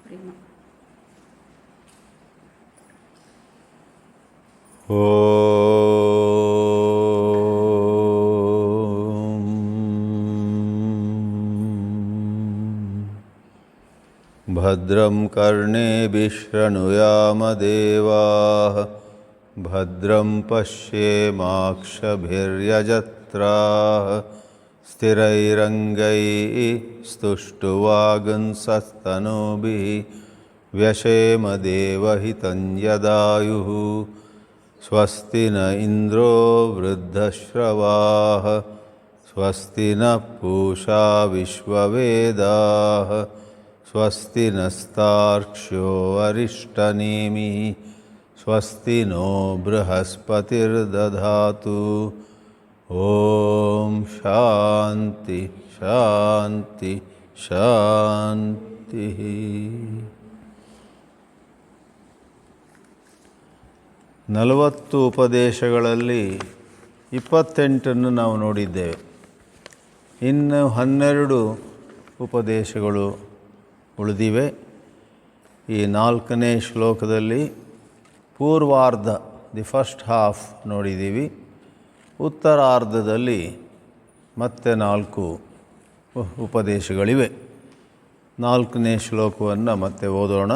ಪ್ರೇಮ. ಭದ್ರಂ ಕರ್ಣೇಭಿಃ ಶೃಣುಯಾಮದೇವಾಃ ಭದ್ರಂ ಪಶ್ಯೇಮಾಕ್ಷಭಿರ್ಯಜತ್ರಾಃ ಸ್ಥಿರೈರಂಗೈಃ ಸ್ತುಷ್ಟುವಾಗುಂಸಸ್ತನೂಭಿಃ ವ್ಯಶೇಮ ದೇವಹಿತಂ ಯದಾಯುಃ ಸ್ವಸ್ತಿ ನ ಇಂದ್ರೋ ವೃದ್ಧಶ್ರವಾಃ ಸ್ವಸ್ತಿ ನಃ ಪೂಷಾ ವಿಶ್ವವೇದಾಃ ಸ್ವಸ್ತಿ ನಸ್ತಾರ್ಕ್ಷ್ಯೋ ಅರಿಷ್ಟನೇಮಿಃ ಸ್ವಸ್ತಿ ನೋ ಬೃಹಸ್ಪತಿರ್ದಧಾತು. ಓಂ ಶಾಂತಿ ಶಾಂತಿ ಶಾಂತಿ. 40 ಉಪದೇಶಗಳಲ್ಲಿ 28 ನಾವು ನೋಡಿದ್ದೇವೆ. ಇನ್ನು 12 ಉಪದೇಶಗಳು ಉಳಿದಿವೆ. ಈ 4ನೇ ಶ್ಲೋಕದಲ್ಲಿ ಪೂರ್ವಾರ್ಧ ದಿ ಫಸ್ಟ್ ಹಾಫ್ ನೋಡಿದ್ದೀವಿ. ಉತ್ತರಾರ್ಧದಲ್ಲಿ ಮತ್ತೆ 4 ಉಪದೇಶಗಳಿವೆ. 4ನೇ ಶ್ಲೋಕವನ್ನು ಮತ್ತೆ ಓದೋಣ.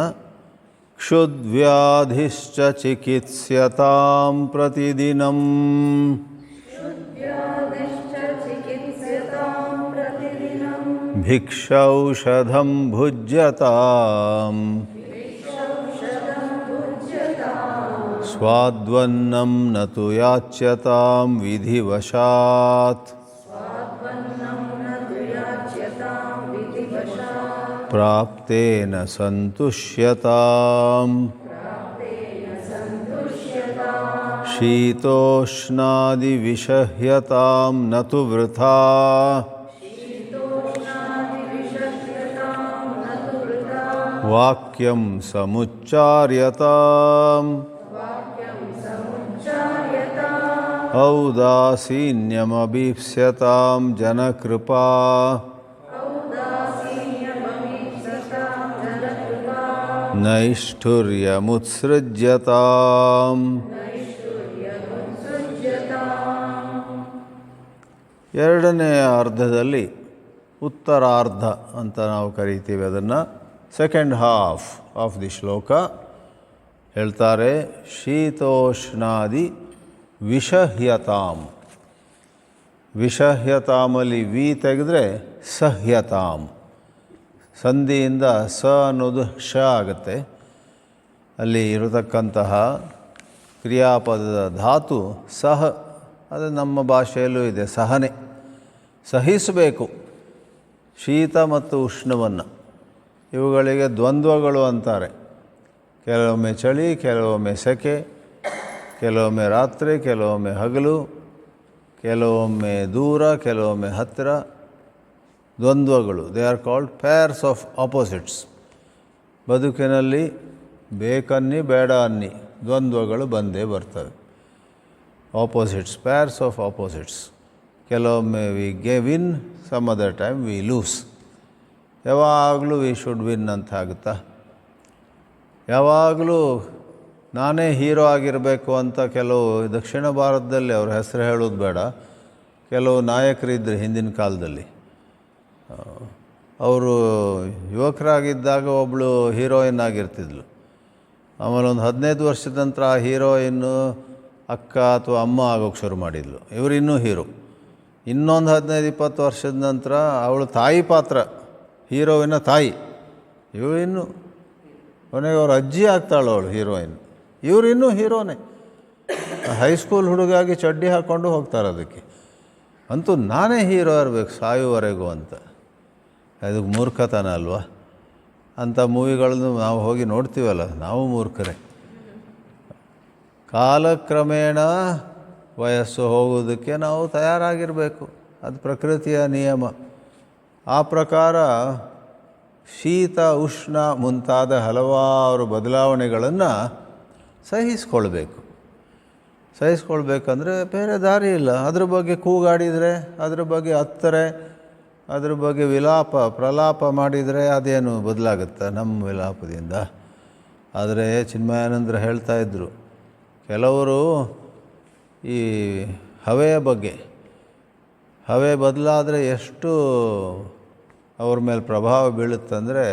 ಕ್ಷುದ್ವ್ಯಾಧಿಶ್ಚ ಚಿಕಿತ್ಸ್ಯತಾಂ ಪ್ರತಿದಿನಂ ಭಿಕ್ಷೌಷಧಂ ಭುಜ್ಯತಾಂ ಸ್ವಾದ್ವನ್ನಂ ನ ತು ಯಾಚ್ಯತಾಂ ವಿಧಿವಶಾತ್ ಪ್ರಾಪ್ತೇನ ಸಂತುಷ್ಯತಾಂ ಶೀತೋಷ್ಣಾದಿವಿಷಹ್ಯತಾಂ ನ ತು ವೃಥಾ ವಾಕ್ಯಂ ಸಮುಚ್ಚಾರ್ಯತಾಂ ಔದಾಸೀನ್ಯಮಭೀಪ್ಸ್ಯತಾಂ ಜನಕೃಪಾ ನೈಷ್ಠುರ್ಯಮುತ್ಸೃಜ್ಯತಾಂ. ಎರಡನೆಯ ಅರ್ಧದಲ್ಲಿ ಉತ್ತರಾರ್ಧ ಅಂತ ನಾವು ಕರಿತೀವಿ. ಅದನ್ನು ಸೆಕೆಂಡ್ ಹಾಫ್ ಆಫ್ ದಿ ಶ್ಲೋಕ ಹೇಳ್ತಾರೆ. ಶೀತೋಷ್ಣಾದಿ ವಿಷಹ್ಯತಾಂ. ವಿಷಹ್ಯತಾಮಲ್ಲಿ ವಿ ತೆಗೆದ್ರೆ ಸಹ್ಯತಾಂ. ಸಂಧಿಯಿಂದ ಸ ಅನ್ನೋದು ಶ ಆಗುತ್ತೆ. ಅಲ್ಲಿ ಇರತಕ್ಕಂತಹ ಕ್ರಿಯಾಪದದ ಧಾತು ಸಹ. ಅದು ನಮ್ಮ ಭಾಷೆಯಲ್ಲೂ ಇದೆ, ಸಹನೆ. ಸಹಿಸಬೇಕು ಶೀತ ಮತ್ತು ಉಷ್ಣವನ್ನು. ಇವುಗಳಿಗೆ ದ್ವಂದ್ವಗಳು ಅಂತಾರೆ. ಕೆಲವೊಮ್ಮೆ ಚಳಿ, ಕೆಲವೊಮ್ಮೆ ಸೆಕೆ, ಕೆಲವೊಮ್ಮೆ ರಾತ್ರಿ, ಕೆಲವೊಮ್ಮೆ ಹಗಲು, ಕೆಲವೊಮ್ಮೆ ದೂರ, ಕೆಲವೊಮ್ಮೆ ಹತ್ತಿರ. ದ್ವಂದ್ವಗಳು, they are called pairs of opposites. ಬದುಕಿನಲ್ಲಿ ಬೇಕನ್ನಿ ಬೇಡ ಅನ್ನಿ ದ್ವಂದ್ವಗಳು ಬಂದೇ ಬರ್ತವೆ. Opposites, pairs of opposites. ಕೆಲವೊಮ್ಮೆ we win, some other time we lose. ಯಾವಾಗಲೂ ವಿ ಶುಡ್ ವಿನ್ ಅಂತ ಆಗುತ್ತಾ? ಯಾವಾಗಲೂ ನಾನೇ ಹೀರೋ ಆಗಿರಬೇಕು ಅಂತ ಕೆಲವು ದಕ್ಷಿಣ ಭಾರತದಲ್ಲಿ ಅವ್ರ ಹೆಸರು ಹೇಳೋದು ಬೇಡ, ಕೆಲವು ನಾಯಕರಿದ್ದರು ಹಿಂದಿನ ಕಾಲದಲ್ಲಿ. ಅವರು ಯುವಕರಾಗಿದ್ದಾಗ ಒಬ್ಬಳು ಹೀರೋಯಿನ್ ಆಗಿರ್ತಿದ್ಳು. ಆಮೇಲೆ ಒಂದು 15 ವರ್ಷದ ನಂತರ ಆ ಹೀರೋಯಿನ್ನು ಅಕ್ಕ ಅಥವಾ ಅಮ್ಮ ಆಗೋಕ್ಕೆ ಶುರು ಮಾಡಿದ್ಲು. ಇವರು ಇನ್ನೂ ಹೀರೋ. ಇನ್ನೊಂದು 15-20 ವರ್ಷದ ನಂತರ ಅವಳು ತಾಯಿ ಪಾತ್ರ, ಹೀರೋಯಿನ ತಾಯಿ. ಇವಳು ಇನ್ನೂ ಕೊನೆಗೆ ಅವ್ರ ಅಜ್ಜಿ ಆಗ್ತಾಳು ಅವಳು ಹೀರೋಯಿನ್. ಇವರು ಇನ್ನೂ ಹೀರೋನೇ. ಹೈಸ್ಕೂಲ್ ಹುಡುಗಾಗಿ ಚಡ್ಡಿ ಹಾಕ್ಕೊಂಡು ಹೋಗ್ತಾರೆ ಅದಕ್ಕೆ. ಅಂತೂ ನಾನೇ ಹೀರೋ ಇರಬೇಕು ಸಾಯುವವರೆಗೂ ಅಂತ. ಅದಕ್ಕೆ ಮೂರ್ಖತನ ಅಲ್ವಾ? ಅಂಥ ಮೂವಿಗಳನ್ನು ನಾವು ಹೋಗಿ ನೋಡ್ತೀವಲ್ಲ, ನಾವು ಮೂರ್ಖರೇ. ಕಾಲಕ್ರಮೇಣ ವಯಸ್ಸು ಹೋಗೋದಕ್ಕೆ ನಾವು ತಯಾರಾಗಿರಬೇಕು. ಅದು ಪ್ರಕೃತಿಯ ನಿಯಮ. ಆ ಪ್ರಕಾರ ಶೀತ, ಉಷ್ಣ ಮುಂತಾದ ಹಲವಾರು ಬದಲಾವಣೆಗಳನ್ನು ಸಹಿಸ್ಕೊಳ್ಬೇಕು. ಸಹಿಸ್ಕೊಳ್ಬೇಕಂದ್ರೆ ಬೇರೆ ದಾರಿ ಇಲ್ಲ. ಅದ್ರ ಬಗ್ಗೆ ಕೂಗಾಡಿದರೆ, ಅದ್ರ ಬಗ್ಗೆ ಹತ್ತರೆ, ಅದ್ರ ಬಗ್ಗೆ ಪ್ರಲಾಪ ಮಾಡಿದರೆ ಅದೇನು ಬದಲಾಗುತ್ತೆ ನಮ್ಮ ವಿಲಾಪದಿಂದ. ಆದರೆ ಚಿನ್ಮಯಾನಂದರು ಹೇಳ್ತಾ ಇದ್ದರು, ಕೆಲವರು ಈ ಹವೆಯ ಬಗ್ಗೆ, ಹವೆ ಬದಲಾದರೆ ಎಷ್ಟು ಅವ್ರ ಮೇಲೆ ಪ್ರಭಾವ ಬೀಳುತ್ತಂದರೆ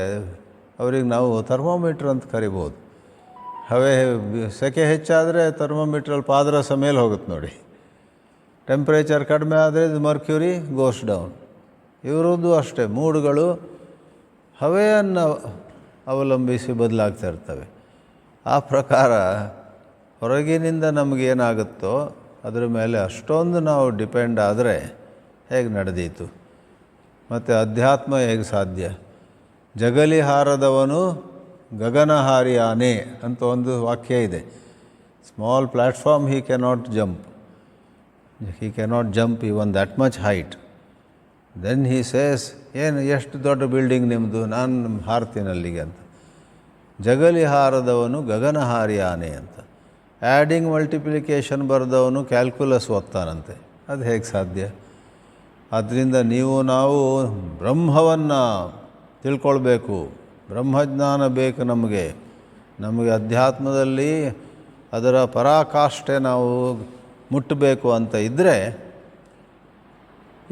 ಅವ್ರಿಗೆ ನಾವು ಥರ್ಮೋಮೀಟ್ರ್ ಅಂತ ಕರಿಬೋದು. ಹವೆ ಸೆಕೆ ಹೆಚ್ಚಾದರೆ ಥರ್ಮೋಮೀಟ್ರಲ್ಲಿ ಪಾದರಸ ಮೇಲೆ ಹೋಗುತ್ತೆ ನೋಡಿ. ಟೆಂಪ್ರೇಚರ್ ಕಡಿಮೆ ಆದರೆ ಮರ್ಕ್ಯೂರಿ ಗೋಸ್ ಡೌನ್. ಇವರದ್ದು ಅಷ್ಟೇ, ಮೂಡುಗಳು ಹವೆಯನ್ನು ಅವಲಂಬಿಸಿ ಬದಲಾಗ್ತಾ ಇರ್ತವೆ. ಆ ಪ್ರಕಾರ ಹೊರಗಿನಿಂದ ನಮಗೇನಾಗುತ್ತೋ ಅದರ ಮೇಲೆ ಅಷ್ಟೊಂದು ನಾವು ಡಿಪೆಂಡ್ ಆದರೆ ಹೇಗೆ ನಡೆದೀತು? ಮತ್ತು ಅಧ್ಯಾತ್ಮ ಹೇಗೆ ಸಾಧ್ಯ? ಜಗಲಿ ಹಾರದವನು ಗಗನಹಾರಿ ಆನೆ ಅಂತ ಒಂದು ವಾಕ್ಯ ಇದೆ. Small platform he cannot jump even that much height. Then he says, ಎಷ್ಟು ದೊಡ್ಡ ಬಿಲ್ಡಿಂಗ್ ನಿಮ್ಮದು, ನಾನು ಹಾರ್ತೀನಿ ಅಲ್ಲಿಗೆ ಅಂತ. ಜಗಲಿ ಹಾರದವನು ಗಗನಹಾರಿ ಆನೆ ಅಂತ. ಆ್ಯಡಿಂಗ್ ಮಲ್ಟಿಪ್ಲಿಕೇಶನ್ ಬರೆದವನು ಕ್ಯಾಲ್ಕುಲಸ್ ಓದ್ತಾನಂತೆ. ಅದು ಹೇಗೆ ಸಾಧ್ಯ? ಆದ್ದರಿಂದ ನಾವು ಬ್ರಹ್ಮವನ್ನು ತಿಳ್ಕೊಳ್ಬೇಕು, ಬ್ರಹ್ಮಜ್ಞಾನ ಬೇಕು ನಮಗೆ ಅಧ್ಯಾತ್ಮದಲ್ಲಿ ಅದರ ಪರಾಕಾಷ್ಠೆ ನಾವು ಮುಟ್ಟಬೇಕು ಅಂತ ಇದ್ದರೆ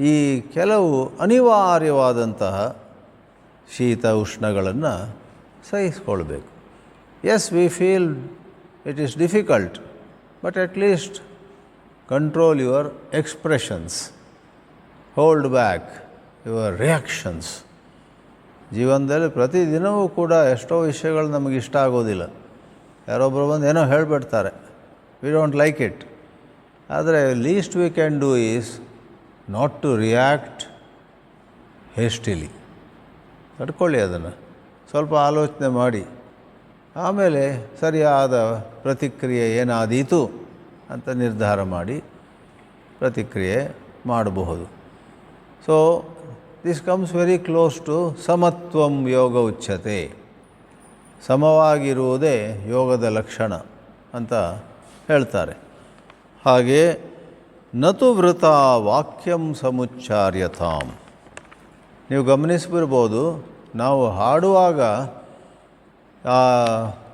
ಈ ಕೆಲವು ಅನಿವಾರ್ಯವಾದಂತಹ ಶೀತ ಉಷ್ಣಗಳನ್ನು ಸಹಿಸ್ಕೊಳ್ಬೇಕು. Yes, we feel it is difficult, but at least control your expressions, hold back your reactions. ಜೀವನದಲ್ಲಿ ಪ್ರತಿದಿನವೂ ಕೂಡ ಎಷ್ಟೋ ವಿಷಯಗಳು ನಮಗೆ ಇಷ್ಟ ಆಗೋದಿಲ್ಲ. ಯಾರೊಬ್ಬರು ಬಂದು ಏನೋ ಹೇಳಿಬಿಡ್ತಾರೆ, ವಿ ಡೋಂಟ್ ಲೈಕ್ ಇಟ್. ಆದರೆ least we can do is not to react hastily. ತಡ್ಕೊಳ್ಳಿ, ಅದನ್ನು ಸ್ವಲ್ಪ ಆಲೋಚನೆ ಮಾಡಿ ಆಮೇಲೆ ಸರಿಯಾದ ಪ್ರತಿಕ್ರಿಯೆ ಏನಾದೀತು ಅಂತ ನಿರ್ಧಾರ ಮಾಡಿ ಪ್ರತಿಕ್ರಿಯೆ ಮಾಡಬಹುದು. So this comes very close to ಸಮತ್ವಂ ಯೋಗ ಉಚ್ಯತೆ. ಸಮವಾಗಿರುವುದೇ ಯೋಗದ ಲಕ್ಷಣ ಅಂತ ಹೇಳ್ತಾರೆ. ಹಾಗೆ ನತು ವೃತ ವಾಕ್ಯಂ ಸಮುಚ್ಚಾರ್ಯತಾಂ. ನೀವು ಗಮನಿಸಿಬಿರ್ಬೋದು, ನಾವು ಹಾಡುವಾಗ ಆ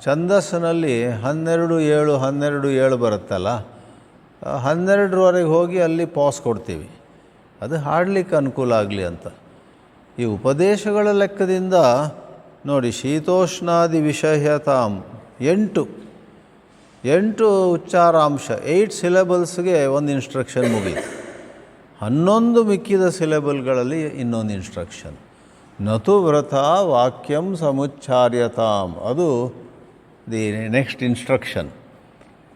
ಛಂದಸ್ಸಿನಲ್ಲಿ 12-7 12-7 ಬರುತ್ತಲ್ಲ, 12ವರೆಗೆ ಹೋಗಿ ಅಲ್ಲಿ ಪಾಸ್ ಕೊಡ್ತೀವಿ, ಅದು ಹಾಡಲಿಕ್ಕೆ ಅನುಕೂಲ ಆಗಲಿ ಅಂತ. ಈ ಉಪದೇಶಗಳ ಲೆಕ್ಕದಿಂದ ನೋಡಿ, ಶೀತೋಷ್ಣಾದಿ ವಿಷಯತಾಂ 8 ಉಚ್ಚಾರಾಂಶ, 8 ಸಿಲೆಬಲ್ಸ್ಗೆ ಒಂದು ಇನ್ಸ್ಟ್ರಕ್ಷನ್ ಮುಗೀತು. 11 ಮಿಕ್ಕಿದ ಸಿಲೆಬಲ್ಗಳಲ್ಲಿ ಇನ್ನೊಂದು ಇನ್ಸ್ಟ್ರಕ್ಷನ್. ನತು ವ್ರತ ವಾಕ್ಯಂ ಸಮುಚ್ಚಾರ್ಯತಾಂ, ಅದು the next instruction.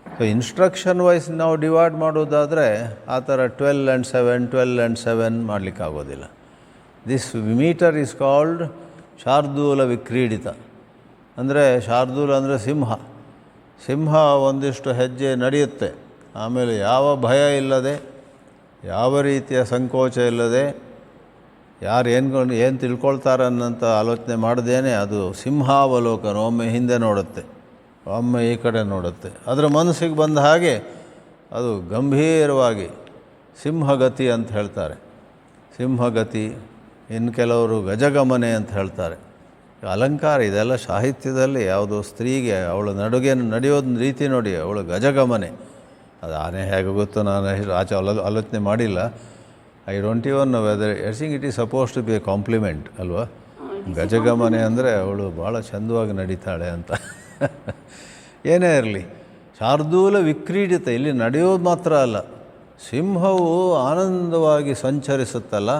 So instruction wise ನಾವು ಡಿವೈಡ್ ಮಾಡೋದಾದರೆ ಆ ಥರ 12 and 7 ಮಾಡಲಿಕ್ಕಾಗೋದಿಲ್ಲ. This meter is called Shardula Vikridita. ಅಂದರೆ ಶಾರ್ದೂಲ ಅಂದರೆ ಸಿಂಹ ಒಂದಿಷ್ಟು ಹೆಜ್ಜೆ ನಡೆಯುತ್ತೆ, ಆಮೇಲೆ ಯಾವ ಭಯ ಇಲ್ಲದೆ, ಯಾವ ರೀತಿಯ ಸಂಕೋಚ ಇಲ್ಲದೆ, ಯಾರು ಏನು ತಿಳ್ಕೊಳ್ತಾರೆ ಅನ್ನೋಂಥ ಆಲೋಚನೆ ಮಾಡದೇನೆ ಅದು ಸಿಂಹಾವಲೋಕನ, ಒಮ್ಮೆ ಹಿಂದೆ ನೋಡುತ್ತೆ, ಒಮ್ಮೆ ಈ ಕಡೆ ನೋಡುತ್ತೆ. ಅದರ ಮನಸ್ಸಿಗೆ ಬಂದ ಹಾಗೆ ಅದು ಗಂಭೀರವಾಗಿ ಸಿಂಹಗತಿ ಅಂತ ಹೇಳ್ತಾರೆ. ಸಿಂಹಗತಿ, ಇನ್ನು ಕೆಲವರು ಗಜಗಮನೆ ಅಂತ ಹೇಳ್ತಾರೆ. ಅಲಂಕಾರ ಇದೆಲ್ಲ ಸಾಹಿತ್ಯದಲ್ಲಿ. ಯಾವುದೋ ಸ್ತ್ರೀಗೆ ಅವಳ ನಡೆಯೋದು ರೀತಿ ನೋಡಿ, ಅವಳು ಗಜಗಮನೆ. ಅದು ಆನೆ ಹೇಗೆ ಗೊತ್ತು, ನಾನು ಆಲೋಚನೆ ಮಾಡಿಲ್ಲ. I don't even know whether I think it is suppose to be a compliment ಅಲ್ವಾ? ಗಜಗಮನೆ ಅಂದರೆ ಅವಳು ಭಾಳ ಚಂದವಾಗಿ ನಡೀತಾಳೆ ಅಂತ. ಏನೇ ಇರಲಿ, ಶಾರ್ದೂಲ ವಿಕ್ರೀಡಿತ, ಇಲ್ಲಿ ನಡೆಯೋದು ಮಾತ್ರ ಅಲ್ಲ, ಸಿಂಹವು ಆನಂದವಾಗಿ ಸಂಚರಿಸುತ್ತಲ್ಲ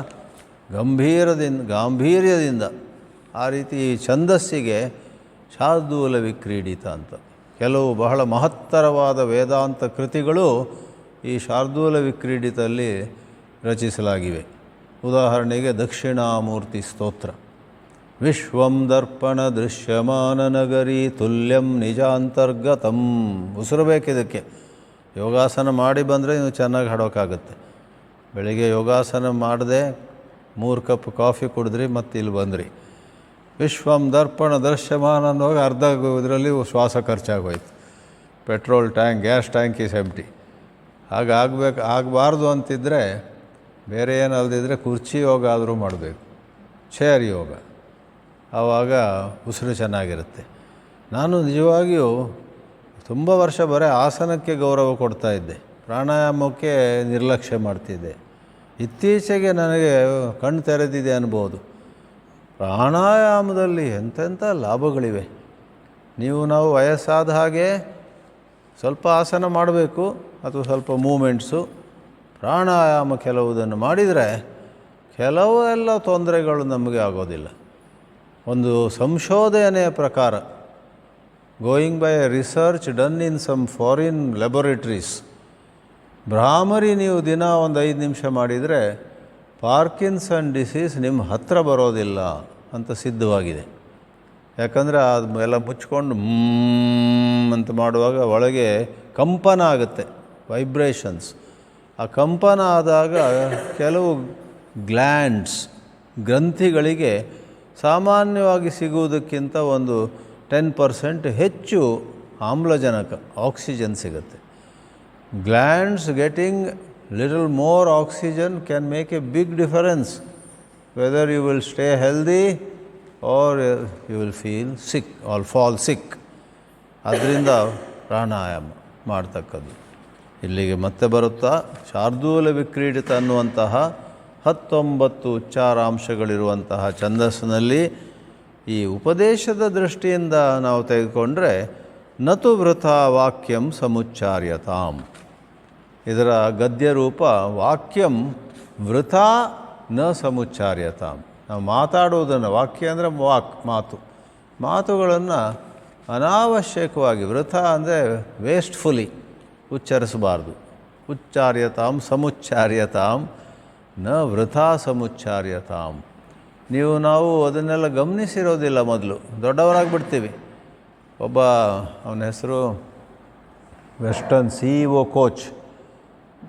ಗಾಂಭೀರ್ಯದಿಂದ. ಆ ರೀತಿ ಛಂದಸ್ಸಿಗೆ ಶಾರ್ದೂಲ ವಿಕ್ರೀಡಿತ ಅಂತ. ಕೆಲವು ಬಹಳ ಮಹತ್ತರವಾದ ವೇದಾಂತ ಕೃತಿಗಳು ಈ ಶಾರ್ದೂಲ ವಿಕ್ರೀಡಿತಲ್ಲಿ ರಚಿಸಲಾಗಿವೆ. ಉದಾಹರಣೆಗೆ ದಕ್ಷಿಣಾಮೂರ್ತಿ ಸ್ತೋತ್ರ. ವಿಶ್ವಂ ದರ್ಪಣ ದೃಶ್ಯಮಾನ ನಗರಿ ತುಲ್ಯಂ ನಿಜಾಂತರ್ಗತಂ. ಉಸಿರಬೇಕಿದಕ್ಕೆ. ಯೋಗಾಸನ ಮಾಡಿ ಬಂದರೆ ನೀವು ಚೆನ್ನಾಗಿ ಹಾಡೋಕ್ಕಾಗುತ್ತೆ. ಬೆಳಿಗ್ಗೆ ಯೋಗಾಸನ ಮಾಡದೆ 3 ಕಪ್ ಕಾಫಿ ಕುಡಿದ್ರಿ, ಮತ್ತು ಇಲ್ಲಿ ಬಂದ್ರಿ. ವಿಶ್ವಂ ದರ್ಪಣ ದೃಶ್ಯಮಾನ ಅನ್ನೋವಾಗ ಅರ್ಧ ಇದರಲ್ಲಿ ಶ್ವಾಸ ಖರ್ಚಾಗೋಯ್ತು. Petrol tank, gas tank is empty. ಆಗಬಾರ್ದು ಅಂತಿದ್ದರೆ ಬೇರೆ ಏನಲ್ದಿದ್ರೆ ಕುರ್ಚಿ ಯೋಗ ಆದರೂ ಮಾಡಬೇಕು, ಚೇರ್ ಯೋಗ. ಆವಾಗ ಉಸಿರು ಚೆನ್ನಾಗಿರುತ್ತೆ. ನಾನು ನಿಜವಾಗಿಯೂ ತುಂಬ ವರ್ಷ ಬರೀ ಆಸನಕ್ಕೆ ಗೌರವ ಕೊಡ್ತಾಯಿದ್ದೆ, ಪ್ರಾಣಾಯಾಮಕ್ಕೆ ನಿರ್ಲಕ್ಷ್ಯ ಮಾಡ್ತಿದ್ದೆ. ಇತ್ತೀಚೆಗೆ ನನಗೆ ಕಣ್ಣು ತೆರೆದಿದೆ ಅನ್ಬೋದು. ಪ್ರಾಣಾಯಾಮದಲ್ಲಿ ಎಂತೆಂಥ ಲಾಭಗಳಿವೆ. ನಾವು ವಯಸ್ಸಾದ ಹಾಗೆ ಸ್ವಲ್ಪ ಆಸನ ಮಾಡಬೇಕು, ಅಥವಾ ಸ್ವಲ್ಪ ಮೂಮೆಂಟ್ಸು, ಪ್ರಾಣಾಯಾಮ ಕೆಲವುದನ್ನು ಮಾಡಿದರೆ ಕೆಲವೆಲ್ಲ ತೊಂದರೆಗಳು ನಮಗೆ ಆಗೋದಿಲ್ಲ. ಒಂದು ಸಂಶೋಧನೆಯ ಪ್ರಕಾರ, going by research done in some foreign laboratories, Bhramari ನೀವು ದಿನ ಒಂದು 5 ನಿಮಿಷ ಮಾಡಿದರೆ ಪಾರ್ಕಿನ್ಸನ್ ಡಿಸೀಸ್ ನಿಮ್ಮ ಹತ್ತಿರ ಬರೋದಿಲ್ಲ ಅಂತ ಸಿದ್ಧವಾಗಿದೆ. ಯಾಕಂದರೆ ಅದು ಎಲ್ಲ ಮುಚ್ಕೊಂಡು ಅಂತ ಮಾಡುವಾಗ ಒಳಗೆ ಕಂಪನ ಆಗುತ್ತೆ, ವೈಬ್ರೇಷನ್ಸ್. ಆ ಕಂಪನ ಆದಾಗ ಕೆಲವು ಗ್ರಂಥಿಗಳಿಗೆ ಸಾಮಾನ್ಯವಾಗಿ ಸಿಗುವುದಕ್ಕಿಂತ ಒಂದು 10% ಹೆಚ್ಚು ಆಮ್ಲಜನಕ, ಆಕ್ಸಿಜನ್ ಸಿಗುತ್ತೆ. Glands getting little more oxygen can make a big difference whether you will stay healthy or you will feel sick or fall sick. ಅದರಿಂದ ಪ್ರಾಣಾಯಾಮ ಮಾಡ್ತಕ್ಕದ್ದು. ಇಲ್ಲಿಗೆ ಮತ್ತೆ ಬರುತ್ತಾ, ಶಾರ್ದೂಲ ವಿಕ್ರೀಡಿತ ಅನ್ನುವಂತಹ 19 ಉಚ್ಚಾರಾಂಶಗಳಿರುವಂತಹ ಛಂದಸ್ಸಿನಲ್ಲಿ ಈ ಉಪದೇಶದ ದೃಷ್ಟಿಯಿಂದ ನಾವು ತೆಗೆದುಕೊಂಡ್ರೆ, ನತು ವೃಥಾ ವಾಕ್ಯಂ ಸಮುಚ್ಚಾರ್ಯತಾಂ. ಇದರ ಗದ್ಯ ರೂಪ ವಾಕ್ಯಂ ವೃಥಾ ನ ಸಮುಚ್ಚಾರ್ಯತಾಂ. ನಾವು ಮಾತಾಡುವುದನ್ನು, ವಾಕ್ಯ ಅಂದರೆ ಮಾತುಗಳನ್ನು ಅನಾವಶ್ಯಕವಾಗಿ, ವೃಥಾ ಅಂದರೆ ವೇಸ್ಟ್ಫುಲಿ ಉಚ್ಚರಿಸಬಾರ್ದು. ಉಚ್ಚಾರ್ಯತಾಂ ಸಮುಚ್ಚಾರ್ಯತಾಂ ನ ವೃಥಾ ಸಮುಚ್ಚಾರ್ಯತಾಂ. ನಾವು ಅದನ್ನೆಲ್ಲ ಗಮನಿಸಿರೋದಿಲ್ಲ. ಮೊದಲು ದೊಡ್ಡವರಾಗಿಬಿಡ್ತೀವಿ. ಅವನ ಹೆಸರು ವೆಸ್ಟರ್ನ್ CEO ಕೋಚ್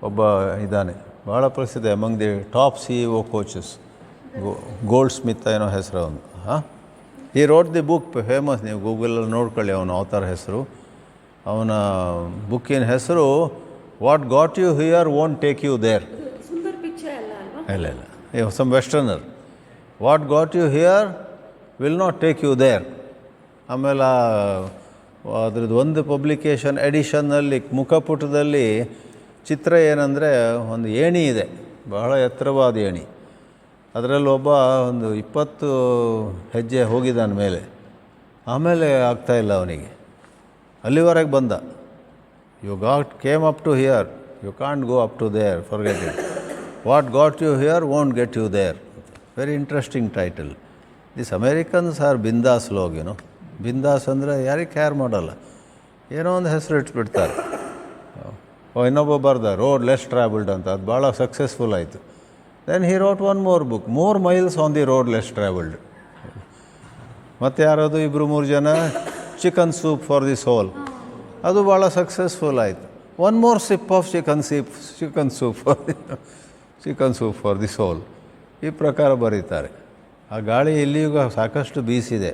ಒಬ್ಬ ಇದ್ದಾನೆ, ಭಾಳ ಪ್ರಸಿದ್ಧ, among the top CEO coaches. Gold Smith ಏನೋ ಹೆಸರು ಅವನು. ಈ ರೋಟ್ ದಿ ಬುಕ್, ಫೇಮಸ್, ನೀವು ಗೂಗಲಲ್ಲಿ ನೋಡ್ಕೊಳ್ಳಿ ಅವನ ಆಥರ್ ಹೆಸರು. ಅವನ ಬುಕ್ಕಿನ ಹೆಸರು what got you here won't take you there. ಇಲ್ಲ some westerner. What got you here will not take you there. ಆಮೇಲೆ ಅದ್ರದ್ದು ಒಂದು ಪಬ್ಲಿಕೇಶನ್ ಎಡಿಷನ್ನಲ್ಲಿ ಮುಖಪುಟದಲ್ಲಿ ಚಿತ್ರ ಏನಂದರೆ, ಒಂದು ಏಣಿ ಇದೆ, ಬಹಳ ಎತ್ತರವಾದ ಏಣಿ. ಅದರಲ್ಲಿ ಒಂದು 20 ಹೆಜ್ಜೆ ಹೋಗಿದ್ದಾನ ಮೇಲೆ. ಆಮೇಲೆ ಆಗ್ತಾಯಿಲ್ಲ ಅವನಿಗೆ, ಅಲ್ಲಿವರೆಗೆ ಬಂದ. You came up to here, you can't go up to there, forget it. What got you here won't get you there. Very interesting title. This Americans are ಬಿಂದಾಸ್ ಲೋಗ್. ಬಿಂದಾಸ್ ಅಂದರೆ ಯಾರಿಗೆ ಕೇರ್ ಮಾಡಲ್ಲ, ಏನೋ ಒಂದು ಹೆಸರು ಇಟ್ಬಿಡ್ತಾರೆ. ಇನ್ನೊಬ್ಬ ಬರ್ದ ರೋಡ್ ಲೆಸ್ ಟ್ರಾವೆಲ್ಡ್ ಅಂತ, ಅದು ಭಾಳ ಸಕ್ಸಸ್ಫುಲ್ ಆಯಿತು. Then he wrote one more book, 4 miles on the road less travelled. ಮತ್ತು ಯಾರದು 2-3 ಜನ chicken soup for the soul, ಅದು ಭಾಳ ಸಕ್ಸಸ್ಫುಲ್ ಆಯಿತು. 1 more sip of chicken soup for the soul. ಈ ಪ್ರಕಾರ ಬರೀತಾರೆ. ಆ ಗಾಳಿ ಇಲ್ಲಿಯೂ ಸಾಕಷ್ಟು ಬೀಸಿದೆ.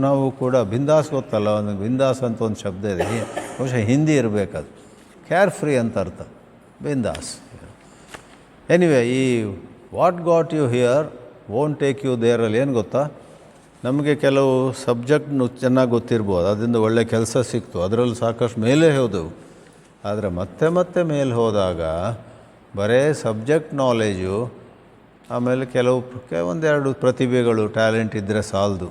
ನಾವು ಕೂಡ ಬಿಂದಾಸ್, ಗೊತ್ತಲ್ಲ, ಒಂದು ಬಿಂದಾಸ್ ಅಂತ ಒಂದು ಶಬ್ದ ಇದೆ, ಬಹುಶಃ ಹಿಂದಿ ಇರಬೇಕದು. ಕೇರ್ ಫ್ರೀ ಅಂತ ಅರ್ಥ, ಬಿಂದಾಸ್. ಎನಿವೆ, ಈ what got you here won't take you ದೇರಲ್ಲಿ ಏನು ಗೊತ್ತಾ, ನಮಗೆ ಕೆಲವು ಸಬ್ಜೆಕ್ಟ್ನು ಚೆನ್ನಾಗಿ ಗೊತ್ತಿರ್ಬೋದು, ಅದರಿಂದ ಒಳ್ಳೆ ಕೆಲಸ ಸಿಕ್ತು, ಅದರಲ್ಲಿ ಸಾಕಷ್ಟು ಮೇಲೆ ಹೋದವು. ಆದರೆ ಮತ್ತೆ ಮೇಲೆ ಹೋದಾಗ ಬರೇ ಸಬ್ಜೆಕ್ಟ್ ನಾಲೆಜು, ಆಮೇಲೆ ಒಂದೆರಡು ಪ್ರತಿಭೆಗಳು, ಟ್ಯಾಲೆಂಟ್ ಇದ್ದರೆ ಸಾಲದು,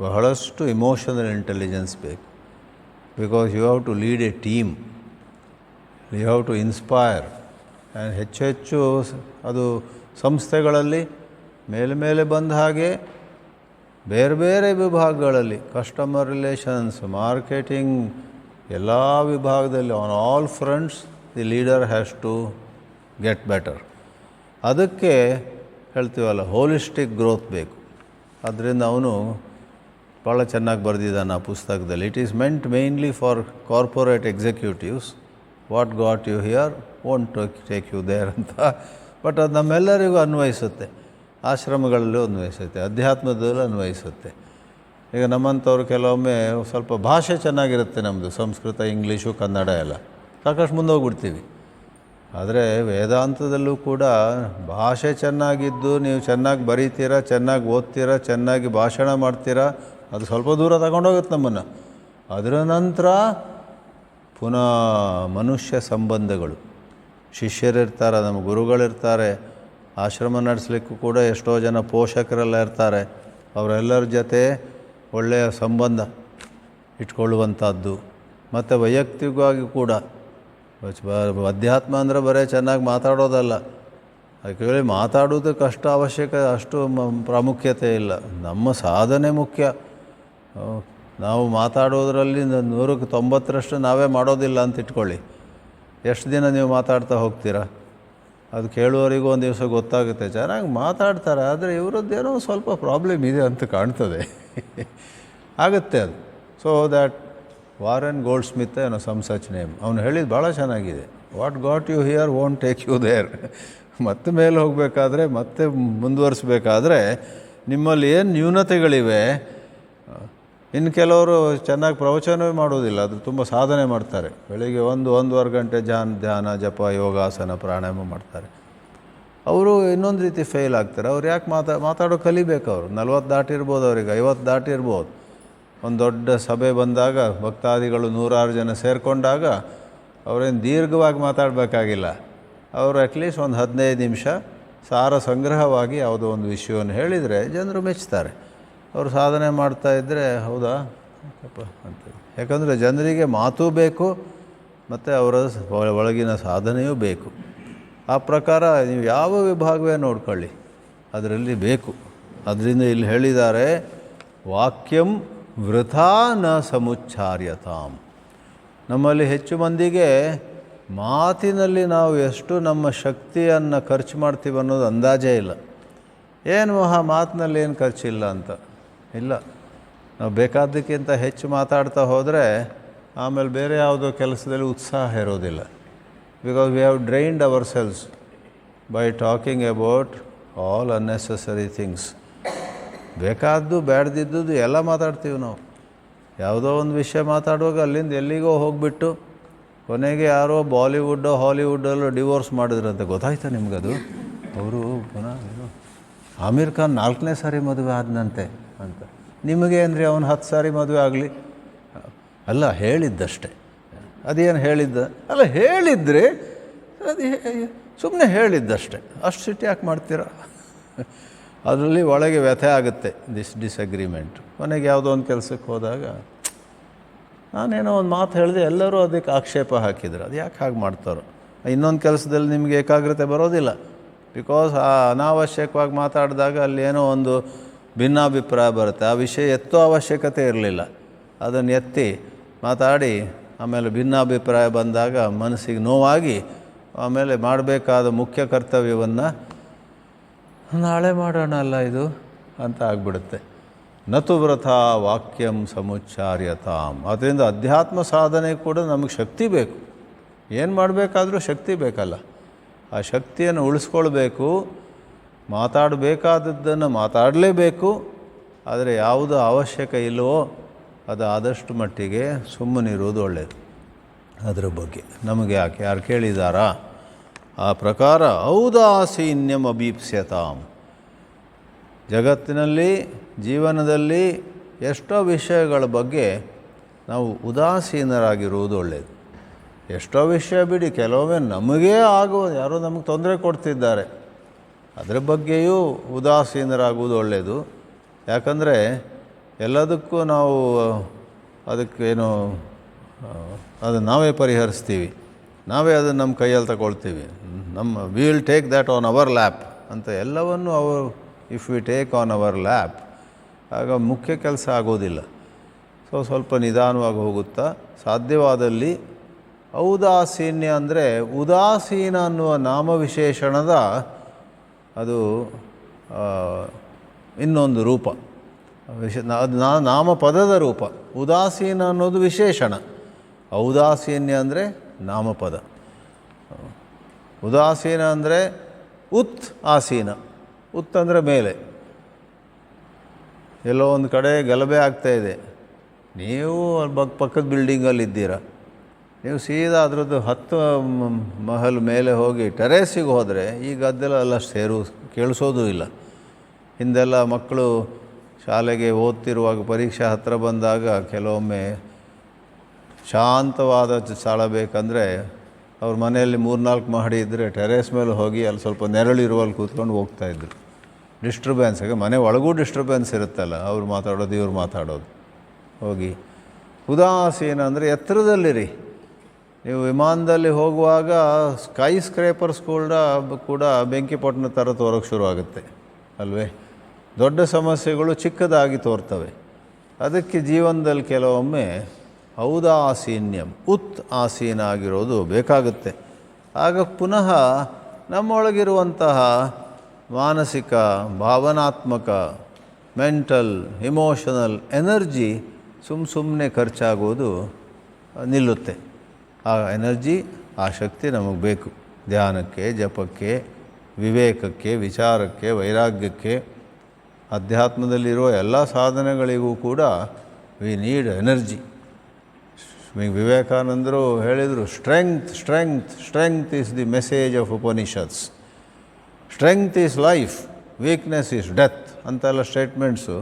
ಬಹಳಷ್ಟು ಇಮೋಷನಲ್ ಇಂಟೆಲಿಜೆನ್ಸ್ ಬೇಕು. Because you have to lead a team, you have to inspire. And ಹೆಚ್ಚು ಅದು ಸಂಸ್ಥೆಗಳಲ್ಲಿ ಮೇಲೆ ಬಂದ ಹಾಗೆ ಬೇರೆ ವಿಭಾಗಗಳಲ್ಲಿ, ಕಸ್ಟಮರ್ ರಿಲೇಷನ್ಸ್, ಮಾರ್ಕೆಟಿಂಗ್, ಎಲ್ಲ ವಿಭಾಗದಲ್ಲಿ on all fronts the leader has to get better. ಅದಕ್ಕೆ ಹೇಳ್ತೀವಲ್ಲ, ಹೋಲಿಸ್ಟಿಕ್ ಗ್ರೋತ್ ಬೇಕು. ಅದರಿಂದ ಅವನು ಭಾಳ ಚೆನ್ನಾಗಿ ಬರೆದಿದ್ದಾನೆ ಆ ಪುಸ್ತಕದಲ್ಲಿ. It is meant mainly for corporate executives. What got you here won't take you there ಅಂತ. ಬಟ್ ಅದು ನಮ್ಮೆಲ್ಲರಿಗೂ ಅನ್ವಯಿಸುತ್ತೆ. ಆಶ್ರಮಗಳಲ್ಲೂ ಅನ್ವಯಿಸುತ್ತೆ, ಅಧ್ಯಾತ್ಮದಲ್ಲೂ ಅನ್ವಯಿಸುತ್ತೆ. ಈಗ ನಮ್ಮಂಥವ್ರು ಕೆಲವೊಮ್ಮೆ ಸ್ವಲ್ಪ ಭಾಷೆ ಚೆನ್ನಾಗಿರುತ್ತೆ ನಮ್ಮದು, ಸಂಸ್ಕೃತ, ಇಂಗ್ಲೀಷು, ಕನ್ನಡ ಎಲ್ಲ, ಸಾಕಷ್ಟು ಮುಂದೆ ಹೋಗ್ಬಿಡ್ತೀವಿ. ಆದರೆ ವೇದಾಂತದಲ್ಲೂ ಕೂಡ ಭಾಷೆ ಚೆನ್ನಾಗಿದ್ದು ನೀವು ಚೆನ್ನಾಗಿ ಬರೀತೀರಾ, ಚೆನ್ನಾಗಿ ಓದ್ತೀರಾ, ಚೆನ್ನಾಗಿ ಭಾಷಣ ಮಾಡ್ತೀರಾ, ಅದು ಸ್ವಲ್ಪ ದೂರ ತಗೊಂಡೋಗುತ್ತೆ ನಮ್ಮನ್ನು. ಅದರ ನಂತರ ಪುನಃ ಮನುಷ್ಯ ಸಂಬಂಧಗಳು, ಶಿಷ್ಯರಿರ್ತಾರೆ, ನಮ್ಮ ಗುರುಗಳಿರ್ತಾರೆ, ಆಶ್ರಮ ನಡೆಸಲಿಕ್ಕೂ ಕೂಡ ಎಷ್ಟೋ ಜನ ಪೋಷಕರೆಲ್ಲ ಇರ್ತಾರೆ. ಅವರೆಲ್ಲರ ಜೊತೆ ಒಳ್ಳೆಯ ಸಂಬಂಧ ಇಟ್ಕೊಳ್ಳುವಂಥದ್ದು. ಮತ್ತು ವೈಯಕ್ತಿಕವಾಗಿ ಕೂಡ ಅಧ್ಯಾತ್ಮ ಅಂದರೆ ಬರೀ ಚೆನ್ನಾಗಿ ಮಾತಾಡೋದಲ್ಲ. ಅದಕ್ಕೆ ಮಾತಾಡೋದಕ್ಕೆ ಅಷ್ಟು ಪ್ರಾಮುಖ್ಯತೆ ಇಲ್ಲ. ನಮ್ಮ ಸಾಧನೆ ಮುಖ್ಯ. ನಾವು ಮಾತಾಡೋದ್ರಲ್ಲಿ 100ಕ್ಕೆ 90ರಷ್ಟು ನಾವೇ ಮಾಡೋದಿಲ್ಲ ಅಂತ ಇಟ್ಕೊಳ್ಳಿ. ಎಷ್ಟು ದಿನ ನೀವು ಮಾತಾಡ್ತಾ ಹೋಗ್ತೀರಾ? ಅದು ಕೇಳುವವರಿಗೂ ಒಂದು ದಿವಸ ಗೊತ್ತಾಗುತ್ತೆ, ಚೆನ್ನಾಗಿ ಮಾತಾಡ್ತಾರೆ, ಆದರೆ ಇವರದ್ದೇನೋ ಸ್ವಲ್ಪ ಪ್ರಾಬ್ಲಮ್ ಇದೆ ಅಂತ ಕಾಣ್ತದೆ. ಆಗುತ್ತೆ ಅದು. So that Warren Goldsmith ಏನೋ ಸಚ್ ನೇಮ್, ಅವನು ಹೇಳಿದ್ದು ಭಾಳ ಚೆನ್ನಾಗಿದೆ. What got you here won't take you there. ಮತ್ತೆ ಮೇಲೆ ಹೋಗಬೇಕಾದ್ರೆ, ಮತ್ತೆ ಮುಂದುವರಿಸ್ಬೇಕಾದ್ರೆ ನಿಮ್ಮಲ್ಲಿ ಏನು ನ್ಯೂನತೆಗಳಿವೆ. ಇನ್ನು ಕೆಲವರು ಚೆನ್ನಾಗಿ ಪ್ರವಚನವೇ ಮಾಡೋದಿಲ್ಲ, ಅದು ತುಂಬ ಸಾಧನೆ ಮಾಡ್ತಾರೆ. ಬೆಳಿಗ್ಗೆ 1-1.5 ಗಂಟೆ ಧ್ಯಾನ, ಜಪ, ಯೋಗಾಸನ, ಪ್ರಾಣಾಯಾಮ ಮಾಡ್ತಾರೆ. ಅವರು ಇನ್ನೊಂದು ರೀತಿ ಫೇಲ್ ಆಗ್ತಾರೆ. ಅವ್ರು ಯಾಕೆ ಮಾತಾಡೋ ಕಲಿಬೇಕು. ಅವರು 40 ದಾಟಿರ್ಬೋದು, ಅವ್ರಿಗೆ 50 ದಾಟಿರ್ಬೋದು. ಒಂದು ದೊಡ್ಡ ಸಭೆ ಬಂದಾಗ ಭಕ್ತಾದಿಗಳು 100 ಜನ ಸೇರಿಕೊಂಡಾಗ ಅವರೇನು ದೀರ್ಘವಾಗಿ ಮಾತಾಡಬೇಕಾಗಿಲ್ಲ. ಅವರು ಅಟ್ಲೀಸ್ಟ್ ಒಂದು 15 ನಿಮಿಷ ಸಾರ ಸಂಗ್ರಹವಾಗಿ ಯಾವುದೋ ಒಂದು ವಿಷಯವನ್ನು ಹೇಳಿದರೆ ಜನರು ಮೆಚ್ತಾರೆ. ಅವರು ಸಾಧನೆ ಮಾಡ್ತಾಯಿದ್ರೆ ಹೌದಾ ಅಂತ. ಯಾಕಂದರೆ ಜನರಿಗೆ ಮಾತೂ ಬೇಕು ಮತ್ತು ಅವರ ಒಳಗಿನ ಸಾಧನೆಯೂ ಬೇಕು. ಆ ಪ್ರಕಾರ ನೀವು ಯಾವ ವಿಭಾಗವೇ ನೋಡ್ಕೊಳ್ಳಿ, ಅದರಲ್ಲಿ ಬೇಕು. ಅದರಿಂದ ಇಲ್ಲಿ ಹೇಳಿದ್ದಾರೆ, ವಾಕ್ಯಂ ವೃಥಾ ನ ಸಮುಚ್ಚಾರ್ಯತಾಂ. ನಮ್ಮಲ್ಲಿ ಹೆಚ್ಚು ಮಂದಿಗೆ ಮಾತಿನಲ್ಲಿ ನಾವು ಎಷ್ಟು ನಮ್ಮ ಶಕ್ತಿಯನ್ನು ಖರ್ಚು ಮಾಡ್ತೀವಿ ಅನ್ನೋದು ಅಂದಾಜೇ ಇಲ್ಲ. ಏನು ಮಾತಿನಲ್ಲಿ ಏನು ಖರ್ಚಿಲ್ಲ ಅಂತ ಇಲ್ಲ. ನಾವು ಬೇಕಾದ್ದಕ್ಕಿಂತ ಹೆಚ್ಚು ಮಾತಾಡ್ತಾ ಹೋದರೆ ಆಮೇಲೆ ಬೇರೆ ಯಾವುದೋ ಕೆಲಸದಲ್ಲಿ ಉತ್ಸಾಹ ಇರೋದಿಲ್ಲ. Because we have drained ourselves by talking about all unnecessary things. ಬೇಕಾದ್ದು ಬೇಡದಿದ್ದು ಎಲ್ಲ ಮಾತಾಡ್ತೀವಿ ನಾವು. ಯಾವುದೋ ಒಂದು ವಿಷಯ ಮಾತಾಡುವಾಗ ಅಲ್ಲಿಂದ ಎಲ್ಲಿಗೋ ಹೋಗಿಬಿಟ್ಟು ಕೊನೆಗೆ ಯಾರೋ ಬಾಲಿವುಡ್ಡೋ ಹಾಲಿವುಡ್ಡಲ್ಲೋ ಡಿವೋರ್ಸ್ ಮಾಡಿದ್ರಂತೆ. ಗೊತ್ತಾಯ್ತಾ ನಿಮಗದು? ಅವರು ಪುನಃ ಆಮೀರ್ ಖಾನ್ 4ನೇ ಸಾರಿ ಮದುವೆ ಆದನಂತೆ ಅಂತ. ನಿಮಗೆ ಅಂದರೆ ಅವನು 10 ಸಾರಿ ಮದುವೆ ಆಗಲಿ. ಅಲ್ಲ, ಹೇಳಿದ್ದಷ್ಟೆ. ಅದೇನು ಹೇಳಿದ್ದ ಅಲ್ಲ, ಹೇಳಿದರೆ ಅದು ಸುಮ್ಮನೆ ಹೇಳಿದ್ದಷ್ಟೆ. ಅಷ್ಟು ಸಿಟ್ಟು ಯಾಕೆ ಮಾಡ್ತೀರಾ? ಅದರಲ್ಲಿ ಒಳಗೆ ವ್ಯಥೆ ಆಗುತ್ತೆ, ಡಿಸ್ಅಗ್ರಿಮೆಂಟ್. ಕೊನೆಗೆ ಯಾವುದೋ ಒಂದು ಕೆಲಸಕ್ಕೆ ಹೋದಾಗ ನಾನೇನೋ ಒಂದು ಮಾತು ಹೇಳಿದೆ, ಎಲ್ಲರೂ ಅದಕ್ಕೆ ಆಕ್ಷೇಪ ಹಾಕಿದ್ರು. ಅದು ಯಾಕೆ ಹಾಗೆ ಮಾಡ್ತಾರೋ? ಇನ್ನೊಂದು ಕೆಲಸದಲ್ಲಿ ನಿಮಗೆ ಏಕಾಗ್ರತೆ ಬರೋದಿಲ್ಲ. ಬಿಕಾಸ್ ಆ ಅನಾವಶ್ಯಕವಾಗಿ ಮಾತಾಡಿದಾಗ ಅಲ್ಲಿ ಏನೋ ಒಂದು ಭಿನ್ನಾಭಿಪ್ರಾಯ ಬರುತ್ತೆ. ಆ ವಿಷಯ ಎತ್ತೋ ಅವಶ್ಯಕತೆ ಇರಲಿಲ್ಲ, ಅದನ್ನು ಎತ್ತಿ ಮಾತಾಡಿ ಆಮೇಲೆ ಭಿನ್ನಾಭಿಪ್ರಾಯ ಬಂದಾಗ ಮನಸ್ಸಿಗೆ ನೋವಾಗಿ ಆಮೇಲೆ ಮಾಡಬೇಕಾದ ಮುಖ್ಯ ಕರ್ತವ್ಯವನ್ನು ನಾಳೆ ಮಾಡೋಣ ಅಲ್ಲ ಇದು ಅಂತ ಆಗಿಬಿಡುತ್ತೆ. ನತು ವ್ರಥಾ ವಾಕ್ಯಂ ಸಮುಚ್ಚಾರ್ಯತಾಂ. ಆದ್ದರಿಂದ ಅಧ್ಯಾತ್ಮ ಸಾಧನೆ ಕೂಡ ನಮಗೆ ಶಕ್ತಿ ಬೇಕು. ಏನು ಮಾಡಬೇಕಾದ್ರೂ ಶಕ್ತಿ ಬೇಕಲ್ಲ. ಆ ಶಕ್ತಿಯನ್ನು ಉಳಿಸ್ಕೊಳ್ಬೇಕು. ಮಾತಾಡಬೇಕಾದದ್ದನ್ನು ಮಾತಾಡಲೇಬೇಕು. ಆದರೆ ಯಾವುದು ಅವಶ್ಯಕ ಇಲ್ಲವೋ ಅದು ಆದಷ್ಟು ಮಟ್ಟಿಗೆ ಸುಮ್ಮನಿರುವುದು ಒಳ್ಳೆಯದು. ಅದರ ಬಗ್ಗೆ ನಮಗೆ ಯಾರು ಕೇಳಿದಾರಾ? ಆ ಪ್ರಕಾರ ಔದಾಸೀನ್ಯಂ ಅಭೀಪ್ಸ್ಯತಾಂ. ಜಗತ್ತಿನಲ್ಲಿ ಜೀವನದಲ್ಲಿ ಎಷ್ಟೋ ವಿಷಯಗಳ ಬಗ್ಗೆ ನಾವು ಉದಾಸೀನರಾಗಿರುವುದು ಒಳ್ಳೆಯದು. ಎಷ್ಟೋ ವಿಷಯ ಬಿಡಿ, ಕೆಲವೊಮ್ಮೆ ನಮಗೇ ಆಗೋದು, ಯಾರೋ ನಮಗೆ ತೊಂದರೆ ಕೊಡ್ತಿದ್ದಾರೆ, ಅದರ ಬಗ್ಗೆಯೂ ಉದಾಸೀನರಾಗುವುದು ಒಳ್ಳೆಯದು. ಯಾಕಂದರೆ ಎಲ್ಲದಕ್ಕೂ ನಾವು ಅದಕ್ಕೇನು ಅದನ್ನು ನಾವೇ ಪರಿಹರಿಸ್ತೀವಿ, ನಾವೇ ಅದನ್ನು ನಮ್ಮ ಕೈಯಲ್ಲಿ ತಗೊಳ್ತೀವಿ. We will take that on our lap ಅಂತ ಎಲ್ಲವನ್ನು if we take on our lap ಆಗ ಮುಖ್ಯ ಕೆಲಸ ಆಗೋದಿಲ್ಲ. ಸ್ವಲ್ಪ ನಿಧಾನವಾಗಿ ಹೋಗುತ್ತಾ ಸಾಧ್ಯವಾದಲ್ಲಿ ಔದಾಸೀನ್ಯ ಅಂದರೆ ಉದಾಸೀನ ಅನ್ನುವ ನಾಮವಿಶೇಷಣದ ಅದು ಇನ್ನೊಂದು ರೂಪ. ಅದು ನಾಮಪದದ ರೂಪ. ಉದಾಸೀನ ಅನ್ನೋದು ವಿಶೇಷಣ, ಔದಾಸೀನ್ಯ ಅಂದರೆ ನಾಮಪದ. ಉದಾಸೀನ ಅಂದರೆ ಉತ್ ಆಸೀನ. ಉತ್ ಅಂದರೆ ಮೇಲೆ. ಎಲ್ಲೋ ಒಂದು ಕಡೆ ಗಲಭೆ ಆಗ್ತಾಯಿದೆ, ನೀವು ಪಕ್ಕದ ಬಿಲ್ಡಿಂಗಲ್ಲಿದ್ದೀರ, ನೀವು ಸೀದಾ ಅದರದ್ದು 10 ಮಹಲ್ ಮೇಲೆ ಹೋಗಿ ಟೆರೇಸಿಗೆ ಹೋದರೆ ಈ ಗದ್ದಲ ಎಲ್ಲ ಕೇಳಿಸೋದೂ ಇಲ್ಲ. ಹಿಂದೆಲ್ಲ ಮಕ್ಕಳು ಶಾಲೆಗೆ ಓದ್ತಿರುವಾಗ ಪರೀಕ್ಷೆ ಹತ್ತಿರ ಬಂದಾಗ ಕೆಲವೊಮ್ಮೆ ಶಾಂತವಾದ ಸ್ಥಳ ಬೇಕಂದರೆ ಅವ್ರ ಮನೆಯಲ್ಲಿ 3-4 ಮಹಡಿ ಇದ್ದರೆ ಟೆರೇಸ್ ಮೇಲೆ ಹೋಗಿ ಅಲ್ಲಿ ಸ್ವಲ್ಪ ನೆರಳಿರುವಲ್ಲಿ ಕೂತ್ಕೊಂಡು ಹೋಗ್ತಾಯಿದ್ರು. ಡಿಸ್ಟರ್ಬೆನ್ಸ್ಗೆ ಮನೆ ಒಳಗೂ ಡಿಸ್ಟರ್ಬೆನ್ಸ್ ಇರುತ್ತಲ್ಲ, ಅವ್ರು ಮಾತಾಡೋದು ಇವ್ರು ಮಾತಾಡೋದು. ಹೋಗಿ ಉದಾಸೀನ ಅಂದರೆ ಎತ್ತರದಲ್ಲಿರಿ. ನೀವು ವಿಮಾನದಲ್ಲಿ ಹೋಗುವಾಗ ಸ್ಕೈ ಸ್ಕ್ರೇಪರ್ಸ್ ಕೂಡ ಬೆಂಕಿಪೊಟ್ಟಣ ಥರ ತೋರೋಕ್ಕೆ ಶುರುವಾಗುತ್ತೆ ಅಲ್ವೇ. ದೊಡ್ಡ ಸಮಸ್ಯೆಗಳು ಚಿಕ್ಕದಾಗಿ ತೋರ್ತವೆ. ಅದಕ್ಕೆ ಜೀವನದಲ್ಲಿ ಕೆಲವೊಮ್ಮೆ ಔದಾಸೀನ್ಯಂ ಆಸೀನ ಆಗಿರೋದು ಬೇಕಾಗುತ್ತೆ. ಆಗ ಪುನಃ ನಮ್ಮೊಳಗಿರುವಂತಹ ಮಾನಸಿಕ, ಭಾವನಾತ್ಮಕ, ಮೆಂಟಲ್, ಇಮೋಷನಲ್ ಎನರ್ಜಿ ಸುಮ್ಮನೆ ಖರ್ಚಾಗೋದು ನಿಲ್ಲುತ್ತೆ. ಆ ಎನರ್ಜಿ, ಆ ಶಕ್ತಿ ನಮಗೆ ಬೇಕು ಧ್ಯಾನಕ್ಕೆ, ಜಪಕ್ಕೆ, ವಿವೇಕಕ್ಕೆ, ವಿಚಾರಕ್ಕೆ, ವೈರಾಗ್ಯಕ್ಕೆ, ಅಧ್ಯಾತ್ಮದಲ್ಲಿರೋ ಎಲ್ಲ ಸಾಧನೆಗಳಿಗೂ ಕೂಡ ವಿ ನೀಡ್ ಎನರ್ಜಿ. ವಿವೇಕಾನಂದರು ಹೇಳಿದರು, strength is the message of Upanishads. Strength is life, weakness is death ಅಂತೆಲ್ಲ ಸ್ಟೇಟ್ಮೆಂಟ್ಸು.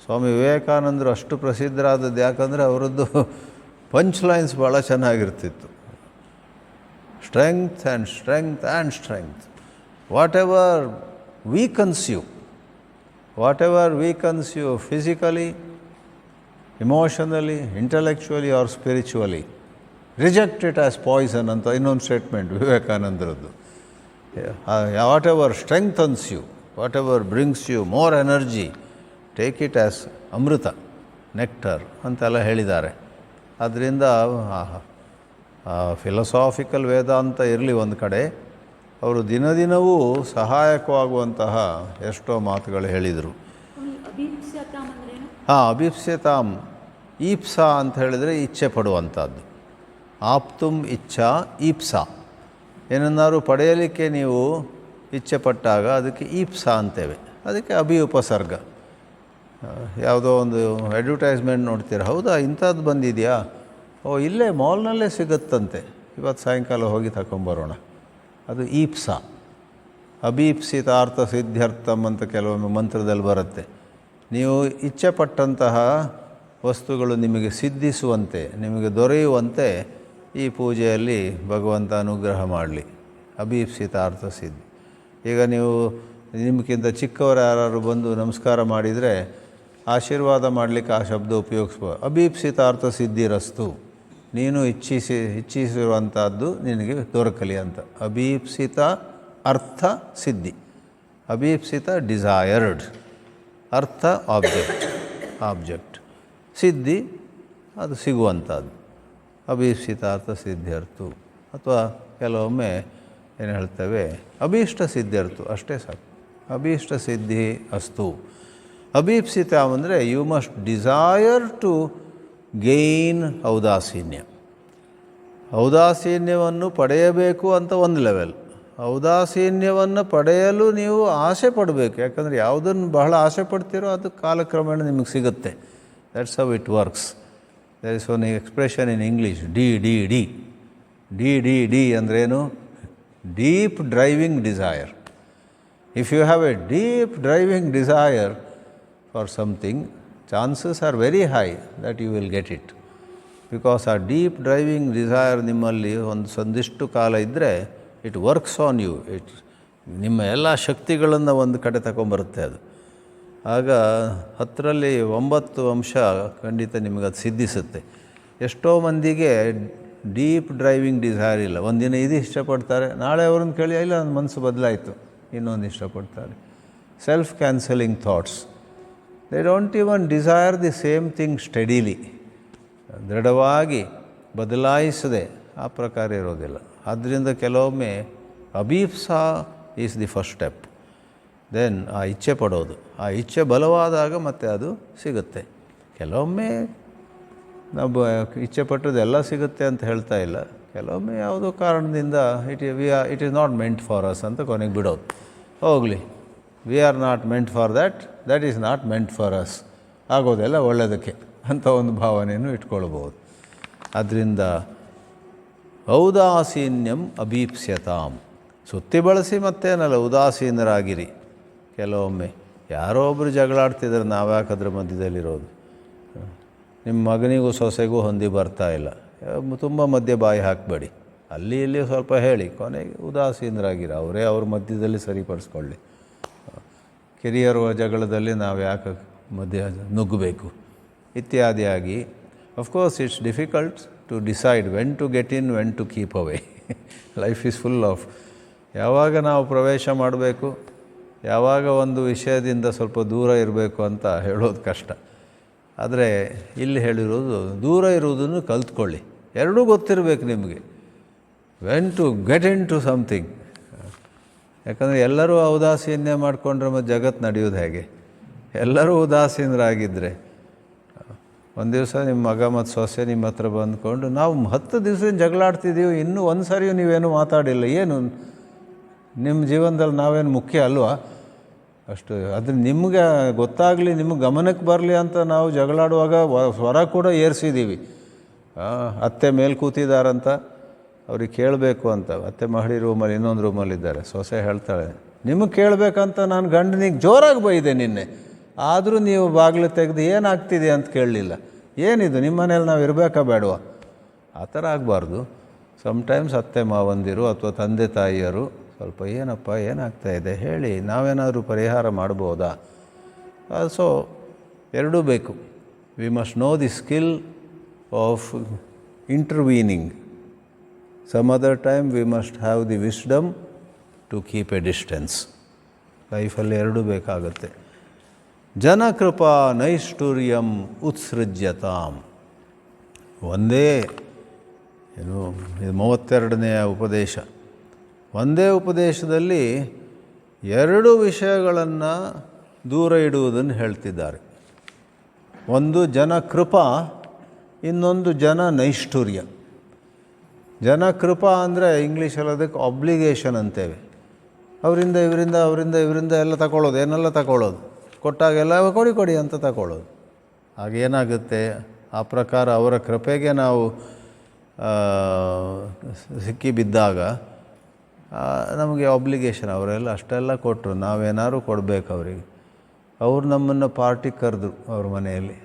ಸ್ವಾಮಿ ವಿವೇಕಾನಂದರು ಅಷ್ಟು ಪ್ರಸಿದ್ಧರಾದದ್ದು ಯಾಕಂದರೆ ಅವರದ್ದು ಪಂಚ್ ಲೈನ್ಸ್ ಭಾಳ ಚೆನ್ನಾಗಿರ್ತಿತ್ತು. Strength and strength. Whatever weakens you physically, emotionally, intellectually or spiritually, reject it as poison ಅಂತ ಇನ್ನೊಂದು ಸ್ಟೇಟ್ಮೆಂಟ್ ವಿವೇಕಾನಂದರದ್ದು. Whatever strengthens you, whatever brings you more energy, take it as amrita, nectar ಅಂತೆಲ್ಲ ಹೇಳಿದ್ದಾರೆ. ಆದ್ದರಿಂದ philosophical ವೇದಾಂತ ಇರಲಿ ಒಂದು ಕಡೆ, ಅವರು ದಿನದಿನವೂ ಸಹಾಯಕವಾಗುವಂತಹ ಎಷ್ಟೋ ಮಾತುಗಳು ಹೇಳಿದರು. ಅಭೀಪ್ಸ್ಯತಾಮ್, ಈಪ್ಸಾ ಅಂತ ಹೇಳಿದರೆ ಇಚ್ಛೆ ಪಡುವಂಥದ್ದು. ಆಪ್ತುಂ ಇಚ್ಛಾ ಈಪ್ಸಾ. ಏನನ್ನಾರು ಪಡೆಯಲಿಕ್ಕೆ ನೀವು ಇಚ್ಛೆ ಪಟ್ಟಾಗ ಅದಕ್ಕೆ ಈಪ್ಸಾ ಅಂತೇವೆ. ಅದಕ್ಕೆ ಉಪಸರ್ಗ. ಯಾವುದೋ ಒಂದು ಅಡ್ವರ್ಟೈಸ್ಮೆಂಟ್ ನೋಡ್ತೀರ, ಹೌದಾ ಇಂಥದ್ದು ಬಂದಿದೆಯಾ, ಇಲ್ಲೇ ಮಾಲ್ನಲ್ಲೇ ಸಿಗುತ್ತಂತೆ, ಇವತ್ತು ಸಾಯಂಕಾಲ ಹೋಗಿ ತಗೊಂಬರೋಣ. ಅದು ಈಪ್ಸಾ. ಅಭೀಪ್ಸಿತಾರ್ಥ ಸಿದ್ಧ್ಯರ್ಥಮ್ ಅಂತ ಕೆಲವೊಮ್ಮೆ ಮಂತ್ರದಲ್ಲಿ ಬರುತ್ತೆ. ನೀವು ಇಚ್ಛೆ ಪಟ್ಟಂತಹ ವಸ್ತುಗಳು ನಿಮಗೆ ಸಿದ್ಧಿಸುವಂತೆ, ನಿಮಗೆ ದೊರೆಯುವಂತೆ ಈ ಪೂಜೆಯಲ್ಲಿ ಭಗವಂತ ಅನುಗ್ರಹ ಮಾಡಲಿ. ಅಭೀಪ್ಸಿತಾರ್ಥ ಸಿದ್ಧಿ. ಈಗ ನೀವು ನಿಮಗಿಂತ ಚಿಕ್ಕವರು ಯಾರು ಬಂದು ನಮಸ್ಕಾರ ಮಾಡಿದರೆ ಆಶೀರ್ವಾದ ಮಾಡಲಿಕ್ಕೆ ಆ ಶಬ್ದ ಉಪಯೋಗಿಸ್ಬೋದು. ಅಭೀಪ್ಸಿತಾರ್ಥ ಸಿದ್ಧಿರಸ್ತು, ನೀನು ಇಚ್ಛಿಸಿರುವಂಥದ್ದು ನಿನಗೆ ದೊರಕಲಿ ಅಂತ. ಅಭೀಪ್ಸಿತ ಅರ್ಥ ಸಿದ್ಧಿ. ಅಭೀಪ್ಸಿತ ಡಿಸೈರ್ಡ್, ಅರ್ಥ ಆಬ್ಜೆಕ್ಟ್, ಸಿದ್ಧಿ ಅದು ಸಿಗುವಂಥದ್ದು. ಅಭೀಪ್ಸಿತಾರ್ಥ ಸಿದ್ಧ್ಯರ್ಥು. ಅಥವಾ ಕೆಲವೊಮ್ಮೆ ಏನು ಹೇಳ್ತೇವೆ, ಅಭೀಷ್ಟ ಸಿದ್ಧ್ಯರ್ಥು, ಅಷ್ಟೇ ಸಾಕು. ಅಭೀಷ್ಟ ಸಿದ್ಧಿ ಅಸ್ತು. ಅಭೀಪ್ಸಿತ ಅಂದರೆ you must desire to gain ಔದಾಸೀನ್ಯ. ಔದಾಸೀನ್ಯವನ್ನು ಪಡೆಯಬೇಕು ಅಂತ ಒಂದು ಲೆವೆಲ್. ಔದಾಸೀನ್ಯವನ್ನು ಪಡೆಯಲು ನೀವು ಆಸೆ ಪಡಬೇಕು. ಯಾಕಂದರೆ ಯಾವುದನ್ನು ಬಹಳ ಆಸೆ ಪಡ್ತೀರೋ ಅದು ಕಾಲಕ್ರಮೇಣ ನಿಮಗೆ ಸಿಗುತ್ತೆ. That's how it works. There is one expression in English, D ಅಂದ್ರೇನು? Deep driving desire. If you have a deep driving desire for something, chances are very high that you will get it. Because ಆ deep driving desire ನಿಮ್ಮಲ್ಲಿ ಒಂದಿಷ್ಟು ಕಾಲ ಇದ್ದರೆ it works on you. ನಿಮ್ಮ ಎಲ್ಲ ಶಕ್ತಿಗಳನ್ನು ಒಂದು ಕಡೆ ತಗೊಂಬರುತ್ತೆ ಅದು. ಆಗ 10ರಲ್ಲಿ 9 ಅಂಶ ಖಂಡಿತ ನಿಮಗೆ ಅದು ಸಿದ್ಧಿಸುತ್ತೆ. ಎಷ್ಟೋ ಮಂದಿಗೆ ಡೀಪ್ ಡ್ರೈವಿಂಗ್ ಡಿಸೈರ್ ಇಲ್ಲ. ಒಂದಿನ ಇದು ಇಷ್ಟಪಡ್ತಾರೆ, ನಾಳೆ ಅವ್ರನ್ನ ಕೇಳಿ ಇಲ್ಲ ನನ್ನ ಮನಸ್ಸು ಬದಲಾಯಿತು, ಇನ್ನೊಂದು ಇಷ್ಟಪಡ್ತಾರೆ. Self cancelling thoughts. They don't even desire the same thing steadily. ದೃಢವಾಗಿ ಬದಲಾಯಿಸದೆ ಆ ಪ್ರಕಾರ ಇರೋದಿಲ್ಲ. ಆದ್ದರಿಂದ ಕೆಲವೊಮ್ಮೆ ಅಭೀಪ್ಸಾ is the first step. Then ಆ ಇಚ್ಛೆ ಪಡೋದು. ಆ ಇಚ್ಛೆ ಬಲವಾದಾಗ ಮತ್ತೆ ಅದು ಸಿಗುತ್ತೆ. ಕೆಲವೊಮ್ಮೆ ನಾವು ಇಚ್ಛೆ ಪಟ್ಟದೆಲ್ಲ ಸಿಗುತ್ತೆ ಅಂತ ಹೇಳ್ತಾ ಇಲ್ಲ. ಕೆಲವೊಮ್ಮೆ ಯಾವುದೋ ಕಾರಣದಿಂದ it is not meant for us ಅಂತ ಕೊನೆಗೆ ಬಿಡೋದು. ಹೋಗಲಿ, we are not meant for that is not meant for us, ಆಗೋದೆಲ್ಲ ಒಳ್ಳೆಯದಕ್ಕೆ ಅಂತ ಒಂದು ಭಾವನೆಯನ್ನು ಇಟ್ಕೊಳ್ಬೋದು. ಆದ್ದರಿಂದ ಔದಾಸೀನ್ಯಂ ಅಭೀಪ್ಸ್ಯತಾಂ. ಸುತ್ತಿ ಬಳಸಿ ಮತ್ತೇನಲ್ಲ, ಉದಾಸೀನರಾಗಿರಿ. ಕೆಲವೊಮ್ಮೆ ಯಾರೋ ಒಬ್ಬರು ಜಗಳಾಡ್ತಿದ್ರೆ ನಾವ್ಯಾಕೆ ಅದ್ರ ಮಧ್ಯದಲ್ಲಿರೋದು? ನಿಮ್ಮ ಮಗನಿಗೂ ಸೊಸೆಗೂ ಹೊಂದಿ ಬರ್ತಾ ಇಲ್ಲ, ತುಂಬ ಮಧ್ಯೆ ಬಾಯಿ ಹಾಕಬೇಡಿ. ಅಲ್ಲಿ ಇಲ್ಲಿ ಸ್ವಲ್ಪ ಹೇಳಿ, ಕೊನೆಗೆ ಉದಾಸೀನರಾಗಿರ, ಅವರೇ ಅವ್ರ ಮಧ್ಯದಲ್ಲಿ ಸರಿಪಡಿಸ್ಕೊಳ್ಳಿ. ಕಿರಿಯರು ಜಗಳದಲ್ಲಿ ನಾವು ಯಾಕೆ ಮಧ್ಯ ನುಗ್ಗಬೇಕು ಇತ್ಯಾದಿಯಾಗಿ. Of course it's difficult to decide when to get in, when to keep away. Life is full of ಯಾವಾಗ ನಾವು ಪ್ರವೇಶ ಮಾಡಬೇಕು, ಯಾವಾಗ ಒಂದು ವಿಷಯದಿಂದ ಸ್ವಲ್ಪ ದೂರ ಇರಬೇಕು ಅಂತ ಹೇಳೋದು ಕಷ್ಟ. ಆದರೆ ಇಲ್ಲಿ ಹೇಳಿರೋದು ದೂರ ಇರುವುದನ್ನು ಕಲ್ತ್ಕೊಳ್ಳಿ. ಎರಡೂ ಗೊತ್ತಿರಬೇಕು ನಿಮಗೆ, when to get into something. ಯಾಕಂದರೆ ಎಲ್ಲರೂ ಔದಾಸೀನ್ಯ ಮಾಡಿಕೊಂಡ್ರೆ ಮತ್ತು ಜಗತ್ತು ನಡೆಯೋದು ಹೇಗೆ? ಎಲ್ಲರೂ ಉದಾಸೀನರಾಗಿದ್ದರೆ, ಒಂದು ದಿವಸ ನಿಮ್ಮ ಮಗ ಮತ್ತು ಸೊಸೆ ನಿಮ್ಮ ಹತ್ರ ಬಂದ್ಕೊಂಡು ನಾವು 10 ದಿವಸ ಜಗಳಾಡ್ತಿದ್ದೀವಿ, ಇನ್ನೂ ಒಂದು ಸರಿಯೂ ನೀವೇನು ಮಾತಾಡಿಲ್ಲ, ಏನು ನಿಮ್ಮ ಜೀವನದಲ್ಲಿ ನಾವೇನು ಮುಖ್ಯ ಅಲ್ವಾ? ಅಷ್ಟು ಅದು ನಿಮಗೆ ಗೊತ್ತಾಗಲಿ, ನಿಮಗೆ ಗಮನಕ್ಕೆ ಬರಲಿ ಅಂತ ನಾವು ಜಗಳಾಡುವಾಗ ಸ್ವರ ಕೂಡ ಏರಿಸಿದ್ದೀವಿ. ಅತ್ತೆ ಮೇಲೆ ಕೂತಿದ್ದಾರಂತ ಅವ್ರಿಗೆ ಕೇಳಬೇಕು ಅಂತ, ಅತ್ತೆ ಮಹಡಿ ರೂಮಲ್ಲಿ ಇನ್ನೊಂದು ರೂಮಲ್ಲಿದ್ದಾರೆ. ಸೊಸೆ ಹೇಳ್ತಾಳೆ, ನಿಮಗೆ ಕೇಳಬೇಕಂತ ನಾನು ಗಂಡನಿಗೆ ಜೋರಾಗಿ ಬೈದೆ ನಿನ್ನೆ, ಆದರೂ ನೀವು ಬಾಗಿಲು ತೆಗೆದು ಏನಾಗ್ತಿದೆ ಅಂತ ಕೇಳಲಿಲ್ಲ. ಏನಿದು ನಿಮ್ಮ ಮನೇಲಿ ನಾವು ಇರಬೇಕಾ ಬೇಡವಾ? ಆ ಥರ ಆಗಬಾರ್ದು. ಸಮ್ಟೈಮ್ಸ್ ಅತ್ತೆ ಮಾವಂದಿರು ಅಥವಾ ತಂದೆ ತಾಯಿಯರು ಸ್ವಲ್ಪ ಏನಪ್ಪ ಏನಾಗ್ತಾಯಿದೆ ಹೇಳಿ, ನಾವೇನಾದರೂ ಪರಿಹಾರ ಮಾಡ್ಬೋದಾ? ಸೊ ಎರಡೂ ಬೇಕು. We must know the skill of intervening. Some other time we must have the wisdom to keep a distance. ಲೈಫಲ್ಲಿ ಎರಡೂ ಬೇಕಾಗುತ್ತೆ. ಜನಕೃಪಾ ನೈಷ್ಠುರ್ಯಂ ಉತ್ಸೃಜ್ಯತಾಂ. ಒಂದೇ ಇದು 32ನೇ ಉಪದೇಶ. ಒಂದೇ ಉಪದೇಶದಲ್ಲಿ 2 ವಿಷಯಗಳನ್ನು ದೂರ ಇಡುವುದನ್ನು ಹೇಳ್ತಿದ್ದಾರೆ. ಒಂದು ಜನಕೃಪಾ, ಇನ್ನೊಂದು ಜನ ನೈಷ್ಠುರ್ಯ. ಜನಕೃಪಾ ಅಂದರೆ ಇಂಗ್ಲೀಷಲ್ಲಿ ಅದಕ್ಕೆ ಆಬ್ಲಿಗೇಷನ್ ಅಂತೇವೆ. ಅವರಿಂದ ಇವರಿಂದ ಎಲ್ಲ ತಗೊಳ್ಳೋದು, ಏನೆಲ್ಲ ತಗೊಳ್ಳೋದು, ಕೊಟ್ಟಾಗೆಲ್ಲ ಕೊಡಿ ಅಂತ ತಗೊಳ್ಳೋದು. ಆಗೇನಾಗುತ್ತೆ, ಆ ಪ್ರಕಾರ ಅವರ ಕೃಪೆಗೆ ನಾವು ಸಿಕ್ಕಿ ಬಿದ್ದಾಗ ನಮಗೆ ಆಬ್ಲಿಗೇಷನ್. ಅವರೆಲ್ಲ ಅಷ್ಟೆಲ್ಲ ಕೊಟ್ಟರು, ನಾವೇನಾದ್ರು ಕೊಡಬೇಕು ಅವರಿಗೆ. ಅವ್ರು ನಮ್ಮನ್ನು ಪಾರ್ಟಿಗೆ ಕರೆದ್ರು ಅವ್ರ ಮನೆಯಲ್ಲಿ,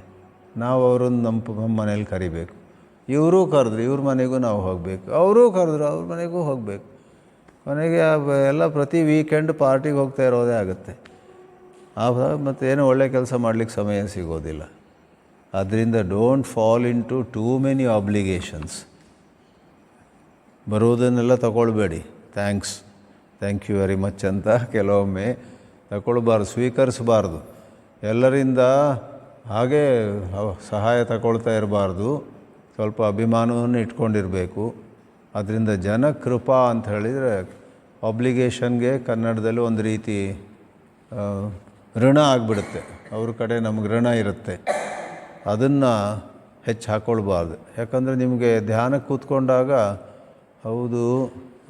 ನಾವು ಅವ್ರನ್ನ ನಮ್ಮ ಮನೇಲಿ ಕರಿಬೇಕು. ಇವರೂ ಕರೆದ್ರು, ಇವ್ರ ಮನೆಗೂ ನಾವು ಹೋಗಬೇಕು. ಅವರೂ ಕರೆದ್ರು, ಅವ್ರ ಮನೆಗೂ ಹೋಗಬೇಕು. ಕೊನೆಗೆ ಎಲ್ಲ ಪ್ರತಿ ವೀಕೆಂಡ್ ಪಾರ್ಟಿಗೆ ಹೋಗ್ತಾ ಇರೋದೇ ಆಗುತ್ತೆ. ಮತ್ತು ಏನು ಒಳ್ಳೆ ಕೆಲಸ ಮಾಡಲಿಕ್ಕೆ ಸಮಯ ಸಿಗೋದಿಲ್ಲ. ಆದ್ದರಿಂದ don't fall into too many obligations. ಬರುವುದನ್ನೆಲ್ಲ ತಗೊಳ್ಬೇಡಿ. ಥ್ಯಾಂಕ್ ಯು ವೆರಿ ಮಚ್ ಅಂತ ಕೆಲವೊಮ್ಮೆ ತಗೊಳ್ಬಾರ್ದು, ಸ್ವೀಕರಿಸಬಾರ್ದು. ಎಲ್ಲರಿಂದ ಹಾಗೇ ಸಹಾಯ ತಗೊಳ್ತಾ ಇರಬಾರ್ದು, ಸ್ವಲ್ಪ ಅಭಿಮಾನವನ್ನು ಇಟ್ಕೊಂಡಿರಬೇಕು. ಅದರಿಂದ ಜನಕೃಪಾ ಅಂತ ಹೇಳಿದರೆ ಆಬ್ಲಿಗೇಷನ್ಗೆ ಕನ್ನಡದಲ್ಲಿ ಒಂದು ರೀತಿ ಋಣ ಆಗಿಬಿಡುತ್ತೆ. ಅವ್ರ ಕಡೆ ನಮಗೆ ಋಣ ಇರುತ್ತೆ, ಅದನ್ನು ಹೆಚ್ಚು ಹಾಕ್ಕೊಳ್ಬಾರ್ದು. ಯಾಕಂದರೆ ನಿಮಗೆ ಧ್ಯಾನಕ್ಕೆ ಕೂತ್ಕೊಂಡಾಗ ಹೌದು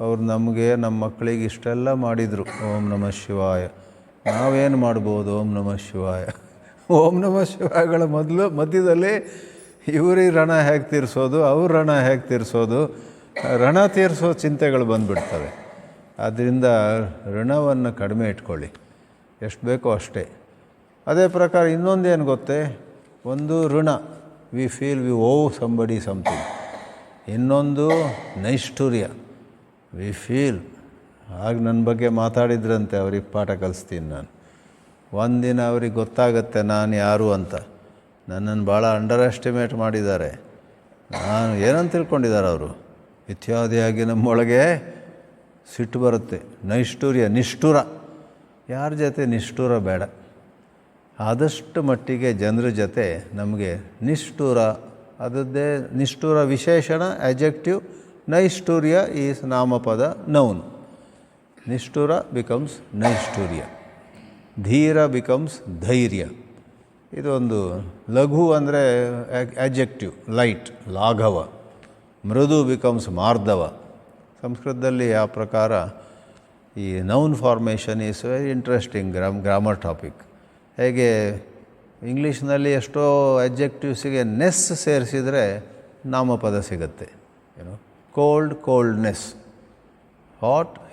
ಅವ್ರು ನಮಗೆ ನಮ್ಮ ಮಕ್ಕಳಿಗೆ ಇಷ್ಟೆಲ್ಲ ಮಾಡಿದರು, ಓಂ ನಮಃ ಶಿವಾಯ, ನಾವೇನು ಮಾಡ್ಬೋದು? ಓಂ ನಮಃ ಶಿವಾಯ. ಓಂ ನಮಃ ಶಿವಾಯಗಳ ಮಧ್ಯದಲ್ಲಿ ಇವ್ರಿಗೆ ಋಣ ಹೇಗೆ ತೀರಿಸೋದು, ಅವ್ರ ಋಣ ಹೇಗೆ ತೀರಿಸೋದು, ಋಣ ತೀರಿಸೋ ಚಿಂತೆಗಳು ಬಂದುಬಿಡ್ತವೆ. ಆದ್ದರಿಂದ ಋಣವನ್ನು ಕಡಿಮೆ ಇಟ್ಕೊಳ್ಳಿ, ಎಷ್ಟು ಬೇಕೋ ಅಷ್ಟೇ. ಅದೇ ಪ್ರಕಾರ ಇನ್ನೊಂದೇನು ಗೊತ್ತೇ, ಒಂದು ಋಣ, we feel we owe somebody something. ಇನ್ನೊಂದು ನೈಷ್ಠುರ್ಯ, ವಿ ಫೀಲ್ ಆಗ ನನ್ನ ಬಗ್ಗೆ ಮಾತಾಡಿದ್ರಂತೆ, ಅವ್ರಿಗೆ ಪಾಠ ಕಲಿಸ್ತೀನಿ ನಾನು. ಒಂದಿನ ಅವ್ರಿಗೆ ಗೊತ್ತಾಗತ್ತೆ ನಾನು ಯಾರು ಅಂತ. ನನ್ನನ್ನು ಭಾಳ ಅಂಡರ್ ಎಸ್ಟಿಮೇಟ್ ಮಾಡಿದ್ದಾರೆ, ನಾನು ಏನಂತ ತಿಳ್ಕೊಂಡಿದ್ದಾರೆ ಅವರು ಇತ್ಯಾದಿಯಾಗಿ. ನಮ್ಮೊಳಗೆ ಸಿಟ್ಟು ಬರುತ್ತೆ. ನೈಷ್ಠುರ್ಯ, ನಿಷ್ಠುರ. ಯಾರ ಜೊತೆ ನಿಷ್ಠುರ ಬೇಡ. ಆದಷ್ಟು ಮಟ್ಟಿಗೆ ಜನರ ಜೊತೆ ನಮಗೆ ನಿಷ್ಠುರ, ಅದದ್ದೇ ನಿಷ್ಠುರ ವಿಶೇಷಣ ಆ್ಯಜೆಕ್ಟಿವ್, ನೈಷ್ಠುರ್ಯ ಈಸ್ ನಾಮಪದ ನೌನ್. ನಿಷ್ಠುರ ಬಿಕಮ್ಸ್ ನೈಷ್ಠುರ್ಯ, ಧೀರ ಬಿಕಮ್ಸ್ ಧೈರ್ಯ. ಇದೊಂದು ಲಘು ಅಂದರೆ ಆ್ಯಜೆಕ್ಟಿವ್, ಲೈಟ್, ಲಾಘವ. ಮೃದು ಬಿಕಮ್ಸ್ ಮಾರ್ಧವ. ಸಂಸ್ಕೃತದಲ್ಲಿ ಆ ಪ್ರಕಾರ ಈ noun formation is very interesting grammar topic. ಹೇಗೆ ಇಂಗ್ಲೀಷ್ನಲ್ಲಿ ಎಷ್ಟೋ ಅಡ್ಜೆಕ್ಟಿವ್ಸಿಗೆ ನೆಸ್ ಸೇರಿಸಿದರೆ ನಾಮಪದ ಸಿಗುತ್ತೆ. ಕೋಲ್ಡ್ನೆಸ್.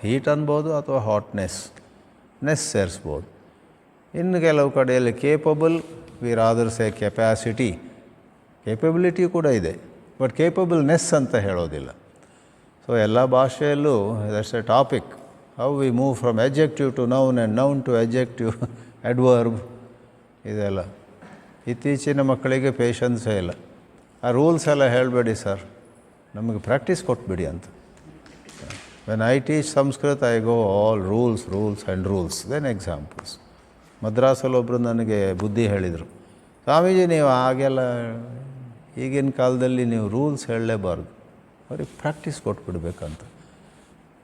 ಹೀಟ್ ಅನ್ಬೋದು ಅಥವಾ ಹಾಟ್ನೆಸ್ ಸೇರಿಸ್ಬೋದು. ಇನ್ನು ಕೆಲವು ಕಡೆಯಲ್ಲಿ capable, we rather say capability ಕೂಡ ಇದೆ, ಬಟ್ ಕೇಪಬಲ್ನೆಸ್ ಅಂತ ಹೇಳೋದಿಲ್ಲ. ಸೊ ಎಲ್ಲ ಭಾಷೆಯಲ್ಲೂ that's a topic, how we move from adjective to noun and noun to adjective, adverb, ಇದೆಲ್ಲ. ಇತ್ತೀಚಿನ ಮಕ್ಕಳಿಗೆ ಪೇಷನ್ಸೇ ಇಲ್ಲ. ಆ ರೂಲ್ಸ್ ಎಲ್ಲ ಹೇಳಬೇಡಿ ಸರ್, ನಮಗೆ ಪ್ರಾಕ್ಟೀಸ್ ಕೊಟ್ಬಿಡಿ ಅಂತ. When I teach Sanskrit I go all rules and rules, then examples. ಮದ್ರಾಸಲ್ಲಿ ಒಬ್ಬರು ನನಗೆ ಬುದ್ಧಿ ಹೇಳಿದರು, ಸ್ವಾಮೀಜಿ ನೀವು ಹಾಗೆಲ್ಲ ಈಗಿನ ಕಾಲದಲ್ಲಿ ನೀವು ರೂಲ್ಸ್ ಹೇಳಲೇಬಾರ್ದು, ಅವ್ರಿಗೆ ಪ್ರಾಕ್ಟೀಸ್ ಕೊಟ್ಬಿಡ್ಬೇಕಂತ.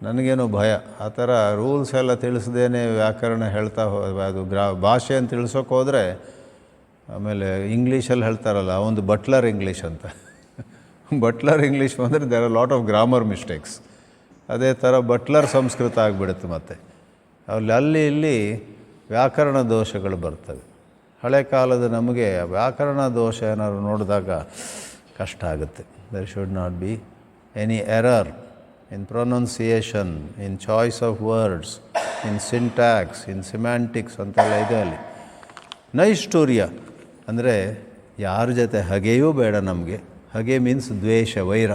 ನನಗೇನೋ ಭಯ, ಆ ಥರ ರೂಲ್ಸ್ ಎಲ್ಲ ತಿಳಿಸ್ದೇನೆ ವ್ಯಾಕರಣ ಹೇಳ್ತಾ ಅದು ಭಾಷೆಯನ್ನು ತಿಳಿಸೋಕೆ ಹೋದರೆ ಆಮೇಲೆ ಇಂಗ್ಲೀಷಲ್ಲಿ ಹೇಳ್ತಾರಲ್ಲ ಒಂದು ಬಟ್ಲರ್ ಇಂಗ್ಲೀಷ್ ಅಂತ. ಬಟ್ಲರ್ ಇಂಗ್ಲೀಷ್ ಅಂದರೆ there are lot of grammar mistakes. ಅದೇ ಥರ ಬಟ್ಲರ್ ಸಂಸ್ಕೃತ ಆಗಿಬಿಡುತ್ತೆ. ಮತ್ತು ಅಲ್ಲಿ ಇಲ್ಲಿ ವ್ಯಾಕರಣ ದೋಷಗಳು ಬರ್ತವೆ. ಹಳೆ ಕಾಲದ ನಮಗೆ ವ್ಯಾಕರಣ ದೋಷ ಏನಾದ್ರು ನೋಡಿದಾಗ ಕಷ್ಟ ಆಗುತ್ತೆ. There should not be any error in pronunciation, in choice of words, in syntax, in semantics ಅಂತೆಲ್ಲ ಇದೆ ಅಲ್ಲಿ. ನೈಷ್ಠುರ್ಯ ಅಂದರೆ ಯಾರ ಜೊತೆ ಹಗೆಯೂ ಬೇಡ ನಮಗೆ. ಹಗೆ ಮೀನ್ಸ್ ದ್ವೇಷ, ವೈರ.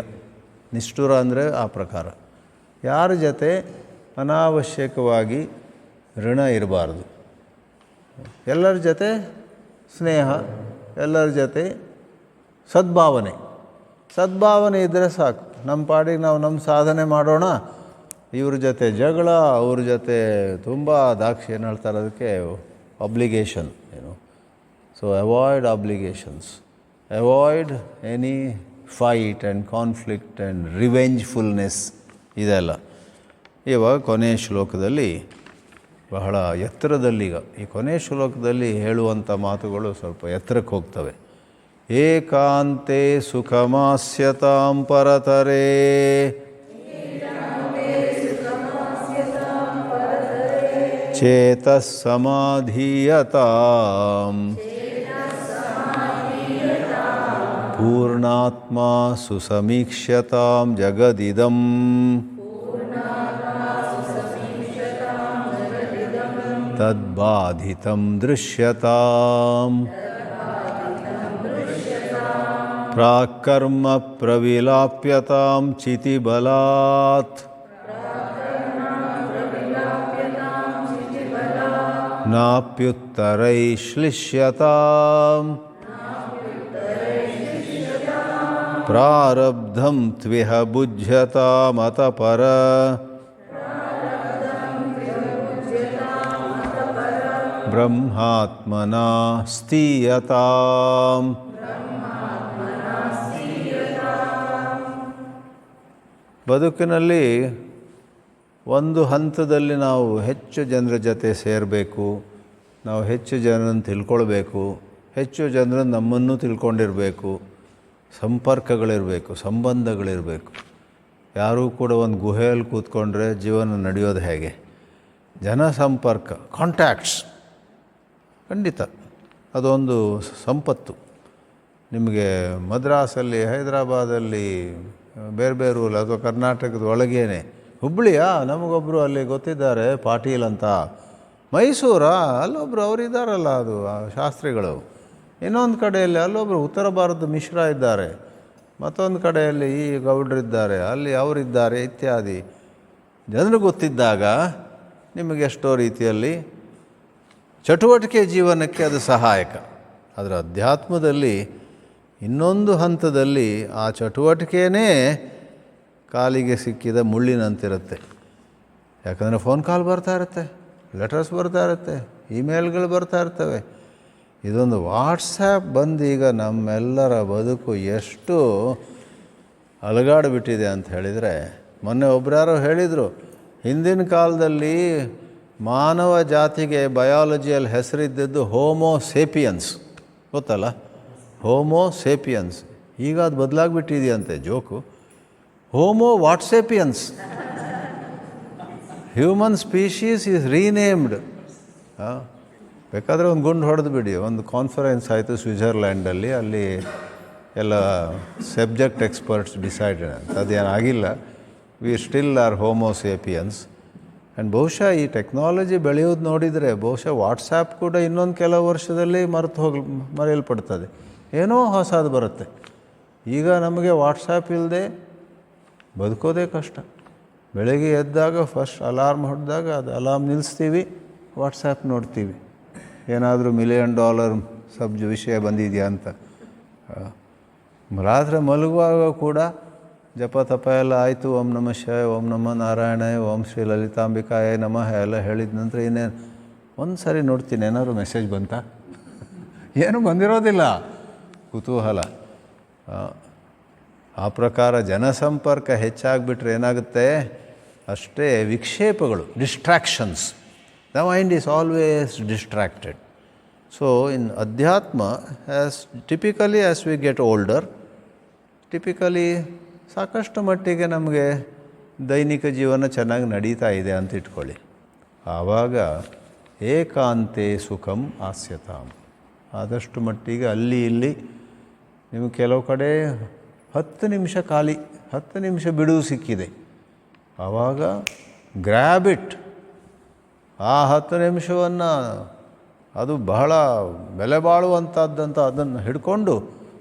ನಿಷ್ಠುರ ಅಂದರೆ ಆ ಪ್ರಕಾರ. ಯಾರ ಜೊತೆ ಅನಾವಶ್ಯಕವಾಗಿ ಋಣ ಇರಬಾರ್ದು. ಎಲ್ಲರ ಜೊತೆ ಸ್ನೇಹ, ಎಲ್ಲರ ಜೊತೆ ಸದ್ಭಾವನೆ ಇದ್ದರೆ ಸಾಕು. ನಮ್ಮ ಪಾಡಿಗೆ ನಾವು ನಮ್ಮ ಸಾಧನೆ ಮಾಡೋಣ. ಇವ್ರ ಜೊತೆ ಜಗಳ, ಅವ್ರ ಜೊತೆ ತುಂಬ ದಾಕ್ಷಿ ಏನು ಹೇಳ್ತಾರೆ ಅದಕ್ಕೆ, ಅಬ್ಲಿಗೇಷನ್ ಏನು. So avoid obligations, avoid any fight and conflict and revengefulness, ಇದೆಲ್ಲ. ಇವಾಗ ಕೊನೆಯ ಶ್ಲೋಕದಲ್ಲಿ ಬಹಳ ಎತ್ತರದಲ್ಲೀಗ ಈ ಕೊನೆಯ ಶ್ಲೋಕದಲ್ಲಿ ಹೇಳುವಂಥ ಮಾತುಗಳು ಸ್ವಲ್ಪ ಎತ್ತರಕ್ಕೆ ಹೋಗ್ತವೆ. ಏಕಾಂತೆ ಸುಖಮಾಸ್ಯತಾಂ ಪರತರೇ ಚೇತಃ ಸಮಾಧೀಯತಾಂ ಪೂರ್ಣಾತ್ಮಾ ಸುಸಮೀಕ್ಷ್ಯತಾಂ ಜಗದಿದಂ ತದ್ಬಾಧಿತಂ ದೃಶ್ಯತಾಂ ಪ್ರಾಕರ್ಮ ಪ್ರವಿಲಾಪ್ಯತಾಂ ಚಿತಿಬಲಾತ್ ನಾಪ್ಯುತ್ತರೈಶ್ಲಿಷ್ಯತಾಂ ಪ್ರಾರಬ್ಧಂ ತ್ವಿಹ ಬುಜ್ಯತಾಮತ ಪರ ಬ್ರಹ್ಮಾತ್ಮನಾ ಸ್ಥೀಯತಾಂ. ಬದುಕಿನಲ್ಲಿ ಒಂದು ಹಂತದಲ್ಲಿ ನಾವು ಹೆಚ್ಚು ಜನರ ಜೊತೆ ಸೇರಬೇಕು, ನಾವು ಹೆಚ್ಚು ಜನರನ್ನು ತಿಳ್ಕೊಳ್ಬೇಕು, ಹೆಚ್ಚು ಜನರನ್ನು ನಮ್ಮನ್ನು ತಿಳ್ಕೊಂಡಿರಬೇಕು, ಸಂಪರ್ಕಗಳಿರಬೇಕು, ಸಂಬಂಧಗಳಿರಬೇಕು. ಯಾರೂ ಕೂಡ ಒಂದು ಗುಹೆಯಲ್ಲಿ ಕೂತ್ಕೊಂಡ್ರೆ ಜೀವನ ನಡೆಯೋದು ಹೇಗೆ? ಜನ ಸಂಪರ್ಕ, ಕಾಂಟ್ಯಾಕ್ಟ್ಸ್ ಖಂಡಿತ ಅದೊಂದು ಸಂಪತ್ತು. ನಿಮಗೆ ಮದ್ರಾಸಲ್ಲಿ, ಹೈದರಾಬಾದಲ್ಲಿ, ಬೇರೆ ಬೇರೆ ಊರಲ್ಲಿ ಅಥವಾ ಕರ್ನಾಟಕದ ಒಳಗೇನೆ, ಹುಬ್ಬಳ್ಳಿಯಾ ನಮಗೊಬ್ಬರು ಅಲ್ಲಿ ಗೊತ್ತಿದ್ದಾರೆ ಪಾಟೀಲ್ ಅಂತ, ಮೈಸೂರಾ ಅಲ್ಲೊಬ್ಬರು ಅವರಿದ್ದಾರಲ್ಲ ಅದು ಶಾಸ್ತ್ರಿಗಳು, ಇನ್ನೊಂದು ಕಡೆಯಲ್ಲಿ ಅಲ್ಲೊಬ್ಬರು ಉತ್ತರ ಭಾರತದ ಮಿಶ್ರ ಇದ್ದಾರೆ, ಮತ್ತೊಂದು ಕಡೆಯಲ್ಲಿ ಈ ಗೌಡ್ರಿದ್ದಾರೆ, ಅಲ್ಲಿ ಅವರಿದ್ದಾರೆ ಇತ್ಯಾದಿ. ಜನರು ಗೊತ್ತಿದ್ದಾಗ ನಿಮಗೆ ಎಷ್ಟೋ ರೀತಿಯಲ್ಲಿ ಚಟುವಟಿಕೆ ಜೀವನಕ್ಕೆ ಅದು ಸಹಾಯಕ. ಅದರ ಅಧ್ಯಾತ್ಮದಲ್ಲಿ ಇನ್ನೊಂದು ಹಂತದಲ್ಲಿ ಆ ಚಟುವಟಿಕೆಯೇ ಕಾಲಿಗೆ ಸಿಕ್ಕಿದ ಮುಳ್ಳಿನಂತಿರುತ್ತೆ. ಯಾಕಂದರೆ ಫೋನ್ ಕಾಲ್ ಬರ್ತಾ ಇರುತ್ತೆ, ಲೆಟರ್ಸ್ ಬರ್ತಾ ಇರುತ್ತೆ, ಇಮೇಲ್ಗಳು ಬರ್ತಾ ಇರ್ತವೆ. ಇದೊಂದು ವಾಟ್ಸ್ಯಾಪ್ ಬಂದೀಗ ನಮ್ಮೆಲ್ಲರ ಬದುಕು ಎಷ್ಟು ಅಲಗಾಡಿಬಿಟ್ಟಿದೆ ಅಂತ ಹೇಳಿದರೆ, ಮೊನ್ನೆ ಒಬ್ಬರು ಹೇಳಿದರು, ಹಿಂದಿನ ಕಾಲದಲ್ಲಿ ಮಾನವ ಜಾತಿಗೆ ಬಯಾಲಜಿಯಲ್ಲಿ ಹೆಸರಿದ್ದದ್ದು ಹೋಮೋ ಸೇಪಿಯನ್ಸ್, ಗೊತ್ತಲ್ಲ, ಹೋಮೋ ಸೇಪಿಯನ್ಸ್. ಈಗ ಅದು ಬದಲಾಗಿಬಿಟ್ಟಿದೆಯಂತೆ joke, homo whatsapiens. Human species is renamed. ಬೇಕಾದರೆ ಒಂದು ಗುಂಡು ಹೊಡೆದು ಬಿಡಿ. ಒಂದು ಕಾನ್ಫರೆನ್ಸ್ ಆಯಿತು ಸ್ವಿಟ್ಜರ್ಲ್ಯಾಂಡಲ್ಲಿ, ಅಲ್ಲಿ ಎಲ್ಲ ಸಬ್ಜೆಕ್ಟ್ ಎಕ್ಸ್ಪರ್ಟ್ಸ್ ಡಿಸೈಡೆಡ್ ಅಂತ. ಅದೇನಾಗಿಲ್ಲ. We still are homo sapiens. And ಬಹುಶಃ ಈ ಟೆಕ್ನಾಲಜಿ ಬೆಳೆಯೋದು ನೋಡಿದರೆ ಬಹುಶಃ ವಾಟ್ಸಾಪ್ ಕೂಡ ಇನ್ನೊಂದು ಕೆಲವು ವರ್ಷದಲ್ಲಿ ಮರೆಯಲ್ಪಡ್ತದೆ. ಏನೋ ಹೊಸದು ಬರುತ್ತೆ. ಈಗ ನಮಗೆ ವಾಟ್ಸಾಪ್ ಇಲ್ಲದೆ ಬದುಕೋದೇ ಕಷ್ಟ. ಬೆಳಗ್ಗೆ ಎದ್ದಾಗ ಫಸ್ಟ್ ಅಲಾರ್ಮ್ ಹೊಡೆದಾಗ ಅದು ಅಲಾರ್ಮ್ ನಿಲ್ಲಿಸ್ತೀವಿ, ವಾಟ್ಸಾಪ್ ನೋಡ್ತೀವಿ, ಏನಾದರೂ $1 ಮಿಲಿಯನ್ ವಿಷಯ ಬಂದಿದೆಯಾ ಅಂತ. ರಾತ್ರಿ ಮಲಗುವಾಗ ಕೂಡ ಜಪ ತಪ ಎಲ್ಲ ಆಯಿತು, ಓಂ ನಮಃ ಶಿವಾಯ, ಓಂ ನಮಃ ನಾರಾಯಣಾಯ, ಓಂ ಶ್ರೀ ಲಲಿತಾಂಬಿಕಾಯ ನಮಃ ಎಲ್ಲ ಹೇಳಿದ ನಂತರ ಇನ್ನೇನು ಒಂದು ಸಾರಿ ನೋಡ್ತೀನಿ ಏನಾದ್ರು ಮೆಸೇಜ್ ಬಂತಾ? ಏನೂ ಬಂದಿರೋದಿಲ್ಲ. ಕುತೂಹಲ. ಆ ಪ್ರಕಾರ ಜನಸಂಪರ್ಕ ಹೆಚ್ಚಾಗಿಬಿಟ್ರೆ ಏನಾಗುತ್ತೆ, ಅಷ್ಟೇ ವಿಕ್ಷೇಪಗಳು, distractions. The mind is always distracted. So in adhyatma typically as we get older, typically ಸಾಕಷ್ಟು ಮಟ್ಟಿಗೆ ನಮಗೆ ದೈನಿಕ ಜೀವನ ಚೆನ್ನಾಗಿ ನಡೀತಾ ಇದೆ ಅಂತ ಇಟ್ಕೊಳ್ಳಿ. ಆವಾಗ ಏಕಾಂತೆ ಸುಖಂ ಆಸ್ಯತಾಂ. ಆದಷ್ಟು ಮಟ್ಟಿಗೆ ಅಲ್ಲಿ ಇಲ್ಲಿ ನಿಮಗೆ ಕೆಲವು ಕಡೆ 10 ನಿಮಿಷ ಖಾಲಿ, 10 ನಿಮಿಷ ಬಿಡುವು ಸಿಕ್ಕಿದೆ, ಆವಾಗ ಗ್ರ್ಯಾಬ್ ಇಟ್. ಆ 10 ನಿಮಿಷವನ್ನು ಅದು ಬಹಳ ಬೆಲೆ ಬಾಳುವಂಥದ್ದಂತ ಅದನ್ನು ಹಿಡ್ಕೊಂಡು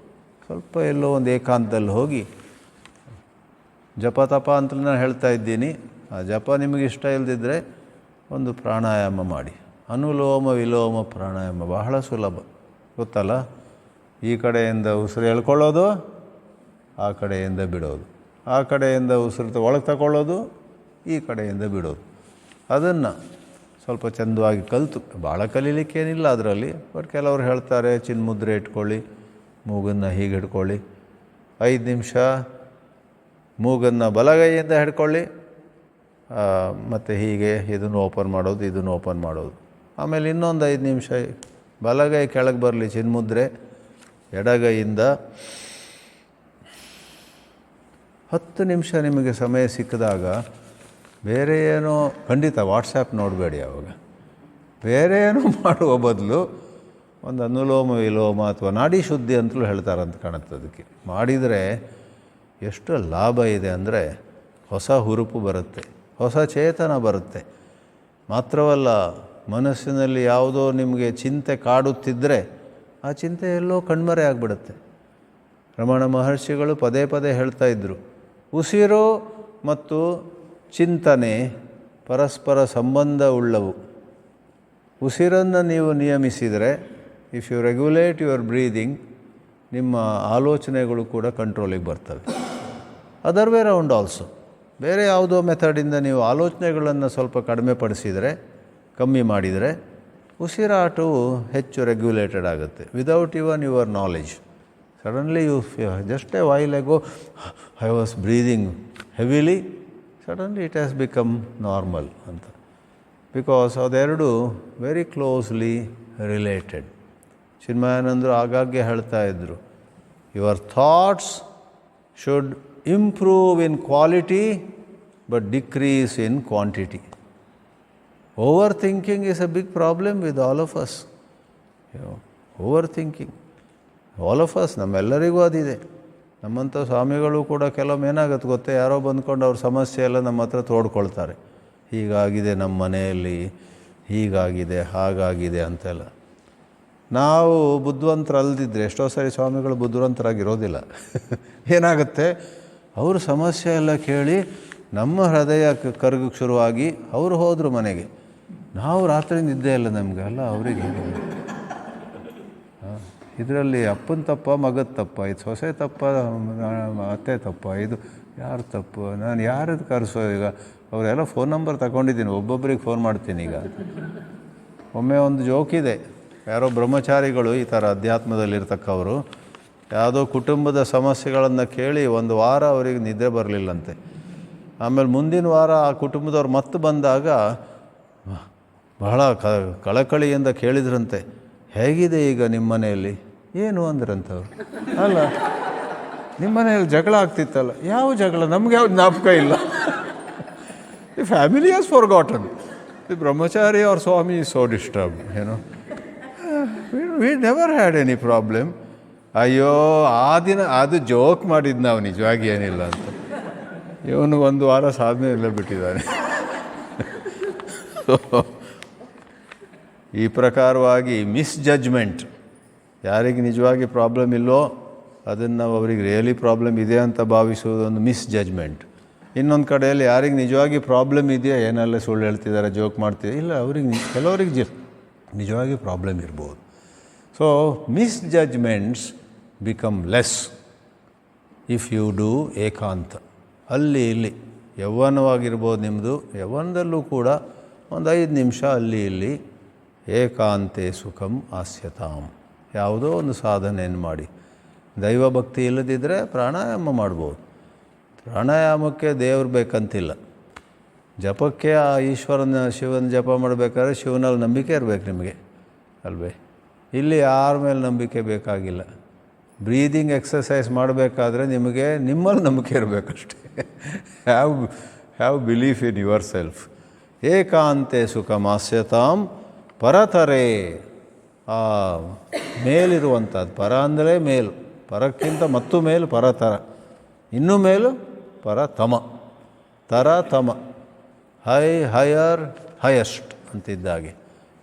ಸ್ವಲ್ಪ ಎಲ್ಲೋ ಒಂದು ಏಕಾಂತದಲ್ಲಿ ಹೋಗಿ ಜಪ ತಪ ಅಂತ ನಾನು ಹೇಳ್ತಾ ಇದ್ದೀನಿ. ಆ ಜಪ ನಿಮಗೆ ಇಷ್ಟ ಇಲ್ಲದಿದ್ದರೆ ಒಂದು ಪ್ರಾಣಾಯಾಮ ಮಾಡಿ. ಅನುಲೋಮ ವಿಲೋಮ ಪ್ರಾಣಾಯಾಮ ಬಹಳ ಸುಲಭ, ಗೊತ್ತಲ್ಲ. ಈ ಕಡೆಯಿಂದ ಉಸಿರು ಎಳ್ಕೊಳ್ಳೋದು, ಆ ಕಡೆಯಿಂದ ಬಿಡೋದು, ಆ ಕಡೆಯಿಂದ ಉಸಿರು ಒಳಗೆ ತಗೊಳ್ಳೋದು, ಈ ಕಡೆಯಿಂದ ಬಿಡೋದು. ಅದನ್ನು ಸ್ವಲ್ಪ ಚೆಂದವಾಗಿ ಕಲಿತು, ಭಾಳ ಕಲೀಲಿಕ್ಕೇನಿಲ್ಲ ಅದರಲ್ಲಿ. ಬಟ್ ಕೆಲವರು ಹೇಳ್ತಾರೆ ಚಿನ್ಮುದ್ರೆ ಇಟ್ಕೊಳ್ಳಿ, ಮೂಗನ್ನು ಹೀಗೆ ಹಿಡ್ಕೊಳ್ಳಿ, 5 ನಿಮಿಷ ಮೂಗನ್ನು ಬಲಗೈಯಿಂದ ಹಿಡ್ಕೊಳ್ಳಿ, ಮತ್ತು ಹೀಗೆ ಇದನ್ನು ಓಪನ್ ಮಾಡೋದು, ಇದನ್ನು ಓಪನ್ ಮಾಡೋದು. ಆಮೇಲೆ ಇನ್ನೊಂದು 5 ನಿಮಿಷ ಬಲಗೈ ಕೆಳಗೆ ಬರಲಿ ಚಿನ್ಮುದ್ರೆ, ಎಡಗೈಯಿಂದ 10 ನಿಮಿಷ ನಿಮಗೆ ಸಮಯ ಸಿಕ್ಕಿದಾಗ ಬೇರೆ ಏನೋ, ಖಂಡಿತ ವಾಟ್ಸಾಪ್ ನೋಡಬೇಡಿ ಆವಾಗ, ಬೇರೆ ಏನೋ ಮಾಡುವ ಬದಲು ಒಂದು ಅನುಲೋಮ ವಿಲೋಮ ಅಥವಾ ನಾಡಿ ಶುದ್ಧಿ ಅಂತಲೂ ಹೇಳ್ತಾರಂತ ಕಾಣುತ್ತೆ. ಅದಕ್ಕೆ ಮಾಡಿದರೆ ಎಷ್ಟು ಲಾಭ ಇದೆ ಅಂದರೆ ಹೊಸ ಹುರುಪು ಬರುತ್ತೆ, ಹೊಸ ಚೇತನ ಬರುತ್ತೆ. ಮಾತ್ರವಲ್ಲ, ಮನಸ್ಸಿನಲ್ಲಿ ಯಾವುದೋ ನಿಮಗೆ ಚಿಂತೆ ಕಾಡುತ್ತಿದ್ದರೆ ಆ ಚಿಂತೆ ಎಲ್ಲೋ ಕಣ್ಮರೆ ಆಗಿಬಿಡುತ್ತೆ. ರಮಣ ಮಹರ್ಷಿಗಳು ಪದೇ ಪದೇ ಹೇಳ್ತಾ ಇದ್ದರು, ಉಸಿರು ಮತ್ತು ಚಿಂತನೆ ಪರಸ್ಪರ ಸಂಬಂಧ ಉಳ್ಳವು. ಉಸಿರನ್ನು ನೀವು ನಿಯಮಿಸಿದರೆ, if you regulate your breathing, ನಿಮ್ಮ ಆಲೋಚನೆಗಳು ಕೂಡ ಕಂಟ್ರೋಲಿಗೆ ಬರ್ತವೆ. ಅದರ್ ವೇ ರೌಂಡ್ ಆಲ್ಸೋ, ಬೇರೆ ಯಾವುದೋ ಮೆಥಡಿಂದ ನೀವು ಆಲೋಚನೆಗಳನ್ನು ಸ್ವಲ್ಪ ಕಮ್ಮಿ ಮಾಡಿದರೆ ಉಸಿರಾಟವು ಹೆಚ್ಚು ರೆಗ್ಯುಲೇಟೆಡ್ ಆಗುತ್ತೆ. Without even your knowledge, suddenly you just a while ago I was breathing heavily, suddenly it has become normal ಅಂತ. ಬಿಕಾಸ್ ಅದೆರಡು ವೆರಿ ಕ್ಲೋಸ್ಲಿ ರಿಲೇಟೆಡ್. ಚಿನ್ಮಯಾನಂದರು ಆಗಾಗ್ಗೆ ಹೇಳ್ತಾ ಇದ್ದರು, your thoughts should improve in quality but decrease in quantity. Overthinking is a big problem with all of us. Overthinking all of us, ನಮ್ಮೆಲ್ಲರಿಗೂ ಅದಿದೆ. ನಮ್ಮಂಥ ಸ್ವಾಮಿಗಳು ಕೂಡ ಕೆಲವೊಮ್ಮೆ ಏನಾಗುತ್ತೆ ಗೊತ್ತೇ, ಯಾರೋ ಬಂದ್ಕೊಂಡು ಅವ್ರ ಸಮಸ್ಯೆ ಎಲ್ಲ ನಮ್ಮ ಹತ್ರ ತೋಡ್ಕೊಳ್ತಾರೆ. ಹೀಗಾಗಿದೆ ನಮ್ಮ ಮನೆಯಲ್ಲಿ, ಹೀಗಾಗಿದೆ, ಹಾಗಾಗಿದೆ ಅಂತೆಲ್ಲ. ನಾವು ಬುದ್ಧಿವಂತರಲ್ದಿದ್ರೆ, ಎಷ್ಟೋ ಸರಿ ಸ್ವಾಮಿಗಳು ಬುದ್ಧಿವಂತರಾಗಿರೋದಿಲ್ಲ. ಏನಾಗುತ್ತೆ, ಅವ್ರ ಸಮಸ್ಯೆ ಎಲ್ಲ ಕೇಳಿ ನಮ್ಮ ಹೃದಯ ಕರಗಕ್ಕೆ ಶುರುವಾಗಿ ಅವರು ಹೋದರು ಮನೆಗೆ. ನಾವು ರಾತ್ರಿ ನಿದ್ದೆ ಇಲ್ಲ ನಮಗೆ, ಅಲ್ಲ ಅವರಿಗೆ. ಇದರಲ್ಲಿ ಅಪ್ಪನ ತಪ್ಪ, ಮಗದ ತಪ್ಪ, ಇದು ಸೊಸೆ ತಪ್ಪ, ಅತ್ತೆ ತಪ್ಪ, ಇದು ಯಾರು ತಪ್ಪು, ನಾನು ಯಾರದು ಕರೆಸೋ. ಈಗ ಅವರೆಲ್ಲ ಫೋನ್ ನಂಬರ್ ತಗೊಂಡಿದ್ದೀನಿ, ಒಬ್ಬೊಬ್ಬರಿಗೆ ಫೋನ್ ಮಾಡ್ತೀನಿ. ಈಗ ಒಮ್ಮೆ ಒಂದು ಜೋಕಿದೆ, ಯಾರೋ ಬ್ರಹ್ಮಚಾರಿಗಳು ಈ ಥರ ಅಧ್ಯಾತ್ಮದಲ್ಲಿರ್ತಕ್ಕವರು ಯಾವುದೋ ಕುಟುಂಬದ ಸಮಸ್ಯೆಗಳನ್ನು ಕೇಳಿ 1 ವಾರ ಅವರಿಗೆ ನಿದ್ದೆ ಬರಲಿಲ್ಲಂತೆ. ಆಮೇಲೆ ಮುಂದಿನ ವಾರ ಆ ಕುಟುಂಬದವ್ರು ಮತ್ತೆ ಬಂದಾಗ ಬಹಳ ಕಳಕಳಿಯಿಂದ ಕೇಳಿದ್ರಂತೆ, ಹೇಗಿದೆ ಈಗ ನಿಮ್ಮ ಮನೆಯಲ್ಲಿ? ಏನು ಅಂದ್ರಂತವ್ರು. ಅಲ್ಲ, ನಿಮ್ಮ ಮನೆಯಲ್ಲಿ ಜಗಳ ಆಗ್ತಿತ್ತಲ್ಲ. ಯಾವ ಜಗಳ? ನಮ್ಗೆ ಯಾವ ಜ್ಞಾಪಕ ಇಲ್ಲ. The family has forgotten. The brahmachari or swami is so disturbed, we never had any problem. ಅಯ್ಯೋ ಆ ದಿನ ಅದು ಜೋಕ್ ಮಾಡಿದ್ದು ನಾವು, ನಿಜವಾಗಿ ಏನಿಲ್ಲ ಅಂತ. ಇವನು 1 ವಾರ ಸಾಧನೆ ಎಲ್ಲ ಬಿಟ್ಟಿದ್ದಾನೆ. ಈ ಪ್ರಕಾರವಾಗಿ ಮಿಸ್ಜಡ್ಜ್ಮೆಂಟ್, ಯಾರಿಗೆ ನಿಜವಾಗಿ ಪ್ರಾಬ್ಲಮ್ ಇಲ್ಲೋ ಅದನ್ನು ನಾವು ಅವ್ರಿಗೆ ರಿಯಲಿ ಪ್ರಾಬ್ಲಮ್ ಇದೆ ಅಂತ ಭಾವಿಸುವುದು ಒಂದು ಮಿಸ್ಜಡ್ಜ್ಮೆಂಟ್. ಇನ್ನೊಂದು ಕಡೆಯಲ್ಲಿ ಯಾರಿಗೆ ನಿಜವಾಗಿ ಪ್ರಾಬ್ಲಮ್ ಇದೆಯಾ, ಏನೆಲ್ಲ ಸುಳ್ಳು ಹೇಳ್ತಿದ್ದಾರೆ, ಜೋಕ್ ಮಾಡ್ತಿದ್ದಾರೆ, ಇಲ್ಲ ಅವ್ರಿಗೆ ಕೆಲವರಿಗೆ ನಿಜವಾಗಿ ಪ್ರಾಬ್ಲಮ್ ಇರ್ಬೋದು. So misjudgments become less if you do ekanta. ಅಲ್ಲಿ ಇಲ್ಲಿ ಯೌವನವಾಗಿರ್ಬೋದು ನಿಮ್ಮದು, ಯೌವನದಲ್ಲೂ ಕೂಡ ಒಂದು 5 ನಿಮಿಷ ಅಲ್ಲಿ ಇಲ್ಲಿ ಏಕಾಂತೆ ಸುಖಂ ಆಸ್ಯತಾಂ, ಯಾವುದೋ ಒಂದು ಸಾಧನೆಯನ್ನು ಮಾಡಿ. ದೈವಭಕ್ತಿ ಇಲ್ಲದಿದ್ದರೆ ಪ್ರಾಣಾಯಾಮ ಮಾಡ್ಬೋದು. ಪ್ರಾಣಾಯಾಮಕ್ಕೆ ದೇವ್ರು ಬೇಕಂತಿಲ್ಲ. ಜಪಕ್ಕೆ ಆ ಈಶ್ವರನ ಶಿವನ ಜಪ ಮಾಡಬೇಕಾದ್ರೆ ಶಿವನಲ್ಲಿ ನಂಬಿಕೆ ಇರಬೇಕು ನಿಮಗೆ, ಅಲ್ವೇ? ಇಲ್ಲಿ ಯಾರ ಮೇಲೆ ನಂಬಿಕೆ ಬೇಕಾಗಿಲ್ಲ. ಬ್ರೀದಿಂಗ್ ಎಕ್ಸಸೈಸ್ ಮಾಡಬೇಕಾದ್ರೆ ನಿಮಗೆ ನಿಮ್ಮಲ್ಲಿ ನಂಬಿಕೆ ಇರಬೇಕಷ್ಟೇ. Have belief in yourself. ಏಕಾಂತೆ ಸುಖಮಾಸ್ಯತಾಂ ಪರತರೆ, ಆ ಮೇಲಿರುವಂಥದ್ದು. ಪರ ಅಂದರೆ ಮೇಲು, ಪರಕ್ಕಿಂತ ಮತ್ತು ಮೇಲು ಪರತರ, ಇನ್ನೂ ಮೇಲು ಪರತಮ. ತರತಮ, ಹೈಯರ್ ಹೈಯೆಸ್ಟ್ ಅಂತಿದ್ದಾಗೆ.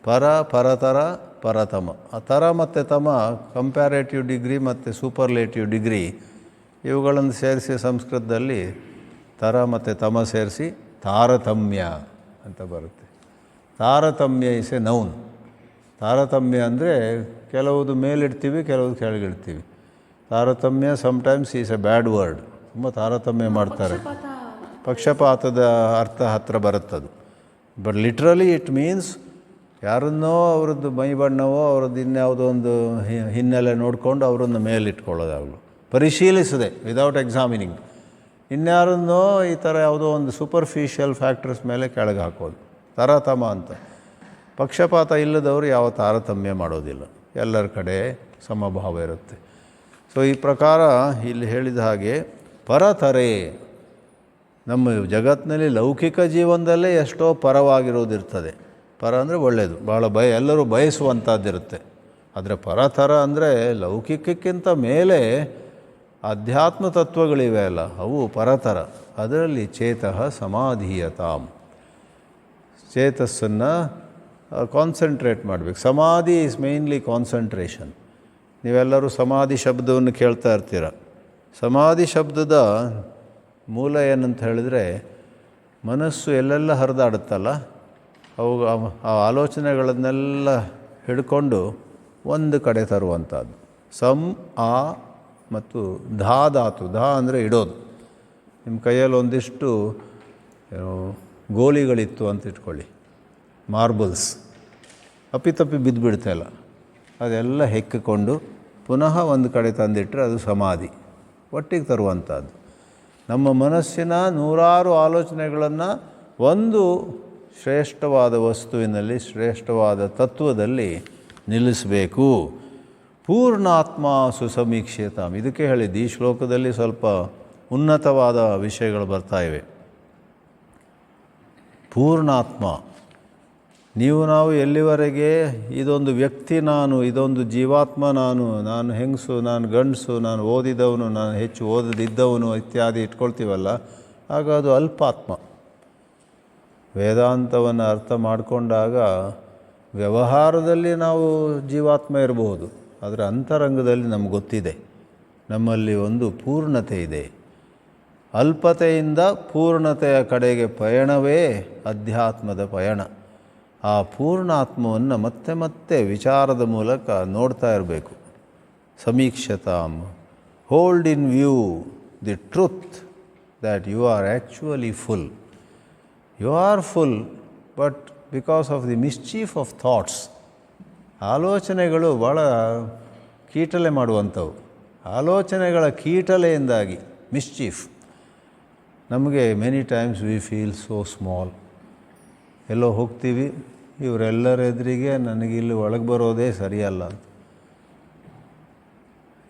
ಪರತರ ಪರತಮ. ಆ ತರ ಮತ್ತು ತಮ ಕಂಪ್ಯಾರೇಟಿವ್ ಡಿಗ್ರಿ ಮತ್ತು ಸೂಪರ್ಲೇಟಿವ್ ಡಿಗ್ರಿ, ಇವುಗಳನ್ನು ಸೇರಿಸಿ ಸಂಸ್ಕೃತದಲ್ಲಿ ತರ ಮತ್ತು ತಮ ಸೇರಿಸಿ ತಾರತಮ್ಯ ಅಂತ ಬರುತ್ತೆ. ತಾರತಮ್ಯ ಇಸ್ ಎ ನೌನ್. ತಾರತಮ್ಯ ಅಂದರೆ ಕೆಲವುದು ಮೇಲಿಡ್ತೀವಿ, ಕೆಲವುದು ಕೆಳಗಿಡ್ತೀವಿ. ತಾರತಮ್ಯ sometimes is a bad word. ತುಂಬ ತಾರತಮ್ಯ ಮಾಡ್ತಾರೆ. ಪಕ್ಷಪಾತದ ಅರ್ಥ ಹತ್ತಿರ ಬರುತ್ತದು. ಬಟ್ ಲಿಟ್ರಲಿ ಇಟ್ ಮೀನ್ಸ್ ಯಾರನ್ನೋ ಅವ್ರದ್ದು ಮೈ ಬಣ್ಣವೋ ಅವ್ರದ್ದು ಇನ್ಯಾವುದೋ ಒಂದು ಹಿನ್ನೆಲೆ ನೋಡಿಕೊಂಡು ಅವರನ್ನು ಮೇಲಿಟ್ಕೊಳ್ಳೋದಾಗಲು, ಪರಿಶೀಲಿಸದೆ ವಿದೌಟ್ ಎಕ್ಸಾಮಿನಿಂಗ್, ಇನ್ಯಾರನ್ನೋ ಈ ಥರ ಯಾವುದೋ ಒಂದು ಸೂಪರ್ಫಿಷಿಯಲ್ ಫ್ಯಾಕ್ಟರ್ಸ್ ಮೇಲೆ ಕೆಳಗೆ ಹಾಕೋದು ತಾರತಮ ಅಂತ. ಪಕ್ಷಪಾತ ಇಲ್ಲದವರು ಯಾವ ತಾರತಮ್ಯ ಮಾಡೋದಿಲ್ಲ, ಎಲ್ಲರ ಕಡೆ ಸಮಭಾವ ಇರುತ್ತೆ. ಸೊ ಈ ಪ್ರಕಾರ ಇಲ್ಲಿ ಹೇಳಿದ ಹಾಗೆ ಪರತರೆ, ನಮ್ಮ ಜಗತ್ತಿನಲ್ಲಿ ಲೌಕಿಕ ಜೀವನದಲ್ಲೇ ಎಷ್ಟೋ ಪರವಾಗಿರೋದಿರ್ತದೆ. ಪರ ಅಂದರೆ ಒಳ್ಳೆಯದು, ಭಾಳ ಎಲ್ಲರೂ ಬಯಸುವಂಥದ್ದಿರುತ್ತೆ. ಆದರೆ ಪರತರ ಅಂದರೆ ಲೌಕಿಕಕ್ಕಿಂತ ಮೇಲೆ ಅಧ್ಯಾತ್ಮ ತತ್ವಗಳಿವೆ ಅಲ್ಲ, ಅವು ಪರತರ. ಅದರಲ್ಲಿ ಚೇತಃ ಸಮಾಧೀಯತಾಂ, ಚೇತಸ್ಸನ್ನು ಕಾನ್ಸಂಟ್ರೇಟ್ ಮಾಡಬೇಕು. ಸಮಾಧಿ ಈಸ್ ಮೇನ್ಲಿ ಕಾನ್ಸಂಟ್ರೇಷನ್. ನೀವೆಲ್ಲರೂ ಸಮಾಧಿ ಶಬ್ದವನ್ನು ಕೇಳ್ತಾ ಇರ್ತೀರ. ಸಮಾಧಿ ಶಬ್ದದ ಮೂಲ ಏನಂತ ಹೇಳಿದ್ರೆ, ಮನಸ್ಸು ಎಲ್ಲೆಲ್ಲ ಹರಿದಾಡುತ್ತಲ್ಲ, ಅವು ಆ ಆಲೋಚನೆಗಳನ್ನೆಲ್ಲ ಹಿಡ್ಕೊಂಡು ಒಂದು ಕಡೆ ತರುವಂಥದ್ದು. ಆ ಮತ್ತು ಧಾತು. ಅಂದರೆ ಇಡೋದು. ನಿಮ್ಮ ಕೈಯಲ್ಲಿ ಒಂದಿಷ್ಟು ಗೋಲಿಗಳಿತ್ತು ಅಂತ ಇಟ್ಕೊಳ್ಳಿ, ಮಾರ್ಬಲ್ಸ್, ಅಪ್ಪಿತಪ್ಪಿ ಬಿದ್ದುಬಿಡ್ತಾಯಿಲ್ಲ, ಅದೆಲ್ಲ ಹೆಕ್ಕಿಕೊಂಡು ಪುನಃ ಒಂದು ಕಡೆ ತಂದಿಟ್ಟರೆ ಅದು ಸಮಾಧಿ, ಒಟ್ಟಿಗೆ ತರುವಂಥದ್ದು. ನಮ್ಮ ಮನಸ್ಸಿನ ನೂರಾರು ಆಲೋಚನೆಗಳನ್ನು ಒಂದು ಶ್ರೇಷ್ಠವಾದ ವಸ್ತುವಿನಲ್ಲಿ, ಶ್ರೇಷ್ಠವಾದ ತತ್ವದಲ್ಲಿ ನಿಲ್ಲಿಸಬೇಕು. ಪೂರ್ಣಾತ್ಮ ಸುಸಮೀಕ್ಷೇತಾಂ, ಇದಕ್ಕೆ ಹೇಳಿದ್ದು. ಈ ಶ್ಲೋಕದಲ್ಲಿ ಸ್ವಲ್ಪ ಉನ್ನತವಾದ ವಿಷಯಗಳು ಬರ್ತಾ ಇವೆ. ಪೂರ್ಣಾತ್ಮ, ನಾವು ಎಲ್ಲಿವರೆಗೆ ಇದೊಂದು ವ್ಯಕ್ತಿ ನಾನು, ಇದೊಂದು ಜೀವಾತ್ಮ ನಾನು ಹೆಂಗಸು, ನಾನು ಗಂಡಸು, ನಾನು ಓದಿದವನು, ನಾನು ಹೆಚ್ಚು ಓದದಿದ್ದವನು ಇತ್ಯಾದಿ ಇಟ್ಕೊಳ್ತೀವಲ್ಲ, ಆಗ ಅದು ಅಲ್ಪಾತ್ಮ. ವೇದಾಂತವನ್ನು ಅರ್ಥ ಮಾಡಿಕೊಂಡಾಗ ವ್ಯವಹಾರದಲ್ಲಿ ನಾವು ಜೀವಾತ್ಮ ಇರಬಹುದು, ಆದರೆ ಅಂತರಂಗದಲ್ಲಿ ನಮ್ಗೆ ಗೊತ್ತಿದೆ ನಮ್ಮಲ್ಲಿ ಒಂದು ಪೂರ್ಣತೆ ಇದೆ. ಅಲ್ಪತೆಯಿಂದ ಪೂರ್ಣತೆಯ ಕಡೆಗೆ ಪಯಣವೇ ಅಧ್ಯಾತ್ಮದ ಪಯಣ. ಆ ಪೂರ್ಣಾತ್ಮವನ್ನು ಮತ್ತೆ ಮತ್ತೆ ವಿಚಾರದ ಮೂಲಕ ನೋಡ್ತಾ ಇರಬೇಕು. ಸಮೀಕ್ಷತಾಂ, hold in view the truth that you are actually full. You are full, but because of the mischief of thoughts, ಆಲೋಚನೆಗಳು ಭಾಳ ಕೀಟಲೆ ಮಾಡುವಂಥವು. ಆಲೋಚನೆಗಳ ಕೀಟಲೆಯಿಂದಾಗಿ ಮಿಸ್ಚೀಫ್, ನಮಗೆ many times we feel so small. ಎಲ್ಲೋ ಹೋಗ್ತೀವಿ, ಇವರೆಲ್ಲರ ಎದುರಿಗೆ ನನಗಿಲ್ಲಿ ಒಳಗೆ ಬರೋದೇ ಸರಿಯಲ್ಲ ಅಂತ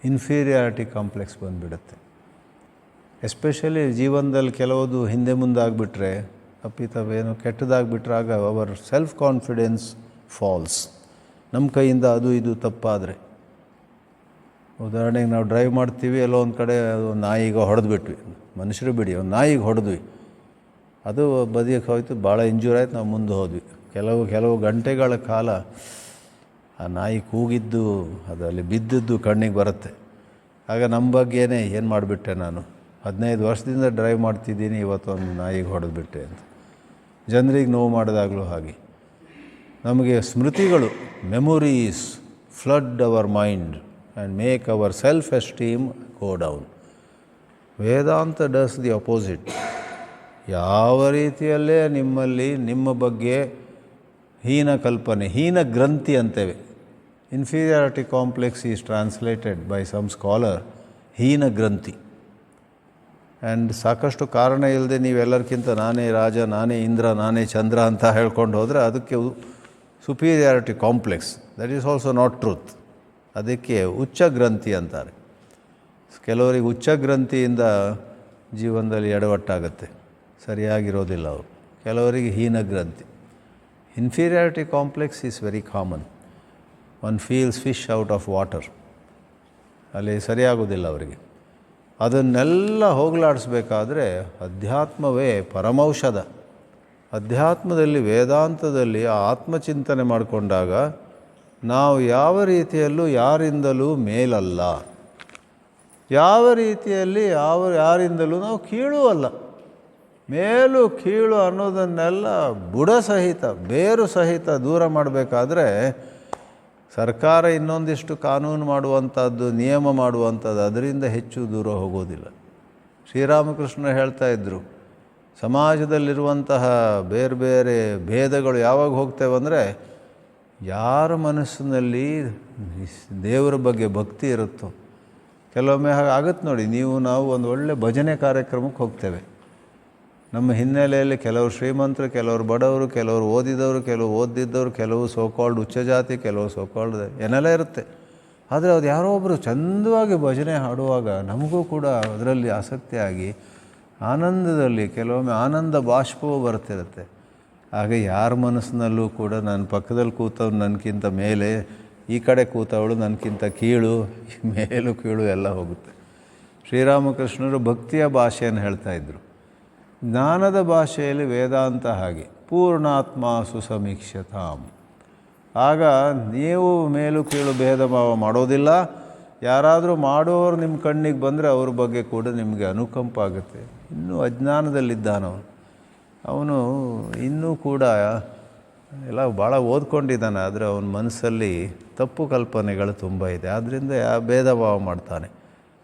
ಇನ್ಫೀರಿಯಾರಿಟಿ ಕಾಂಪ್ಲೆಕ್ಸ್ ಬಂದುಬಿಡುತ್ತೆ. ಎಸ್ಪೆಷಲಿ ಜೀವನದಲ್ಲಿ ಕೆಲವುದು ಹಿಂದೆ ಮುಂದಾಗಿಬಿಟ್ರೆ, ಅಪ್ಪಿತವೇನೋ ಕೆಟ್ಟದಾಗಿಬಿಟ್ರೆ, ಆಗ ಅವರ್ ಸೆಲ್ಫ್ ಕಾನ್ಫಿಡೆನ್ಸ್ ಫಾಲ್ಸ್. ನಮ್ಮ ಕೈಯಿಂದ ಅದು ಇದು ತಪ್ಪಾದರೆ ಉದಾಹರಣೆಗೆ ನಾವು ಡ್ರೈವ್ ಮಾಡ್ತೀವಿ, ಎಲ್ಲೋ ಒಂದು ಕಡೆ ಒಂದು ನಾಯಿಗೆ ಹೊಡೆದ್ಬಿಟ್ವಿ, ಮನುಷ್ಯರು ಬಿಡಿ, ಒಂದು ನಾಯಿಗೆ ಹೊಡೆದ್ವಿ, ಅದು ಬದಿಯಕ್ಕೆ ಹೋಯ್ತು, ಭಾಳ ಇಂಜೂರ್ ಆಯ್ತು, ನಾವು ಮುಂದೆ ಹೋದ್ವಿ. ಕೆಲವು ಗಂಟೆಗಳ ಕಾಲ ಆ ನಾಯಿ ಕೂಗಿದ್ದು, ಅದು ಅಲ್ಲಿ ಬಿದ್ದದ್ದು ಕಣ್ಣಿಗೆ ಬರುತ್ತೆ. ಆಗ ನಮ್ಮ ಬಗ್ಗೆನೇ ಏನು ಮಾಡಿಬಿಟ್ಟೆ ನಾನು, 15 ವರ್ಷದಿಂದ ಡ್ರೈವ್ ಮಾಡ್ತಿದ್ದೀನಿ, ಇವತ್ತೊಂದು ನಾಯಿಗೆ ಹೊಡೆದ್ಬಿಟ್ಟೆ ಅಂತ. ಜನರಿಗೆ ನೋವು ಮಾಡಿದಾಗಲೂ ಹಾಗೆ. ನಮಗೆ ಸ್ಮೃತಿಗಳು, memories flood our mind and make our self esteem go down. Vedanta does the opposite. ಯಾವ ರೀತಿಯಲ್ಲೇ ನಿಮ್ಮಲ್ಲಿ ನಿಮ್ಮ ಬಗ್ಗೆ ಹೀನ ಕಲ್ಪನೆ, ಹೀನ ಗ್ರಂಥಿ ಅಂತೇವೆ. Inferiority complex is translated by some scholar ಹೀನ ಗ್ರಂಥಿ. ಆ್ಯಂಡ್ ಸಾಕಷ್ಟು ಕಾರಣ ಇಲ್ಲದೆ ನೀವೆಲ್ಲರಿಗಿಂತ ನಾನೇ ರಾಜ, ನಾನೇ ಇಂದ್ರ, ನಾನೇ ಚಂದ್ರ ಅಂತ ಹೇಳ್ಕೊಂಡು ಹೋದರೆ ಅದಕ್ಕೆ superiority complex. That is also not truth. ಅದಕ್ಕೆ ಉಚ್ಚ ಗ್ರಂಥಿ ಅಂತಾರೆ. ಕೆಲವರಿಗೆ ಉಚ್ಚ ಗ್ರಂಥಿಯಿಂದ ಜೀವನದಲ್ಲಿ ಎಡವಟ್ಟಾಗತ್ತೆ, ಸರಿಯಾಗಿರೋದಿಲ್ಲ ಅವರು. ಕೆಲವರಿಗೆ ಹೀನ ಗ್ರಂಥಿ. Inferiority complex is very common. One feels fish out of water. ಅಲ್ಲಿ ಸರಿಯಾಗೋದಿಲ್ಲ ಅವರಿಗೆ. ಅದನ್ನೆಲ್ಲ ಹೋಗಲಾಡಿಸ್ಬೇಕಾದ್ರೆ ಅಧ್ಯಾತ್ಮವೇ ಪರಮೌಷಧ. ಅಧ್ಯಾತ್ಮದಲ್ಲಿ, ವೇದಾಂತದಲ್ಲಿ ಆ ಆತ್ಮಚಿಂತನೆ ಮಾಡಿಕೊಂಡಾಗ ನಾವು ಯಾವ ರೀತಿಯಲ್ಲೂ ಯಾರಿಂದಲೂ ಮೇಲಲ್ಲ, ಯಾವ ರೀತಿಯಲ್ಲಿ ಯಾರಿಂದಲೂ ನಾವು ಕೀಳು ಅಲ್ಲ. ಮೇಲು ಕೀಳು ಅನ್ನೋದನ್ನೆಲ್ಲ ಬುಡ ಸಹಿತ, ಬೇರು ಸಹಿತ ದೂರ ಮಾಡಬೇಕಾದ್ರೆ ಸರ್ಕಾರ ಇನ್ನೊಂದಿಷ್ಟು ಕಾನೂನು ಮಾಡುವಂಥದ್ದು, ನಿಯಮ ಮಾಡುವಂಥದ್ದು, ಅದರಿಂದ ಹೆಚ್ಚು ದೂರ ಹೋಗೋದಿಲ್ಲ. ಶ್ರೀರಾಮಕೃಷ್ಣ ಹೇಳ್ತಾ ಇದ್ದರು, ಸಮಾಜದಲ್ಲಿರುವಂತಹ ಬೇರೆ ಬೇರೆ ಭೇದಗಳು ಯಾವಾಗ ಹೋಗ್ತೇವೆಂದರೆ, ಯಾರ ಮನಸ್ಸಿನಲ್ಲಿ ದೇವರ ಬಗ್ಗೆ ಭಕ್ತಿ ಇರುತ್ತೋ. ಕೆಲವೊಮ್ಮೆ ಹಾಗೆ ಆಗುತ್ತೆ ನೋಡಿ. ನಾವು ಒಂದು ಒಳ್ಳೆ ಭಜನೆ ಕಾರ್ಯಕ್ರಮಕ್ಕೆ ಹೋಗ್ತೇವೆ. ನಮ್ಮ ಹಿನ್ನೆಲೆಯಲ್ಲಿ ಕೆಲವರು ಶ್ರೀಮಂತರು, ಕೆಲವರು ಬಡವರು, ಕೆಲವರು ಓದಿದವರು, ಕೆಲವು ಓದಿದ್ದವರು, ಕೆಲವು ಸೋಕಾಲ್ಡ್ ಉಚ್ಚ ಜಾತಿ, ಕೆಲವು ಸೋಕಾಲ್ಡ್ ಏನೆಲ್ಲ ಇರುತ್ತೆ. ಆದರೆ ಅದು ಯಾರೋ ಒಬ್ಬರು ಚಂದವಾಗಿ ಭಜನೆ ಹಾಡುವಾಗ ನಮಗೂ ಕೂಡ ಅದರಲ್ಲಿ ಆಸಕ್ತಿಯಾಗಿ ಆನಂದದಲ್ಲಿ ಕೆಲವೊಮ್ಮೆ ಆನಂದ ಬಾಷ್ಪವೂ ಬರ್ತಿರುತ್ತೆ. ಆಗ ಯಾರ ಮನಸ್ಸಿನಲ್ಲೂ ಕೂಡ ನನ್ನ ಪಕ್ಕದಲ್ಲಿ ಕೂತವ್ರು ನನಗಿಂತ ಮೇಲೆ, ಈ ಕಡೆ ಕೂತವಳು ನನಗಿಂತ ಕೀಳು, ಮೇಲು ಕೀಳು ಎಲ್ಲ ಹೋಗುತ್ತೆ. ಶ್ರೀರಾಮಕೃಷ್ಣರು ಭಕ್ತಿಯ ಭಾಷೆಯನ್ನು ಹೇಳ್ತಾಯಿದ್ರು. ಜ್ಞಾನದ ಭಾಷೆಯಲ್ಲಿ ವೇದಾಂತ ಹಾಗೆ, ಪೂರ್ಣಾತ್ಮ ಸುಸಮೀಕ್ಷತಾಂ. ಆಗ ನೀವು ಮೇಲು ಕೀಳು ಭೇದ ಭಾವ ಮಾಡೋದಿಲ್ಲ. ಯಾರಾದರೂ ಮಾಡೋರು ನಿಮ್ಮ ಕಣ್ಣಿಗೆ ಬಂದರೆ ಅವ್ರ ಬಗ್ಗೆ ಕೂಡ ನಿಮಗೆ ಅನುಕಂಪ ಆಗುತ್ತೆ. ಇನ್ನೂ ಅಜ್ಞಾನದಲ್ಲಿದ್ದಾನವನು, ಅವನು ಇನ್ನೂ ಕೂಡ ಎಲ್ಲ ಭಾಳ ಓದ್ಕೊಂಡಿದ್ದಾನೆ, ಆದರೆ ಅವನ ಮನಸ್ಸಲ್ಲಿ ತಪ್ಪು ಕಲ್ಪನೆಗಳು ತುಂಬ ಇದೆ. ಆದ್ದರಿಂದ ಭೇದ ಭಾವ ಮಾಡ್ತಾನೆ.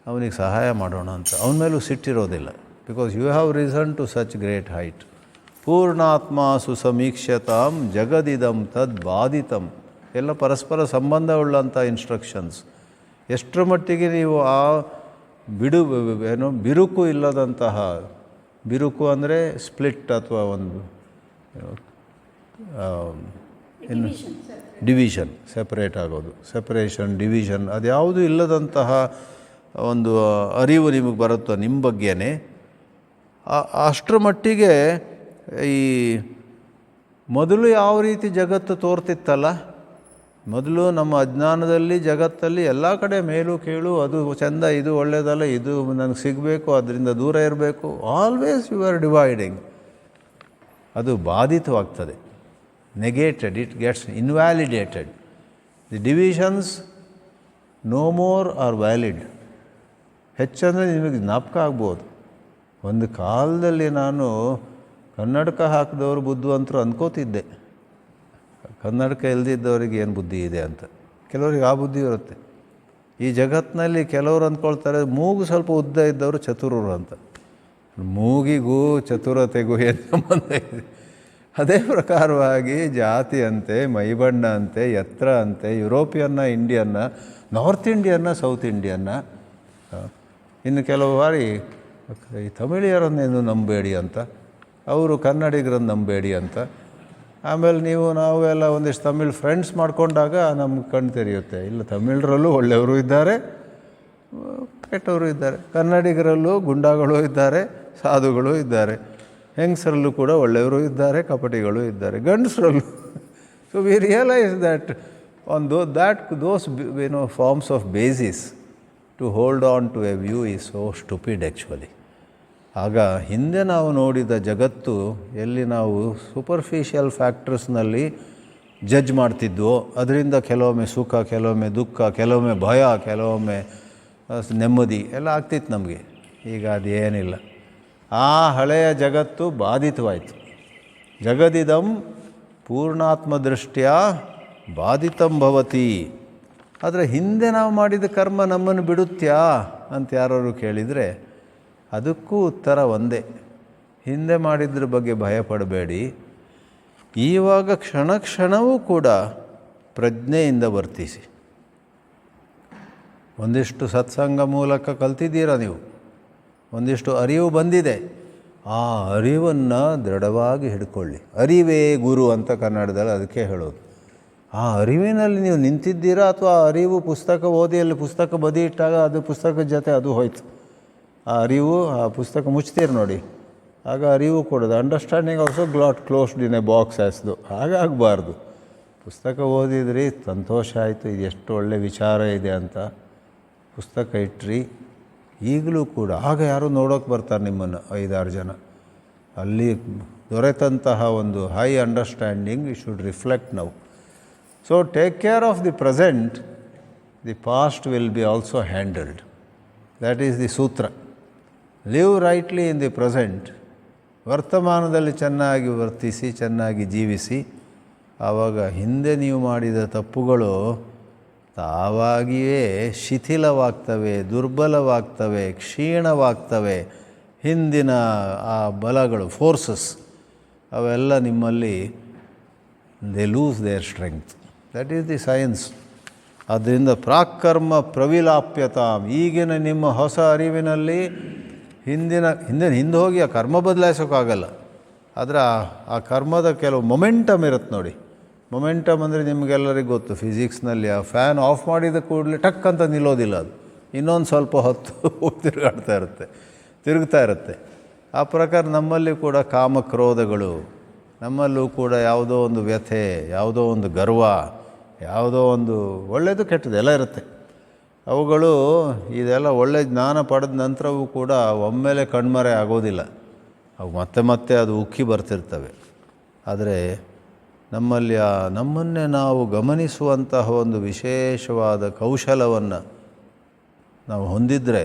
ಅವನಿಗೆ ಸಹಾಯ ಮಾಡೋಣ ಅಂತ ಅವನ ಮೇಲೂ ಸಿಟ್ಟಿರೋದಿಲ್ಲ. Because you have reason to such great height. ಪೂರ್ಣಾತ್ಮ ಸುಸಮೀಕ್ಷತಾಂ ಜಗದಿದಂ ತದ್ ಬಾಧಿತಂ. ಎಲ್ಲ ಪರಸ್ಪರ ಸಂಬಂಧವುಳ್ಳಂಥ ಇನ್ಸ್ಟ್ರಕ್ಷನ್ಸ್. ಎಷ್ಟರ ಮಟ್ಟಿಗೆ ನೀವು ಆ ಬಿರುಕು ಇಲ್ಲದಂತಹ, ಬಿರುಕು ಅಂದರೆ ಸ್ಪ್ಲಿಟ್ ಅಥವಾ ಒಂದು ಡಿವಿಷನ್, ಸೆಪರೇಟ್ ಆಗೋದು, ಸೆಪರೇಷನ್, ಡಿವಿಷನ್, ಅದ್ಯಾವುದೂ ಇಲ್ಲದಂತಹ ಒಂದು ಅರಿವು ನಿಮಗೆ ಬರುತ್ತೋ ನಿಮ್ಮ ಬಗ್ಗೆನೇ, ಅಷ್ಟರ ಮಟ್ಟಿಗೆ ಈ ಮೊದಲು ಯಾವ ರೀತಿ ಜಗತ್ತು ತೋರ್ತಿತ್ತಲ್ಲ, ಮೊದಲು ನಮ್ಮ ಅಜ್ಞಾನದಲ್ಲಿ ಜಗತ್ತಲ್ಲಿ ಎಲ್ಲ ಕಡೆ ಮೇಲು ಕೀಳು, ಅದು ಚೆಂದ, ಇದು ಒಳ್ಳೆಯದಲ್ಲ, ಇದು ನನಗೆ ಸಿಗಬೇಕು, ಅದರಿಂದ ದೂರ ಇರಬೇಕು, ಆಲ್ವೇಸ್ ಯು ಆರ್ ಡಿವೈಡಿಂಗ್. ಅದು ಬಾಧಿತವಾಗ್ತದೆ, negated, it gets invalidated. The divisions no more are valid. ಹೆಚ್ಚಂದರೆ ನಿಮಗೆ ಜ್ಞಾಪಕ ಆಗ್ಬೋದು, ಒಂದು ಕಾಲದಲ್ಲಿ ನಾನು ಕನ್ನಡಕ ಹಾಕಿದವರು ಬುದ್ಧಿವಂತರು ಅಂದ್ಕೋತಿದ್ದೆ. ಕನ್ನಡಕ ಇಲ್ದಿದ್ದವರಿಗೆ ಏನು ಬುದ್ಧಿ ಇದೆ ಅಂತ. ಕೆಲವರಿಗೆ ಆ ಬುದ್ಧಿ ಇರುತ್ತೆ. ಈ ಜಗತ್ತಿನಲ್ಲಿ ಕೆಲವರು ಅಂದ್ಕೊಳ್ತಾರೆ ಮೂಗು ಸ್ವಲ್ಪ ಉದ್ದ ಇದ್ದವರು ಚತುರರು ಅಂತ. ಮೂಗಿಗೂ ಚತುರತೆಗೂ ಏನು ಸಂಬಂಧ ಇದೆ? ಅದೇ ಪ್ರಕಾರವಾಗಿ ಜಾತಿ ಅಂತೆ, ಮೈಬಣ್ಣ ಅಂತೆ, ಎತ್ತರ ಅಂತೆ, ಯುರೋಪಿಯನ್ನ, ಇಂಡಿಯನ್ನ, ನಾರ್ತ್ ಇಂಡಿಯನ್ನ, ಸೌತ್ ಇಂಡಿಯನ್ನ. ಇನ್ನು ಕೆಲವು ಬಾರಿ ಈ ತಮಿಳಿಯರನ್ನೇನು ನಂಬೇಡಿ ಅಂತ, ಅವರು ಕನ್ನಡಿಗರನ್ನು ನಂಬೇಡಿ ಅಂತ. ಆಮೇಲೆ ನಾವು ಎಲ್ಲ ಒಂದಿಷ್ಟು ತಮಿಳ್ ಫ್ರೆಂಡ್ಸ್ ಮಾಡಿಕೊಂಡಾಗ ನಮ್ಗೆ ಕಣ್ಣು ತೆರೆಯುತ್ತೆ, ಇಲ್ಲ ತಮಿಳರಲ್ಲೂ ಒಳ್ಳೆಯವರು ಇದ್ದಾರೆ, ಕೆಟ್ಟವರು ಇದ್ದಾರೆ. ಕನ್ನಡಿಗರಲ್ಲೂ ಗುಂಡಾಗಳು ಇದ್ದಾರೆ, ಸಾಧುಗಳು ಇದ್ದಾರೆ. ಹೆಂಗಸರಲ್ಲೂ ಕೂಡ ಒಳ್ಳೆಯವರು ಇದ್ದಾರೆ, ಕಪಟಿಗಳು ಇದ್ದಾರೆ, ಗಂಡಸರಲ್ಲೂ. So we realise that on those forms of basis to hold on to a view is so stupid actually. ಆಗ ಹಿಂದೆ ನಾವು ನೋಡಿದ ಜಗತ್ತು ಎಲ್ಲಿ ನಾವು ಸೂಪರ್ಫಿಷಿಯಲ್ ಫ್ಯಾಕ್ಟರ್ಸ್ನಲ್ಲಿ ಜಡ್ಜ್ ಮಾಡ್ತಿದ್ವೋ ಅದರಿಂದ ಕೆಲವೊಮ್ಮೆ ಸುಖ, ಕೆಲವೊಮ್ಮೆ ದುಃಖ, ಕೆಲವೊಮ್ಮೆ ಭಯ, ಕೆಲವೊಮ್ಮೆ ನೆಮ್ಮದಿ ಎಲ್ಲ ಆಗ್ತಿತ್ತು ನಮಗೆ. ಈಗ ಅದೇನಿಲ್ಲ. ಆ ಹಳೆಯ ಜಗತ್ತು ಬಾಧಿತವಾಯಿತು. ಜಗದಿದಂ ಪೂರ್ಣಾತ್ಮದೃಷ್ಟ್ಯಾ ಬಾಧಿತಂ ಭವತಿ. ಆದರೆ ಹಿಂದೆ ನಾವು ಮಾಡಿದ ಕರ್ಮ ನಮ್ಮನ್ನು ಬಿಡುತ್ತ್ಯಾ ಅಂತ ಯಾರು ಕೇಳಿದರೆ ಅದಕ್ಕೂ ಉತ್ತರ ಒಂದೇ. ಹಿಂದೆ ಮಾಡಿದ್ರ ಬಗ್ಗೆ ಭಯಪಡಬೇಡಿ. ಈವಾಗ ಕ್ಷಣ ಕ್ಷಣವೂ ಕೂಡ ಪ್ರಜ್ಞೆಯಿಂದ ವರ್ತಿಸಿ. ಒಂದಿಷ್ಟು ಸತ್ಸಂಗ ಮೂಲಕ ಕಲ್ತಿದ್ದೀರಾ ನೀವು, ಒಂದಿಷ್ಟು ಅರಿವು ಬಂದಿದೆ. ಆ ಅರಿವನ್ನು ದೃಢವಾಗಿ ಹಿಡ್ಕೊಳ್ಳಿ. ಅರಿವೇ ಗುರು ಅಂತ ಕನ್ನಡದಲ್ಲಿ ಅದಕ್ಕೆ ಹೇಳೋದು. ಆ ಅರಿವಿನಲ್ಲಿ ನೀವು ನಿಂತಿದ್ದೀರಾ ಅಥವಾ ಆ ಅರಿವು ಪುಸ್ತಕ ಓದಿ ಅಲ್ಲಿ ಪುಸ್ತಕ ಬದಿ ಇಟ್ಟಾಗ ಅದು ಪುಸ್ತಕದ ಜೊತೆ ಅದು ಹೋಯ್ತು. ಆ ಅರಿವು ಆ ಪುಸ್ತಕ ಮುಚ್ತೀರಿ ನೋಡಿ, ಆಗ ಅರಿವು ಕೊಡೋದು. Understanding also closed in a box ಆಸ್ದು. ಹಾಗಾಗಬಾರ್ದು. ಪುಸ್ತಕ ಓದಿದ್ರಿ, ಸಂತೋಷ ಆಯಿತು, ಇದು ಎಷ್ಟು ಒಳ್ಳೆ ವಿಚಾರ ಇದೆ ಅಂತ ಪುಸ್ತಕ ಇಟ್ರಿ. ಈಗಲೂ ಕೂಡ ಆಗ ಯಾರು ನೋಡೋಕೆ ಬರ್ತಾರೆ ನಿಮ್ಮನ್ನು, 5-6 ಜನ. ಅಲ್ಲಿ ದೊರೆತಂತಹ ಒಂದು high understanding you should reflect now. So take care of the present, the past will be also handled. That is the sutra. Live rightly in the present. ವರ್ತಮಾನದಲ್ಲಿ ಚೆನ್ನಾಗಿ ವರ್ತಿಸಿ, ಚೆನ್ನಾಗಿ ಜೀವಿಸಿ. ಆವಾಗ ಹಿಂದೆ ನೀವು ಮಾಡಿದ ತಪ್ಪುಗಳು ತಾವಾಗಿಯೇ ಶಿಥಿಲವಾಗ್ತವೆ, ದುರ್ಬಲವಾಗ್ತವೆ, ಕ್ಷೀಣವಾಗ್ತವೆ. ಹಿಂದಿನ ಆ ಬಲಗಳು, ಫೋರ್ಸಸ್ ಅವೆಲ್ಲ ನಿಮ್ಮಲ್ಲಿ they loose there strength. That is the science. ಆದ್ದರಿಂದ ಪ್ರಾಕ್ಕರ್ಮ ಪ್ರವಿಲಾಪ್ಯತಾಂ. ಈಗಿನ ನಿಮ್ಮ ಹೊಸ ಅರಿವಿನಲ್ಲಿ ಹಿಂದೆ ಹೋಗಿ ಆ ಕರ್ಮ ಬದಲಾಯಿಸೋಕ್ಕಾಗಲ್ಲ. ಆದರೆ ಆ ಕರ್ಮದ ಕೆಲವು ಮೊಮೆಂಟಮ್ ಇರುತ್ತೆ ನೋಡಿ. ಮೊಮೆಂಟಮ್ ಅಂದರೆ ನಿಮಗೆಲ್ಲರಿಗೂ ಗೊತ್ತು, ಫಿಸಿಕ್ಸ್ನಲ್ಲಿ ಆ ಫ್ಯಾನ್ ಆಫ್ ಮಾಡಿದ ಕೂಡಲೇ ಟಕ್ ಅಂತ ನಿಲ್ಲೋದಿಲ್ಲ. ಅದು ಇನ್ನೊಂದು ಸ್ವಲ್ಪ ಹೊತ್ತು ತಿರುಗ್ತಾ ಇರುತ್ತೆ. ಆ ಪ್ರಕಾರ ನಮ್ಮಲ್ಲಿ ಕೂಡ ಕಾಮಕ್ರೋಧಗಳು, ನಮ್ಮಲ್ಲೂ ಕೂಡ ಯಾವುದೋ ಒಂದು ವ್ಯಥೆ, ಯಾವುದೋ ಒಂದು ಗರ್ವ, ಯಾವುದೋ ಒಂದು ಒಳ್ಳೆಯದು ಕೆಟ್ಟದ್ದು ಎಲ್ಲ ಇರುತ್ತೆ. ಅವುಗಳು ಇದೆಲ್ಲ ಒಳ್ಳೆಯ ಜ್ಞಾನ ಪಡೆದ ನಂತರವೂ ಕೂಡ ಒಮ್ಮೆಲೆ ಕಣ್ಮರೆ ಆಗೋದಿಲ್ಲ. ಅವು ಮತ್ತೆ ಮತ್ತೆ ಅದು ಉಕ್ಕಿ ಬರ್ತಿರ್ತವೆ. ಆದರೆ ನಮ್ಮಲ್ಲಿ ನಮ್ಮನ್ನೇ ನಾವು ಗಮನಿಸುವಂತಹ ಒಂದು ವಿಶೇಷವಾದ ಕೌಶಲವನ್ನು ನಾವು ಹೊಂದಿದರೆ,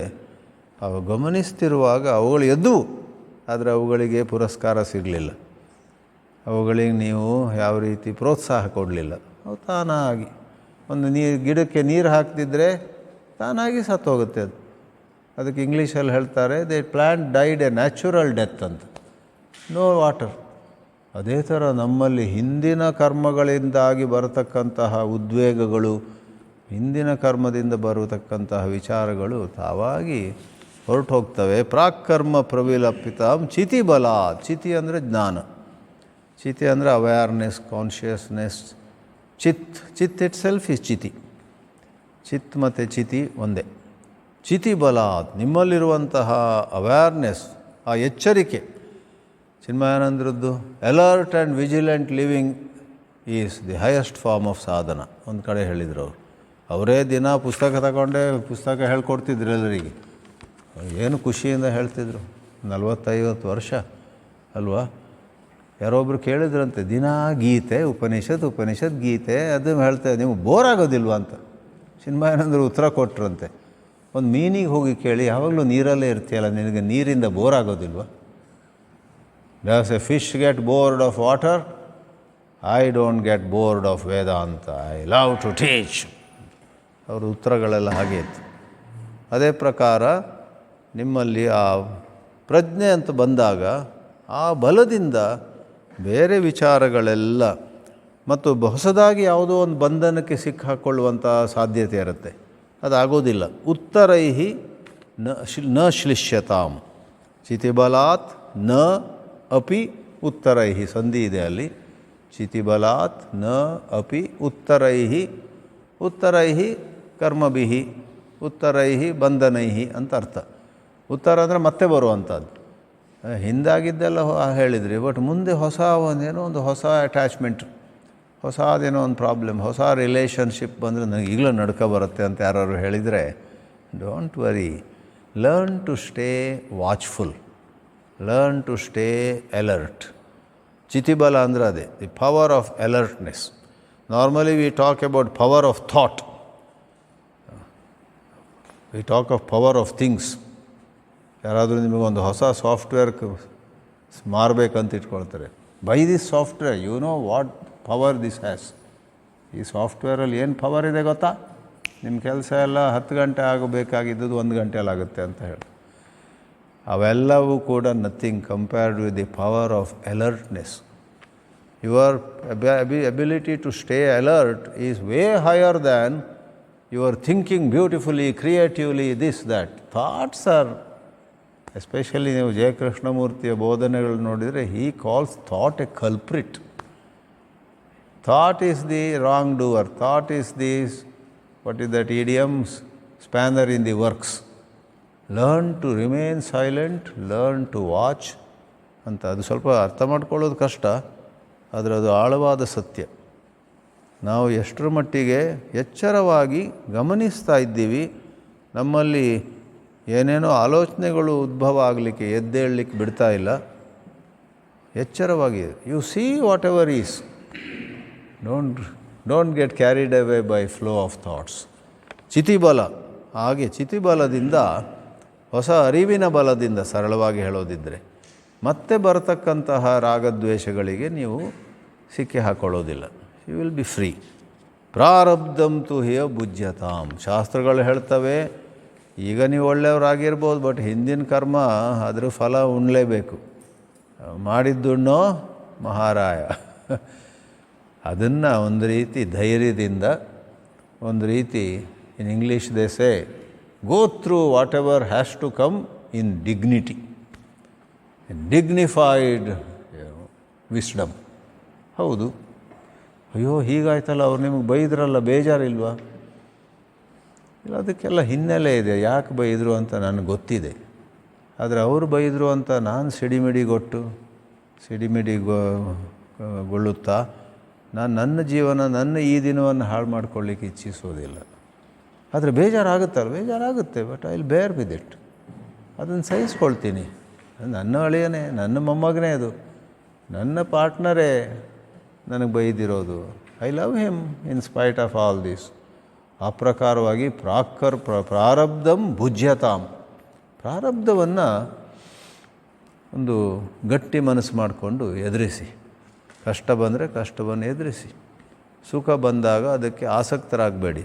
ಅವು ಗಮನಿಸ್ತಿರುವಾಗ ಅವುಗಳು ಎದ್ದವು, ಆದರೆ ಅವುಗಳಿಗೆ ಪುರಸ್ಕಾರ ಸಿಗಲಿಲ್ಲ. ಅವುಗಳಿಗೆ ನೀವು ಯಾವ ರೀತಿ ಪ್ರೋತ್ಸಾಹ ಕೊಡಲಿಲ್ಲ. ಅವು ತಾನಾಗಿ ಒಂದು ಗಿಡಕ್ಕೆ ನೀರು ಹಾಕ್ತಿದ್ರೆ ತಾನಾಗಿ ಸತ್ತೋಗುತ್ತೆ ಅದು. ಅದಕ್ಕೆ ಇಂಗ್ಲೀಷಲ್ಲಿ ಹೇಳ್ತಾರೆ, they plant died A natural death ಅಂತ, ನೋ ವಾಟರ್. ಅದೇ ಥರ ನಮ್ಮಲ್ಲಿ ಹಿಂದಿನ ಕರ್ಮಗಳಿಂದಾಗಿ ಬರತಕ್ಕಂತಹ ಉದ್ವೇಗಗಳು, ಹಿಂದಿನ ಕರ್ಮದಿಂದ ಬರತಕ್ಕಂತಹ ವಿಚಾರಗಳು ತಾವಾಗಿ ಹೊರಟು ಹೋಗ್ತವೆ. ಪ್ರಾಕ್ಕರ್ಮ ಪ್ರವಿಲಪಿತಾಂ ಚಿತಿ ಬಲ. ಚಿತಿ ಅಂದರೆ ಜ್ಞಾನ, ಚಿತಿ ಅಂದರೆ ಅವೇರ್ನೆಸ್, ಕಾನ್ಷಿಯಸ್ನೆಸ್. ಚಿತ್ ಇಟ್ ಸೆಲ್ಫ್ ಇಸ್ ಚಿತಿ. ಚಿತ್ ಮತ್ತು ಚಿತಿ ಒಂದೇ. ಚಿತಿ ಬಲ, ನಿಮ್ಮಲ್ಲಿರುವಂತಹ ಅವೇರ್ನೆಸ್, ಆ ಎಚ್ಚರಿಕೆ. ಚಿನ್ಮಯಾನಂದರದ್ದು alert and vigilant living is the highest form of sadhana ಒಂದು ಕಡೆ ಹೇಳಿದರು ಅವರು. ಅವರೇ ದಿನ ಪುಸ್ತಕ ತಗೊಂಡೇ ಪುಸ್ತಕ ಹೇಳ್ಕೊಡ್ತಿದ್ರು ಎಲ್ಲರಿಗೆ. ಏನು ಖುಷಿಯಿಂದ ಹೇಳ್ತಿದ್ರು. 40-50 ವರ್ಷ ಅಲ್ವಾ. ಯಾರೊಬ್ಬರು ಕೇಳಿದ್ರಂತೆ, ದಿನ ಗೀತೆ ಉಪನಿಷತ್ ಗೀತೆ ಅದು ಹೇಳ್ತೇವೆ, ನಿಮಗೆ ಬೋರ್ ಆಗೋದಿಲ್ವ ಅಂತ. ಚಿನ್ಮಯಾನಂದರು ಉತ್ತರ ಕೊಟ್ಟರಂತೆ, ಒಂದು ಮೀನಿಗೆ ಹೋಗಿ ಕೇಳಿ, ಯಾವಾಗಲೂ ನೀರಲ್ಲೇ ಇರ್ತೀಯಲ್ಲ, ನಿನಗೆ ನೀರಿಂದ ಬೋರ್ ಆಗೋದಿಲ್ವ? Does a fish get bored of water? I don't get bored of Vedanta, I love to teach. ಅವ್ರ ಉತ್ತರಗಳೆಲ್ಲ ಹಾಗೆ ಇತ್ತು. ಅದೇ ಪ್ರಕಾರ ನಿಮ್ಮಲ್ಲಿ ಆ ಪ್ರಜ್ಞೆ ಅಂತ ಬಂದಾಗ ಆ ಬಲದಿಂದ ಬೇರೆ ವಿಚಾರಗಳೆಲ್ಲ ಮತ್ತು ಹೊಸದಾಗಿ ಯಾವುದೋ ಒಂದು ಬಂಧನಕ್ಕೆ ಸಿಕ್ಕಾಕೊಳ್ಳುವಂಥ ಸಾಧ್ಯತೆ ಇರುತ್ತೆ. ಅದಾಗೋದಿಲ್ಲ. ಉತ್ತರೈಹಿ ನ ಶ್ಲಿಷ್ಯತಾಂ. ಚಿತಿಬಲಾತ್ ನ ಅಪಿ ಉತ್ತರೈಹಿ. ಸಂಧಿ ಇದೆ ಅಲ್ಲಿ. ಚಿತಿಬಲಾತ್ ನ ಅಪಿ ಉತ್ತರೈಹಿ. ಉತ್ತರೈಹಿ ಕರ್ಮಭಿಹಿ, ಉತ್ತರೈಹಿ ಬಂಧನೈಹಿ ಅಂತ ಅರ್ಥ. ಉತ್ತರ ಅಂದರೆ ಮತ್ತೆ ಬರುವಂಥದ್ದು. ಹಿಂದಾಗಿದ್ದೆಲ್ಲ ಹೇಳಿದ್ರಿ, ಬಟ್ ಮುಂದೆ ಒಂದು ಹೊಸ ಅಟ್ಯಾಚ್ಮೆಂಟ್, ಹೊಸದೇನೋ ಒಂದು ಪ್ರಾಬ್ಲಮ್, ಹೊಸ ರಿಲೇಷನ್ಶಿಪ್ ಬಂದರೆ ನನಗೆ ಈಗಲೂ ನಡ್ಕೊ ಬರುತ್ತೆ ಅಂತ ಯಾರು ಹೇಳಿದರೆ Don't worry. Learn to stay watchful. Learn to stay alert. Chitibala andrade, the power of alertness. Normally we talk about power of thought. We talk of power of things. ಯಾರಾದರೂ ನಿಮಗೊಂದು ಹೊಸ ಸಾಫ್ಟ್ವೇರ್ ಮಾರಬೇಕಂತ ಇಟ್ಕೊಳ್ತಾರೆ. By this software, you know what power this has. ಈ ಸಾಫ್ಟ್ವೇರಲ್ಲಿ ಏನು power ಇದೆ ಗೊತ್ತಾ? ನಿಮ್ಮ ಕೆಲಸ ಎಲ್ಲ 10 ಗಂಟೆ ಆಗಬೇಕಾಗಿದ್ದು 1 ಗಂಟೆಯಲ್ಲಿ ಆಗುತ್ತೆ ಅಂತ ಹೇಳಿ. ಅವೆಲ್ಲವೂ ಕೂಡ nothing compared with the power of alertness. Your ability to stay alert is way higher than your thinking beautifully, creatively, this, that. Thoughts are, especially ನೀವು ಜಯಕೃಷ್ಣಮೂರ್ತಿಯ ಬೋಧನೆಗಳು ನೋಡಿದರೆ, he calls thought a culprit. Thought is the wrongdoer. Thought is this, what is that idiom? Spanner in the works. Learn to remain silent, learn to watch ಅಂತ. ಅದು ಸ್ವಲ್ಪ ಅರ್ಥ ಮಾಡ್ಕೊಳ್ಳೋದು ಕಷ್ಟ, ಆದರೆ ಅದು ಆಳವಾದ ಸತ್ಯ. ನಾವು ಎಷ್ಟರ ಮಟ್ಟಿಗೆ ಎಚ್ಚರವಾಗಿ ಗಮನಿಸ್ತಾ ಇದ್ದೀವಿ, ನಮ್ಮಲ್ಲಿ ಏನೇನೋ ಆಲೋಚನೆಗಳು ಉದ್ಭವ ಆಗಲಿಕ್ಕೆ, ಎದ್ದೇಳಲಿಕ್ಕೆ ಬಿಡ್ತಾ ಇಲ್ಲ. ಎಚ್ಚರವಾಗಿ you see whatever is. Don't get carried away by flow of thoughts. ಚಿತಿಬಲ, ಹಾಗೆ ಚಿತಿಬಲದಿಂದ, ಹೊಸ ಅರಿವಿನ ಬಲದಿಂದ, ಸರಳವಾಗಿ ಹೇಳೋದಿದ್ದರೆ, ಮತ್ತೆ ಬರತಕ್ಕಂತಹ ರಾಗದ್ವೇಷಗಳಿಗೆ ನೀವು ಸಿಕ್ಕಿ ಹಾಕೊಳ್ಳೋದಿಲ್ಲ. You will be free. ಪ್ರಾರಬ್ಧಂ ತು ಹಿಯ ಭುಜ್ಯತಾಂ. ಶಾಸ್ತ್ರಗಳು ಹೇಳ್ತವೆ, ಈಗ ನೀವು ಒಳ್ಳೆಯವರಾಗಿರ್ಬೋದು, ಬಟ್ ಹಿಂದಿನ ಕರ್ಮ ಅದ್ರ ಫಲ ಉಣ್ಲೇಬೇಕು. ಮಾಡಿದ್ದುಣ್ಣೋ ಮಹಾರಾಯ. ಅದನ್ನು ಒಂದು ರೀತಿ ಧೈರ್ಯದಿಂದ, ಒಂದು ರೀತಿ in English they say, go through whatever has to come in dignity, dignified wisdom. ಹೌದು, ಅಯ್ಯೋ ಹೀಗಾಯ್ತಲ್ಲ, ಅವ್ರು ನಿಮಗೆ ಬೈದ್ರಲ್ಲ, ಬೇಜಾರಿಲ್ವಾ? ಇಲ್ಲ, ಅದಕ್ಕೆಲ್ಲ ಹಿನ್ನೆಲೆ ಇದೆ. ಯಾಕೆ ಬೈದರು ಅಂತ ನನಗೆ ಗೊತ್ತಿದೆ. ಆದರೆ ಅವರು ಬೈದರು ಅಂತ ನಾನು ಸಿಡಿಮಿಡಿಗೊಳ್ಳುತ್ತಾ ನಾನು ನನ್ನ ಜೀವನ, ನನ್ನ ಈ ದಿನವನ್ನು ಹಾಳು ಮಾಡ್ಕೊಳ್ಳಿಕ್ಕೆ ಇಚ್ಛಿಸೋದಿಲ್ಲ. ಆದರೆ ಬೇಜಾರಾಗುತ್ತೆ. ಬಟ್ ಐ ವಿಲ್ ಬೇರ್ ವಿತ್ ಇಟ್. ಅದನ್ನು ಸಹಿಸ್ಕೊಳ್ತೀನಿ. ನನ್ನ ಅಳಿಯನೇ, ನನ್ನ ಮೊಮ್ಮಗನೇ, ಅದು ನನ್ನ ಪಾರ್ಟ್ನರೇ ನನಗೆ ಬೈದಿರೋದು. I love him in spite of all this. ಆ ಪ್ರಕಾರವಾಗಿ ಪ್ರಾರಬ್ಧಂ ಭುಜ್ಯತಾಂ. ಪ್ರಾರಬ್ಧವನ್ನು ಒಂದು ಗಟ್ಟಿ ಮನಸ್ಸು ಮಾಡಿಕೊಂಡು ಎದುರಿಸಿ. ಕಷ್ಟ ಬಂದರೆ ಕಷ್ಟವನ್ನು ಎದುರಿಸಿ. ಸುಖ ಬಂದಾಗ ಅದಕ್ಕೆ ಆಸಕ್ತರಾಗಬೇಡಿ.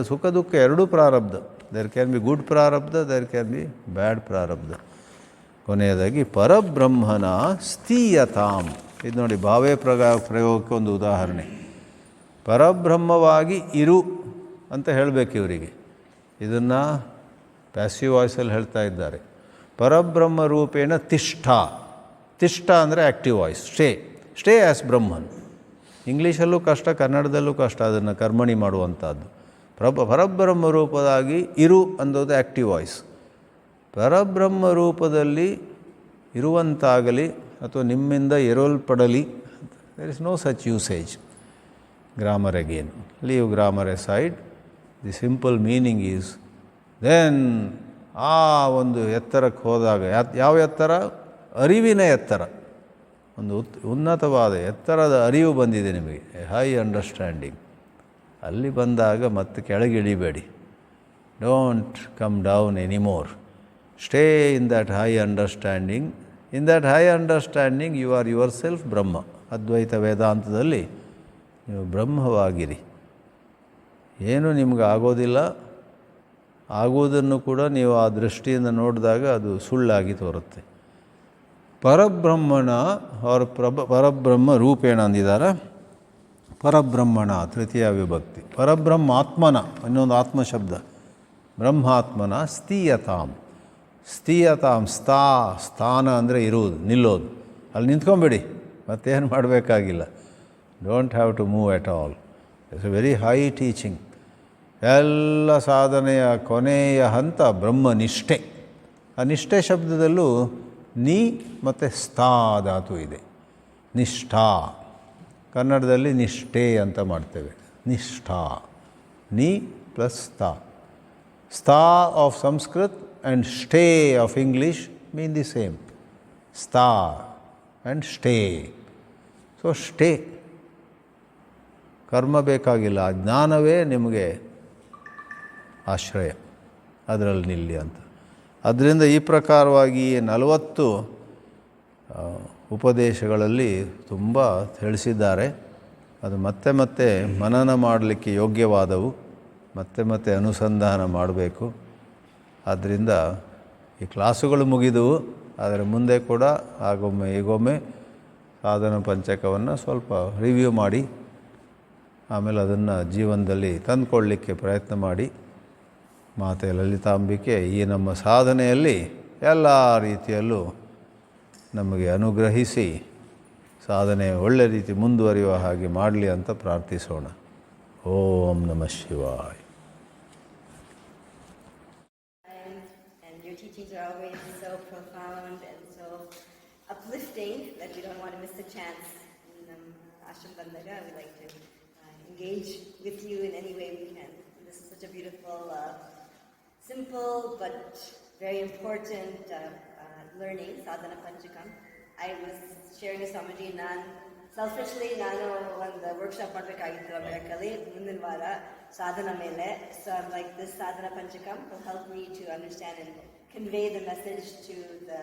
ಸುಖ ದುಃಖ ಎರಡೂ ಪ್ರಾರಬ್ಧ. ದೇರ್ ಕ್ಯಾನ್ ಬಿ ಗುಡ್ ಪ್ರಾರಬ್ಧ, ದೇರ್ ಕ್ಯಾನ್ ಬಿ ಬ್ಯಾಡ್ ಪ್ರಾರಬ್ಧ. ಕೊನೆಯದಾಗಿ ಪರಬ್ರಹ್ಮನ ಸ್ಥೀಯತಾಂ. ಇದು ನೋಡಿ, ಭಾವೇ ಪ್ರಯೋಗಕ್ಕೆ ಒಂದು ಉದಾಹರಣೆ. ಪರಬ್ರಹ್ಮವಾಗಿ ಇರು ಅಂತ ಹೇಳಬೇಕು ಇವರಿಗೆ. ಇದನ್ನು ಪ್ಯಾಸಿವ್ ವಾಯ್ಸಲ್ಲಿ ಹೇಳ್ತಾ ಇದ್ದಾರೆ. ಪರಬ್ರಹ್ಮ ರೂಪೇಣ ತಿಷ್ಠ. ತಿಷ್ಠ ಅಂದರೆ ಆ್ಯಕ್ಟಿವ್ ವಾಯ್ಸ್. ಸ್ಟೇ ಆ್ಯಸ್ ಬ್ರಹ್ಮನ್. ಇಂಗ್ಲೀಷಲ್ಲೂ ಕಷ್ಟ, ಕನ್ನಡದಲ್ಲೂ ಕಷ್ಟ ಅದನ್ನು ಕರ್ಮಣಿ ಮಾಡುವಂಥದ್ದು. ಪರಬ್ರಹ್ಮ ರೂಪದಾಗಿ ಇರು ಅನ್ನೋದು ಆ್ಯಕ್ಟಿವ್ ವಾಯ್ಸ್. ಪರಬ್ರಹ್ಮ ರೂಪದಲ್ಲಿ ಇರುವಂತಾಗಲಿ ಅಥವಾ ನಿಮ್ಮಿಂದ ಇರಲ್ಪಡಲಿ. There is no such usage. Grammar again, leave grammar aside. The simple meaning is then ಆ ಒಂದು ಎತ್ತರಕ್ಕೆ ಹೋದಾಗ, ಯಾವ ಎತ್ತರ? ಅರಿವಿನ ಎತ್ತರ. ಒಂದು ಉನ್ನತವಾದ ಎತ್ತರದ ಅರಿವು ಬಂದಿದೆ ನಿಮಗೆ, ಎ ಹೈ ಅಂಡರ್ಸ್ಟ್ಯಾಂಡಿಂಗ್. ಅಲ್ಲಿ ಬಂದಾಗ ಮತ್ತೆ ಕೆಳಗಿಳಿಬೇಡಿ. Don't come down anymore. Stay in that high understanding. In that high understanding you are yourself Brahma. Advaita ವೇದಾಂತದಲ್ಲಿ ನೀವು ಬ್ರಹ್ಮವಾಗಿರಿ. ಏನೂ ನಿಮ್ಗೆ ಆಗೋದಿಲ್ಲ. ಆಗುವುದನ್ನು ಕೂಡ ನೀವು ಆ ದೃಷ್ಟಿಯಿಂದ ನೋಡಿದಾಗ ಅದು ಸುಳ್ಳಾಗಿ ತೋರುತ್ತೆ. ಪರಬ್ರಹ್ಮಣ ಅವ್ರ ಪರಬ್ರಹ್ಮ ರೂಪೇಣ ಅಂದಿದ್ದಾರೆ. ಪರಬ್ರಹ್ಮಣ ತೃತೀಯ ವಿಭಕ್ತಿ. ಪರಬ್ರಹ್ಮಾತ್ಮನ ಇನ್ನೊಂದು ಆತ್ಮ ಶಬ್ದ. ಬ್ರಹ್ಮಾತ್ಮನ ಸ್ಥೀಯತಾಂ. ಸ್ಥೀಯತಾಂ, ಸ್ಥಾನ ಅಂದರೆ ಇರುವುದು, ನಿಲ್ಲೋದು. ಅಲ್ಲಿ ನಿಂತ್ಕೊಂಬಿಡಿ, ಮತ್ತೇನು ಮಾಡಬೇಕಾಗಿಲ್ಲ. Don't have to move at all. It's a very high teaching. ಎಲ್ಲ ಸಾಧನೆಯ ಕೊನೆಯ ಹಂತ ಬ್ರಹ್ಮನಿಷ್ಠೆ. ಆ ನಿಷ್ಠೆ ಶಬ್ದದಲ್ಲೂ ನೀ ಮತ್ತು ಸ್ಥಾ ಧಾತು ಇದೆ. ನಿಷ್ಠಾ, ಕನ್ನಡದಲ್ಲಿ ನಿಷ್ಠೆ ಅಂತ ಮಾಡ್ತೇವೆ. ನಿಷ್ಠಾ, ನೀ plus ಸ್ಥಾ. Sta of Sanskrit and stay of English mean the same. Sta and stay. So stay. ಕರ್ಮ ಬೇಕಾಗಿಲ್ಲ, ಜ್ಞಾನವೇ ನಿಮಗೆ ಆಶ್ರಯ, ಅದರಲ್ಲಿ ನಿಲ್ಲಿ ಅಂತ. ಅದರಿಂದ ಈ ಪ್ರಕಾರವಾಗಿ 40 ಉಪದೇಶಗಳಲ್ಲಿ ತುಂಬ ತಿಳಿಸಿದ್ದಾರೆ. ಅದು ಮತ್ತೆ ಮತ್ತೆ ಮನನ ಮಾಡಲಿಕ್ಕೆ ಯೋಗ್ಯವಾದವು, ಮತ್ತೆ ಮತ್ತೆ ಅನುಸಂಧಾನ ಮಾಡಬೇಕು. ಆದ್ದರಿಂದ ಈ ಕ್ಲಾಸುಗಳು ಮುಗಿದವು, ಆದರೆ ಮುಂದೆ ಕೂಡ ಆಗೊಮ್ಮೆ ಈಗೊಮ್ಮೆ ಸಾಧನ ಪಂಚಕವನ್ನು ಸ್ವಲ್ಪ ರಿವ್ಯೂ ಮಾಡಿ ಆಮೇಲೆ ಅದನ್ನು ಜೀವನದಲ್ಲಿ ತಂದುಕೊಳ್ಳಲಿಕ್ಕೆ ಪ್ರಯತ್ನ ಮಾಡಿ. ಮಾತೆ ಲಲಿತಾಂಬಿಕೆ ಈ ನಮ್ಮ ಸಾಧನೆಯಲ್ಲಿ ಎಲ್ಲ ರೀತಿಯಲ್ಲೂ ನಮಗೆ ಅನುಗ್ರಹಿಸಿ ಸಾಧನೆ ಒಳ್ಳೆ ರೀತಿ ಮುಂದುವರಿಯುವ ಹಾಗೆ ಮಾಡಲಿ ಅಂತ ಪ್ರಾರ್ಥಿಸೋಣ. ಓಂ ನಮಃ ಶಿವಾಯ. And your teachings are always so profound and so uplifting that we don't want to miss a chance. In Ashram Bandaga, we like to engage with you in any way we can. And this is such a beautiful, simple but very important learning, Sadhana Panchakam. I was sharing with Swamiji, selfishly, ನಾನು ಒಂದು workshop ಮಾಡಬೇಕಾಗಿತ್ತು ಅಮೆರಿಕಲ್ಲಿ ಮುಂದಿನ ವಾರ ಸಾಧನ ಮೇಲೆ. So I'm like, this Sadhana Panchakam will help me to understand and convey the message to the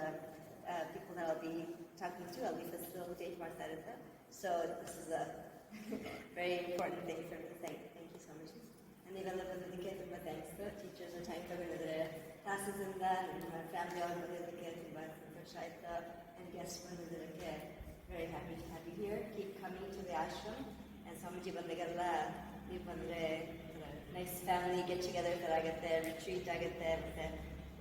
people that I'll be talking to. I'll be facilitate ಮಾಡ್ತಾ ಇರುತ್ತೆ. So this is a very important thing for me. Thank you so much. And ನೀವೆಲ್ಲ ಬಂದಿದ್ದಕ್ಕೆ ತುಂಬ thanks. Teachers time ತಗೊಂಡಿದ್ದಾರೆ ಕ್ಲಾಸಸ್ಸಿಂದ, ನಿಮ್ಮ family ಅವ್ರು ಬಂದಿದ್ದಕ್ಕೆ ತುಂಬ ಸಂತೋಷ ಆಯಿತು. And guests ಬಂದಿದ್ದಕ್ಕೆ very happy to have you here. Keep coming to the ashram. And Swamiji ಬಂದಾಗೆಲ್ಲ ನೀವು ಬಂದರೆ ನೈಸ್ ಫ್ಯಾಮಿಲಿ ಗೆಟ್ ಟುಗೆದರ್ ಥರ ಆಗುತ್ತೆ, ರಿಟ್ರೀಟ್ ಆಗುತ್ತೆ, ಮತ್ತು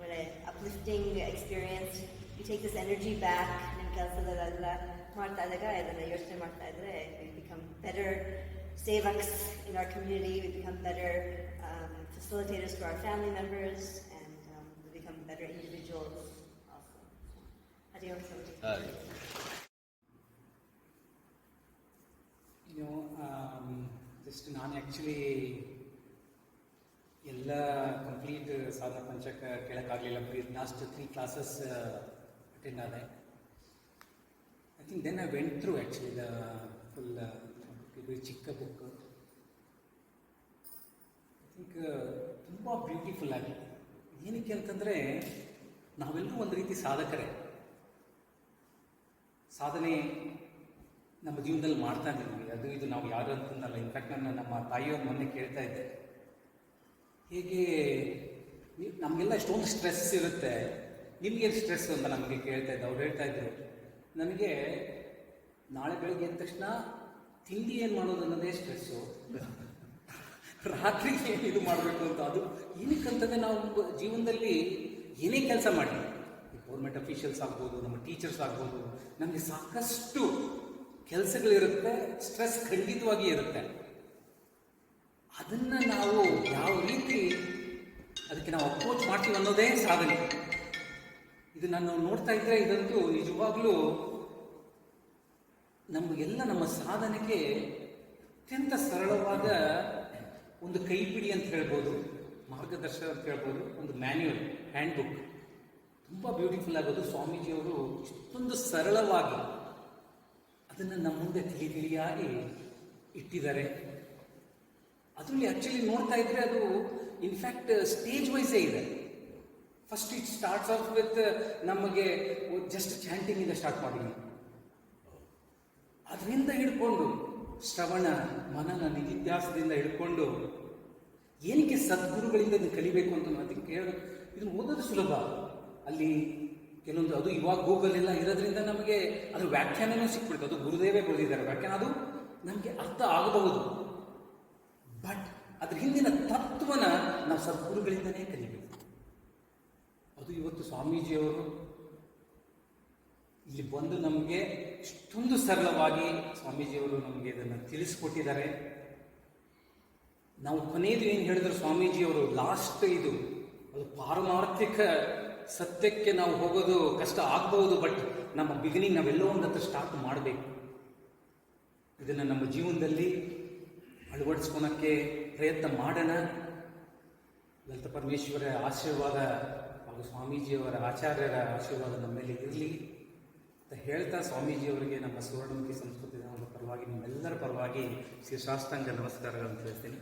ಒಳ್ಳೆ uplifting experience. You take this energy back. ನಿಮ್ಮ ಕೆಲಸದಲ್ಲೆಲ್ಲ ಮಾಡ್ತಾ ಇದ್ದಾಗ ಇದನ್ನು ಯೋಚನೆ ಮಾಡ್ತಾ ಇದ್ದರೆ we become better sevaks in our community. We become better facilitators for our family members, and we become better individuals also. Hari Om Swamiji. Just ನಾನು actually ಎಲ್ಲ ಕಂಪ್ಲೀಟ್ ಸಾಧನ ಪಂಚಕ ಕೇಳೋಕ್ಕಾಗಲಿಲ್ಲ. ಬರೀ ಲಾಸ್ಟ್ 3 ಕ್ಲಾಸಸ್ ಅಟೆಂಡ್ ಆದೆ. I think then I went through actually the full ಇದು ಚಿಕ್ಕ book. I think ತುಂಬ beautiful ಆಗಿ. ಏನಕ್ಕೆ ಅಂತಂದರೆ ನಾವೆಲ್ಲರೂ ಒಂದು ರೀತಿ ಸಾಧಕರೇ. ಸಾಧನೆ ನಮ್ಮ ಜೀವನದಲ್ಲಿ ಮಾಡ್ತಾ ಇದ್ದೀವಿ. ಅದು ಇದು ನಾವು ಯಾರು ಅಂತಂದಲ್ಲ. ಇನ್ಫ್ಯಾಕ್ಟ್ ನಾನು ನಮ್ಮ ತಾಯಿಯವ್ರ ಮೊನ್ನೆ ಕೇಳ್ತಾ ಇದ್ದೆ, ಹೇಗೆ ನಮಗೆಲ್ಲ ಎಷ್ಟೊಂದು ಸ್ಟ್ರೆಸ್ ಇರುತ್ತೆ, ನಿಮಗೇನು ಸ್ಟ್ರೆಸ್ ಅಂತ ನಮಗೆ ಕೇಳ್ತಾ ಇದ್ದೆ. ಅವ್ರು ಹೇಳ್ತಾ ಇದ್ರು, ನನಗೆ ನಾಳೆ ಬೆಳಗ್ಗೆ ಎದ್ದ ತಕ್ಷಣ ತಿಂಡಿ ಏನು ಮಾಡೋದು ಅನ್ನೋದೇ ಸ್ಟ್ರೆಸ್ಸು, ರಾತ್ರಿಗೆ ಏನು ಇದು ಮಾಡಬೇಕು ಅಂತ. ಅದು ಏನಕ್ಕಂತಂದರೆ ನಾವು ಜೀವನದಲ್ಲಿ ಏನೇ ಕೆಲಸ ಮಾಡಿ, ಗೌರ್ಮೆಂಟ್ ಅಫಿಷಿಯಲ್ಸ್ ಆಗ್ಬೋದು, ನಮ್ಮ ಟೀಚರ್ಸ್ ಆಗ್ಬೋದು, ನಮಗೆ ಸಾಕಷ್ಟು ಕೆಲಸಗಳಿರುತ್ತೆ, ಸ್ಟ್ರೆಸ್ ಖಂಡಿತವಾಗಿ ಇರುತ್ತೆ. ಅದನ್ನು ನಾವು ಯಾವ ರೀತಿ ಅದಕ್ಕೆ ನಾವು ಅಪ್ರೋಚ್ ಮಾಡ್ತೀವಿ ಅನ್ನೋದೇ ಸಾಧನೆ. ಇದು ನಾನು ನೋಡ್ತಾ ಇದ್ದರೆ ಇದಂತೂ ನಿಜವಾಗ್ಲೂ ನಮಗೆಲ್ಲ ನಮ್ಮ ಸಾಧನೆಗೆ ಅತ್ಯಂತ ಸರಳವಾದ ಒಂದು ಕೈಪಿಡಿ ಅಂತ ಹೇಳ್ಬೋದು, ಮಾರ್ಗದರ್ಶನ ಅಂತ ಹೇಳ್ಬೋದು, ಒಂದು ಮ್ಯಾನ್ಯುವಲ್, ಹ್ಯಾಂಡ್ ಬುಕ್. ತುಂಬ ಬ್ಯೂಟಿಫುಲ್ ಆಗೋದು. ಸ್ವಾಮೀಜಿಯವರು ಇಷ್ಟೊಂದು ಸರಳವಾಗಿ ಅದನ್ನು ನಮ್ಮ ಮುಂದೆ ತಿಳಿಯಾಗಿ ಇಟ್ಟಿದ್ದಾರೆ. ಅದರಲ್ಲಿ ಆ್ಯಕ್ಚುಲಿ ನೋಡ್ತಾ ಇದ್ದರೆ ಅದು ಇನ್ಫ್ಯಾಕ್ಟ್ ಸ್ಟೇಜ್ ವೈಸೇ ಇದೆ. First it starts of with ನಮಗೆ ಜಸ್ಟ್ ಚಾಂಟಿಂಗಿಂದ ಸ್ಟಾರ್ಟ್ ಮಾಡಿದ್ವಿ. ಅದರಿಂದ ಹಿಡ್ಕೊಂಡು ಶ್ರವಣ ಮನನ ನಿಧಿಧ್ಯಾಸದಿಂದ ಹಿಡ್ಕೊಂಡು ಏನಕ್ಕೆ ಸದ್ಗುರುಗಳಿಂದ ಇದನ್ನು ಕಲಿಬೇಕು ಅಂತ ಅದಕ್ಕೆ ಕೇಳಬೇಕು. ಇದನ್ನು ಓದೋದು ಸುಲಭ. ಅಲ್ಲಿ ಕೆಲವೊಂದು ಅದು ಇವಾಗ ಗೂಗಲ್ ಎಲ್ಲ ಇರೋದ್ರಿಂದ ನಮಗೆ ಅದ್ರ ವ್ಯಾಖ್ಯಾನವೂ ಸಿಕ್ಬಿಡ್ತು. ಅದು ಗುರುದೇವೇ ಬರೆದಿದ್ದಾರೆ ವ್ಯಾಖ್ಯಾನ, ಅದು ನಮಗೆ ಅರ್ಥ ಆಗಬಹುದು. ಬಟ್ ಅದ್ರ ಹಿಂದಿನ ತತ್ವನ ನಾವು ಸದ್ಗುರುಗಳಿಂದನೇ ಕಲಿಬೇಕು. ಅದು ಇವತ್ತು ಸ್ವಾಮೀಜಿಯವರು ಇಲ್ಲಿ ಬಂದು ನಮಗೆ ಇಷ್ಟೊಂದು ಸರಳವಾಗಿ ಸ್ವಾಮೀಜಿಯವರು ನಮಗೆ ಇದನ್ನು ತಿಳಿಸ್ಕೊಟ್ಟಿದ್ದಾರೆ. ನಾವು ಕೊನೆಯದು ಏನು ಹೇಳಿದ್ರು ಸ್ವಾಮೀಜಿಯವರು, ಲಾಸ್ಟ್ ಇದು ಅದು ಪಾರಮಾರ್ಥಿಕ ಸತ್ಯಕ್ಕೆ ನಾವು ಹೋಗೋದು ಕಷ್ಟ ಆಗ್ಬಹುದು, ಬಟ್ ನಮ್ಮ ಬಿಗಿನಿಂಗ್ ನಾವೆಲ್ಲೋ ಒಂದು ಹತ್ರ ಸ್ಟಾರ್ಟ್ ಮಾಡಬೇಕು. ಇದನ್ನು ನಮ್ಮ ಜೀವನದಲ್ಲಿ ಅಳವಡಿಸ್ಕೊಳಕ್ಕೆ ಪ್ರಯತ್ನ ಮಾಡೋಣ. ಲಲಿತ ಪರಮೇಶ್ವರ ಆಶೀರ್ವಾದ ಹಾಗೂ ಸ್ವಾಮೀಜಿಯವರ ಆಚಾರ್ಯರ ಆಶೀರ್ವಾದ ನಮ್ಮ ಮೇಲೆ ಇರಲಿ ಅಂತ ಹೇಳ್ತಾ, ಸ್ವಾಮೀಜಿಯವರಿಗೆ ನಮ್ಮ ಸುವರ್ಣಮುಖಿ ಸಂಸ್ಕೃತಿಯ ಒಂದು ಪರವಾಗಿ ನಿಮ್ಮೆಲ್ಲರ ಪರವಾಗಿ ಶ್ರೀ ಸಾಷ್ಟಾಂಗ ನಮಸ್ಕಾರಗಳನ್ನು ತಿಳಿಸ್ತೀನಿ.